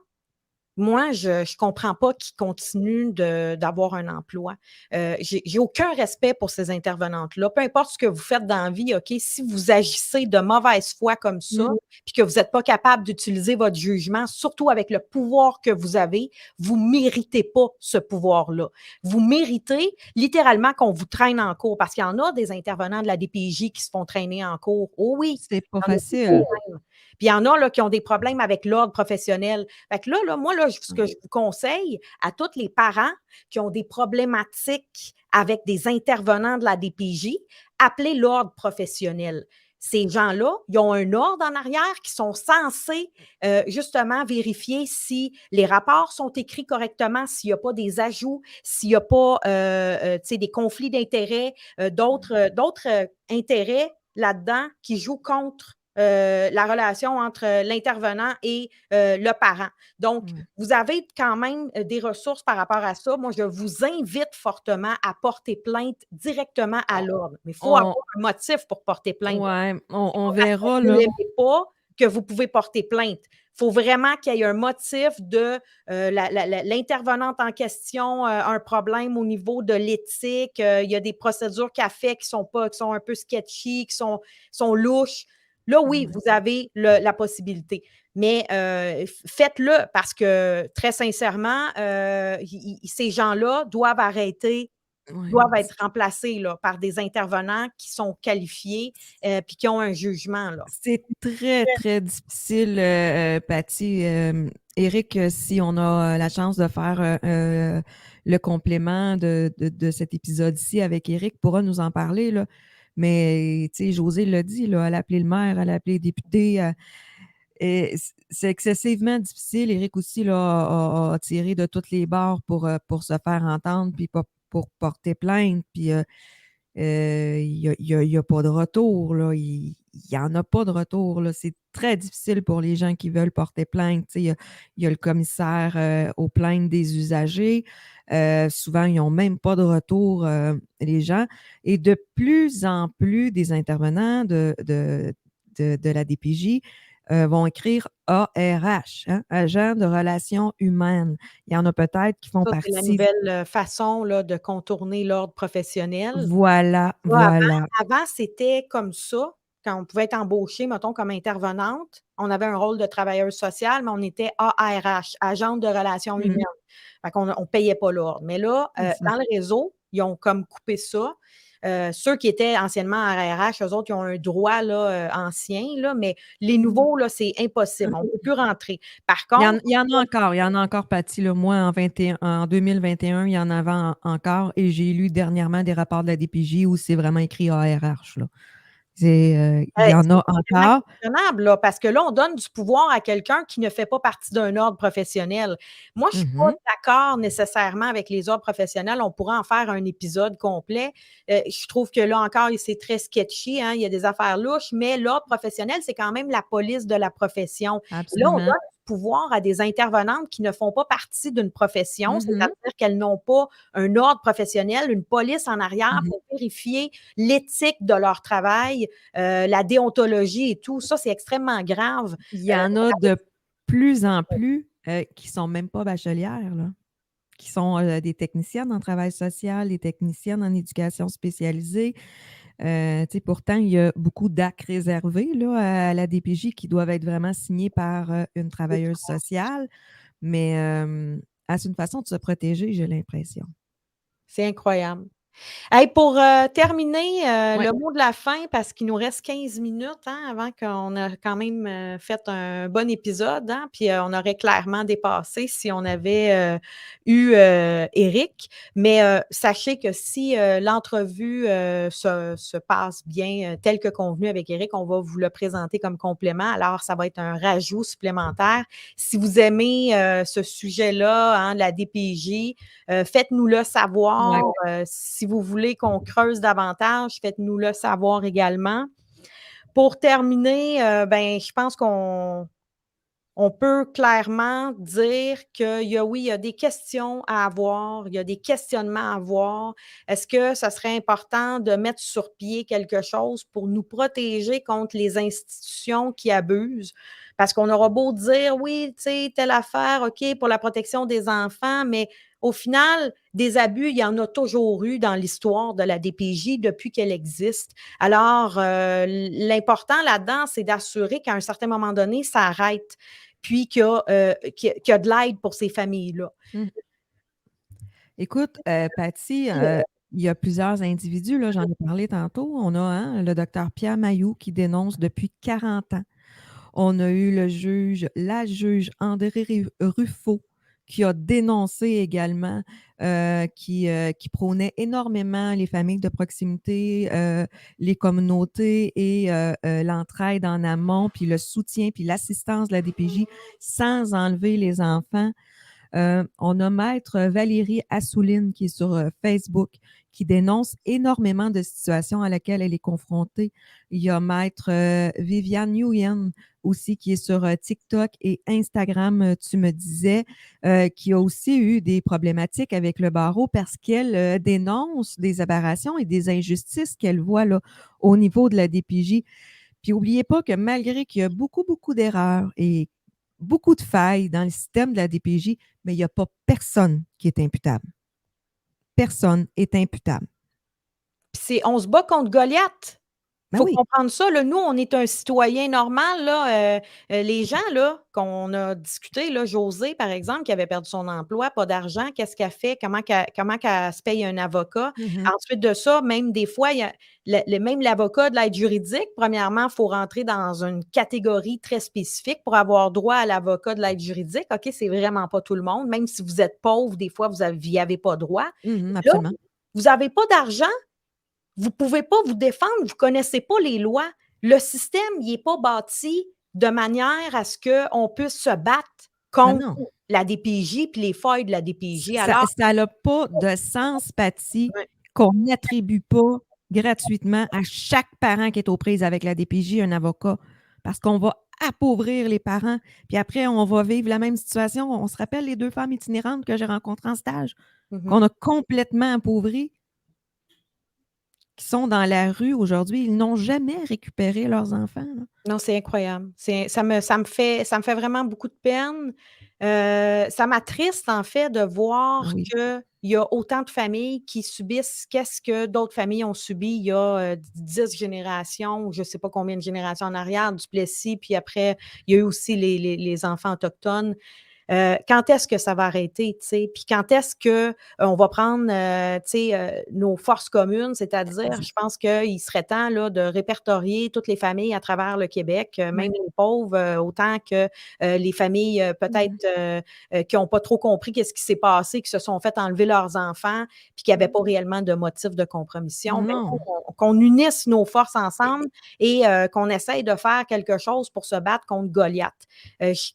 moi, je ne comprends pas qu'ils continuent d'avoir un emploi. J'ai aucun respect pour ces intervenantes-là. Peu importe ce que vous faites dans la vie, OK, si vous agissez de mauvaise foi comme ça, puis que vous n'êtes pas capable d'utiliser votre jugement, surtout avec le pouvoir que vous avez, vous ne méritez pas ce pouvoir-là. Vous méritez littéralement qu'on vous traîne en cours, parce qu'il y en a des intervenants de la DPJ qui se font traîner en cours. Oh oui! C'est pas facile. Puis il y en a là, qui ont des problèmes avec l'ordre professionnel. Fait que là, moi, ce que je vous conseille à tous les parents qui ont des problématiques avec des intervenants de la DPJ, appelez l'ordre professionnel. Ces gens-là, ils ont un ordre en arrière qui sont censés justement vérifier si les rapports sont écrits correctement, s'il n'y a pas des ajouts, s'il n'y a pas des conflits d'intérêts, d'autres intérêts là-dedans qui jouent contre la relation entre l'intervenant et le parent. Donc, vous avez quand même des ressources par rapport à ça. Moi, je vous invite fortement à porter plainte directement à l'ordre. Mais il faut avoir un motif pour porter plainte. Oui, on verra. Là. Pas que vous pouvez porter plainte. Il faut vraiment qu'il y ait un motif de l'intervenante en question, un problème au niveau de l'éthique. Il y a des procédures qu'elle fait qui sont un peu sketchy, qui sont louches. Là, oui, vous avez la possibilité. Mais faites-le parce que, très sincèrement, ces gens-là doivent arrêter, doivent être remplacés là, par des intervenants qui sont qualifiés et qui ont un jugement. Là. C'est très, très difficile, Patty. Éric, si on a la chance de faire le complément de cet épisode-ci avec Éric, pourra nous en parler, là. Mais, tu sais, Josée l'a dit, là, elle a appelé le maire, elle a appelé les députés. C'est excessivement difficile. Éric aussi là, a tiré de toutes les bords pour se faire entendre, puis pour porter plainte. Puis, il n'y a pas de retour. Là. Il n'y en a pas de retour. Là. C'est très difficile pour les gens qui veulent porter plainte. Il y a le commissaire aux plaintes des usagers. Souvent, ils n'ont même pas de retour, les gens. Et de plus en plus, des intervenants de la DPJ vont écrire ARH, hein, agent de relations humaines. Il y en a peut-être qui font partie. C'est la nouvelle façon là, de contourner l'ordre professionnel. Voilà. Avant, c'était comme ça. quand on pouvait être embauché, mettons, comme intervenante, on avait un rôle de travailleuse sociale, mais on était ARH, agente de relations Mhm. humaines. Fait qu'on ne payait pas l'ordre. Mais là, C'est ça. dans le réseau, ils ont comme coupé ça. Ceux qui étaient anciennement ARH, eux autres, ils ont un droit là, ancien, là, mais les nouveaux, là, c'est impossible. On ne peut plus rentrer. Par contre, Il y en a encore, Patty. Là. Moi, en 2021, il y en avait encore et j'ai lu dernièrement des rapports de la DPJ où c'est vraiment écrit ARH. Là. Il y en a c'est vraiment encore. questionnable, là, parce que là, on donne du pouvoir à quelqu'un qui ne fait pas partie d'un ordre professionnel. Moi, je ne suis pas d'accord nécessairement avec les ordres professionnels. On pourrait en faire un épisode complet. Je trouve que là encore, c'est très sketchy, hein, il y a des affaires louches, mais l'ordre professionnel, c'est quand même la police de la profession. Là, on Absolument. donne du pouvoir à des intervenantes qui ne font pas partie d'une profession, c'est-à-dire qu'elles n'ont pas un ordre professionnel, une police en arrière pour vérifier l'éthique de leur travail, la déontologie et tout. Ça, c'est extrêmement grave. Il y en a de plus en plus qui ne sont même pas bachelières, là, qui sont des techniciennes en travail social, des techniciennes en éducation spécialisée. Pourtant, il y a beaucoup d'actes réservés là, à la DPJ qui doivent être vraiment signés par une travailleuse sociale, mais c'est une façon de se protéger, j'ai l'impression. C'est incroyable. Hey, pour terminer, Ouais. le mot de la fin, parce qu'il nous reste 15 minutes hein, avant qu'on a quand même fait un bon épisode, hein, puis on aurait clairement dépassé si on avait eu Éric. Mais sachez que si l'entrevue se passe bien tel que convenu avec Éric, on va vous le présenter comme complément. Alors, ça va être un rajout supplémentaire. Si vous aimez ce sujet-là, hein, la DPJ, faites-nous-le savoir. Si vous voulez qu'on creuse davantage, faites-nous-le savoir également. Pour terminer, je pense qu'on peut clairement dire qu'il y a des questions à avoir, il y a des questionnements à avoir. Est-ce que ça serait important de mettre sur pied quelque chose pour nous protéger contre les institutions qui abusent? Parce qu'on aura beau dire, oui, tu sais, telle affaire, OK, pour la protection des enfants, mais au final, des abus, il y en a toujours eu dans l'histoire de la DPJ depuis qu'elle existe. Alors, l'important là-dedans, c'est d'assurer qu'à un certain moment donné, ça arrête, puis qu'il y a de l'aide pour ces familles-là. Écoute, Patty, il y a plusieurs individus, là, j'en ai parlé tantôt. On a le docteur Pierre Mailloux qui dénonce depuis 40 ans. On a eu la juge André Ruffo qui a dénoncé également, qui prônait énormément les familles de proximité, les communautés et l'entraide en amont, puis le soutien, puis l'assistance de la DPJ sans enlever les enfants. On a Maître Valérie Assouline qui est sur Facebook, qui dénonce énormément de situations à laquelle elle est confrontée. Il y a Maître Viviane Nguyen aussi qui est sur TikTok et Instagram, tu me disais, qui a aussi eu des problématiques avec le barreau parce qu'elle dénonce des aberrations et des injustices qu'elle voit là, au niveau de la DPJ. Puis n'oubliez pas que malgré qu'il y a beaucoup, beaucoup d'erreurs et beaucoup de failles dans le système de la DPJ, mais il n'y a pas personne qui est imputable. Personne est imputable. Puis on se bat contre Goliath. Il faut oui. comprendre ça. Là, nous, on est un citoyen normal. Là, les gens là, qu'on a discuté, là, Josée, par exemple, qui avait perdu son emploi, pas d'argent, qu'est-ce qu'elle fait? Comment qu'elle se paye un avocat? Ensuite de ça, même des fois, il y a même l'avocat de l'aide juridique, premièrement, il faut rentrer dans une catégorie très spécifique pour avoir droit à l'avocat de l'aide juridique. OK, c'est vraiment pas tout le monde. Même si vous êtes pauvre, des fois, vous n'y avez pas droit. Absolument. Là, vous n'avez pas d'argent. Vous ne pouvez pas vous défendre, vous ne connaissez pas les lois. Le système, il n'est pas bâti de manière à ce qu'on puisse se battre contre la DPJ puis les failles de la DPJ. Ça n'a pas de sens, Patty, qu'on n'attribue pas gratuitement à chaque parent qui est aux prises avec la DPJ un avocat, parce qu'on va appauvrir les parents, puis après, on va vivre la même situation. On se rappelle les 2 femmes itinérantes que j'ai rencontrées en stage, qu'on a complètement appauvries. qui sont dans la rue aujourd'hui, ils n'ont jamais récupéré leurs enfants, là. Non, c'est incroyable. Ça me fait vraiment beaucoup de peine. Ça m'attriste, en fait, de voir Oui. qu'il y a autant de familles qui subissent qu'est-ce que d'autres familles ont subi il y a, 10 générations ou je ne sais pas combien de générations en arrière, du Plessis, puis après, il y a eu aussi les enfants autochtones. Quand est-ce que ça va arrêter, tu sais? Puis quand est-ce que, on va prendre, tu sais, nos forces communes, c'est-à-dire, je pense qu'il serait temps, là, de répertorier toutes les familles à travers le Québec, Oui. même les pauvres, autant que, les familles, peut-être, qui n'ont pas trop compris qu'est-ce qui s'est passé, qui se sont fait enlever leurs enfants, puis qui n'avaient pas réellement de motif de compromission. Ben, Non. qu'on unisse nos forces ensemble et qu'on essaye de faire quelque chose pour se battre contre Goliath.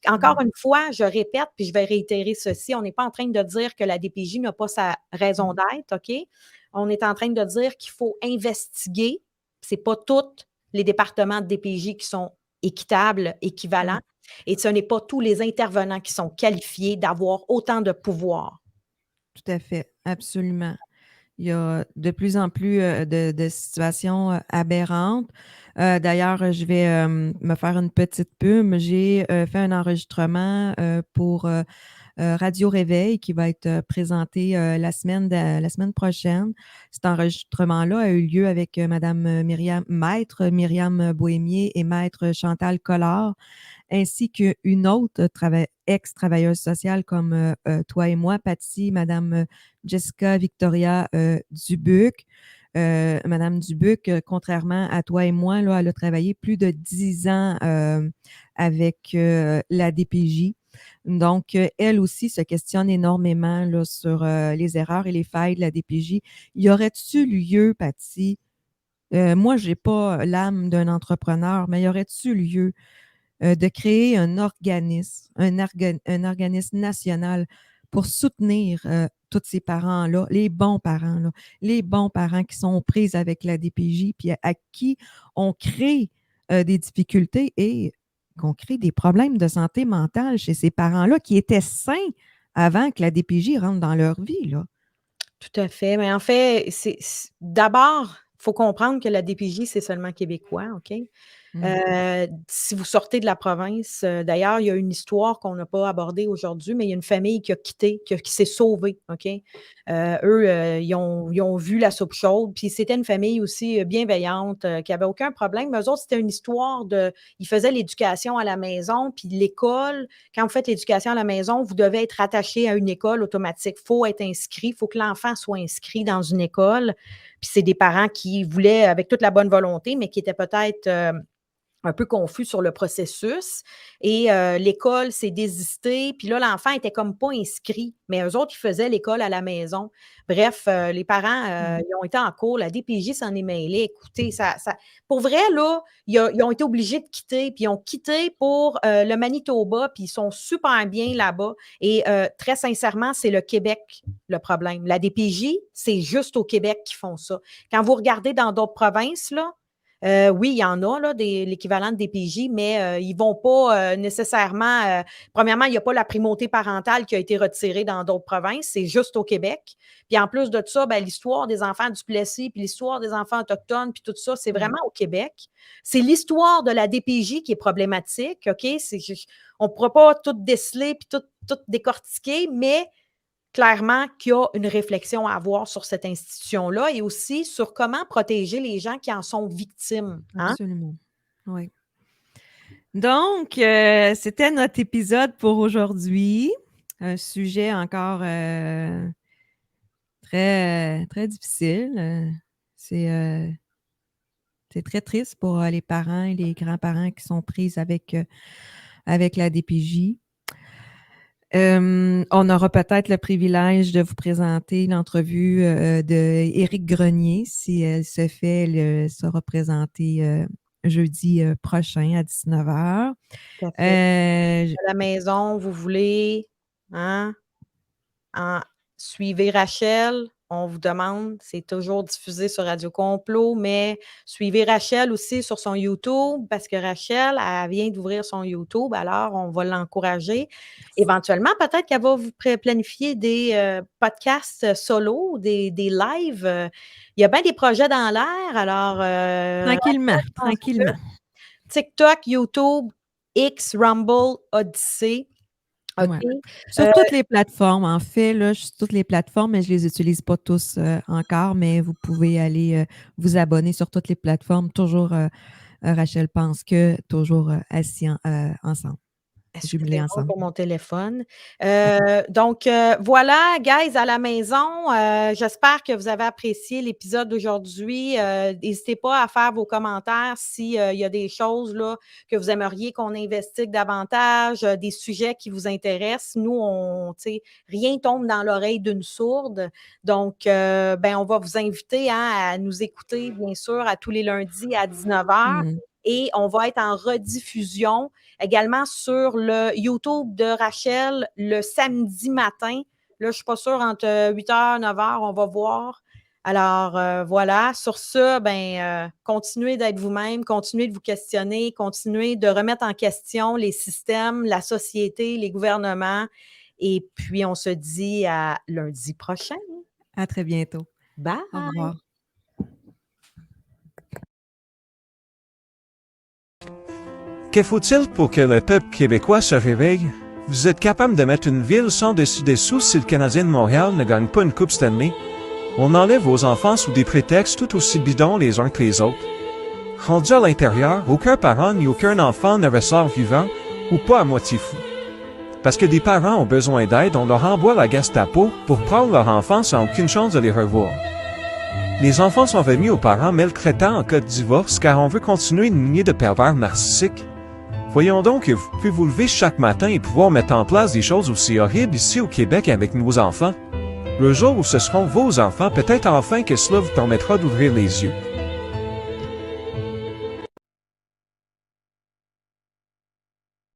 Encore une fois, je répète, puis je vais réitérer ceci, on n'est pas en train de dire que la DPJ n'a pas sa raison d'être, OK? On est en train de dire qu'il faut investiguer. C'est pas tous les départements de DPJ qui sont équitables, équivalents, et ce n'est pas tous les intervenants qui sont qualifiés d'avoir autant de pouvoir. Tout à fait, absolument. Il y a de plus en plus de situations aberrantes. D'ailleurs, je vais me faire une petite pub. J'ai fait un enregistrement pour Radio Réveil qui va être présenté la semaine prochaine. Cet enregistrement-là a eu lieu avec Maître Myriam Bohémier et Maître Chantal Collard, ainsi qu'une autre ex-travailleuse sociale comme toi et moi, Patsy, Madame Jessica Victoria Dubuc. Madame Dubuc, contrairement à toi et moi, là, elle a travaillé plus de 10 ans avec la DPJ. Donc, elle aussi se questionne énormément là, sur les erreurs et les failles de la DPJ. Y aurait-il lieu, Patsy, moi, je n'ai pas l'âme d'un entrepreneur, mais y aurait-il lieu de créer un organisme, un organisme national pour soutenir tous ces parents-là, les bons parents qui sont aux prises avec la DPJ, puis à qui on crée des difficultés et qu'on crée des problèmes de santé mentale chez ces parents-là qui étaient sains avant que la DPJ rentre dans leur vie, là. Tout à fait. Mais en fait, d'abord, il faut comprendre que la DPJ, c'est seulement québécois, OK? Si vous sortez de la province, d'ailleurs, il y a une histoire qu'on n'a pas abordée aujourd'hui, mais il y a une famille qui a quitté, qui s'est sauvée, OK? Eux, ils ont vu la soupe chaude, puis c'était une famille aussi bienveillante, qui avait aucun problème. Mais eux autres, c'était une histoire ils faisaient l'éducation à la maison, puis l'école, quand vous faites l'éducation à la maison, vous devez être attaché à une école automatique. Il faut être inscrit, il faut que l'enfant soit inscrit dans une école. Puis c'est des parents qui voulaient, avec toute la bonne volonté, mais qui étaient peut-être un peu confus sur le processus et l'école s'est désistée. Puis là, l'enfant était comme pas inscrit, mais eux autres, ils faisaient l'école à la maison. Bref, les parents, ils ont été en cours, la DPJ s'en est mêlée. Écoutez, pour vrai, là, ils ont été obligés de quitter, puis ils ont quitté pour le Manitoba, puis ils sont super bien là-bas. Et très sincèrement, c'est le Québec le problème. La DPJ, c'est juste au Québec qu'ils font ça. Quand vous regardez dans d'autres provinces, là, oui, il y en a, là, l'équivalent de DPJ, mais ils ne vont pas nécessairement. Premièrement, il n'y a pas la primauté parentale qui a été retirée dans d'autres provinces, c'est juste au Québec. Puis en plus de ça, ben, l'histoire des enfants du Plessis, puis l'histoire des enfants autochtones, puis tout ça, c'est vraiment au Québec. C'est l'histoire de la DPJ qui est problématique, OK? On ne pourra pas tout déceler puis tout décortiquer, mais clairement qu'il y a une réflexion à avoir sur cette institution-là et aussi sur comment protéger les gens qui en sont victimes. Hein? Absolument. Oui. Donc, c'était notre épisode pour aujourd'hui. Un sujet encore très, très difficile. C'est très triste pour les parents et les grands-parents qui sont pris avec la DPJ. On aura peut-être le privilège de vous présenter l'entrevue d'Éric Grenier. Si elle se fait, elle sera présentée jeudi prochain à 19h. À la maison, vous voulez, hein? Suivez Rachel, on vous demande, c'est toujours diffusé sur Radio Complot, mais suivez Rachel aussi sur son YouTube parce que Rachel, elle vient d'ouvrir son YouTube, alors on va l'encourager. Éventuellement, peut-être qu'elle va vous planifier des podcasts solo, des lives. Il y a bien des projets dans l'air, alors Tranquillement, tranquillement. TikTok, YouTube, X, Rumble, Odyssey. OK. Ouais. Sur toutes les plateformes, en fait, là, sur toutes les plateformes, mais je ne les utilise pas tous encore, mais vous pouvez aller vous abonner sur toutes les plateformes. Toujours Rachel pense que, toujours assis ensemble. Jumelés ensemble. Pour mon téléphone. Donc, voilà, guys, à la maison. J'espère que vous avez apprécié l'épisode d'aujourd'hui. N'hésitez pas à faire vos commentaires s'il y a des choses là, que vous aimeriez qu'on investigue davantage, des sujets qui vous intéressent. Nous, rien tombe dans l'oreille d'une sourde. Donc, on va vous inviter à nous écouter, bien sûr, à tous les lundis à 19h. Et on va être en rediffusion également sur le YouTube de Rachel le samedi matin. Là, je ne suis pas sûre, entre 8h et 9h, on va voir. Alors, voilà. Sur ce, continuez d'être vous-même, continuez de vous questionner, continuez de remettre en question les systèmes, la société, les gouvernements. Et puis, on se dit à lundi prochain. À très bientôt. Bye! Au revoir. Que faut-il pour que le peuple québécois se réveille? Vous êtes capable de mettre une ville sans dessus-dessous si le Canadien de Montréal ne gagne pas une Coupe Stanley? On enlève vos enfants sous des prétextes tout aussi bidons les uns que les autres. Rendu à l'intérieur, aucun parent ni aucun enfant ne ressort vivant ou pas à moitié fou. Parce que des parents ont besoin d'aide, on leur envoie la Gestapo pour prendre leur enfant sans aucune chance de les revoir. Les enfants sont remis aux parents maltraitants en cas de divorce car on veut continuer une lignée de pervers narcissiques. Voyons donc que vous pouvez vous lever chaque matin et pouvoir mettre en place des choses aussi horribles ici au Québec avec nos enfants. Le jour où ce seront vos enfants, peut-être enfin que cela vous permettra d'ouvrir les yeux.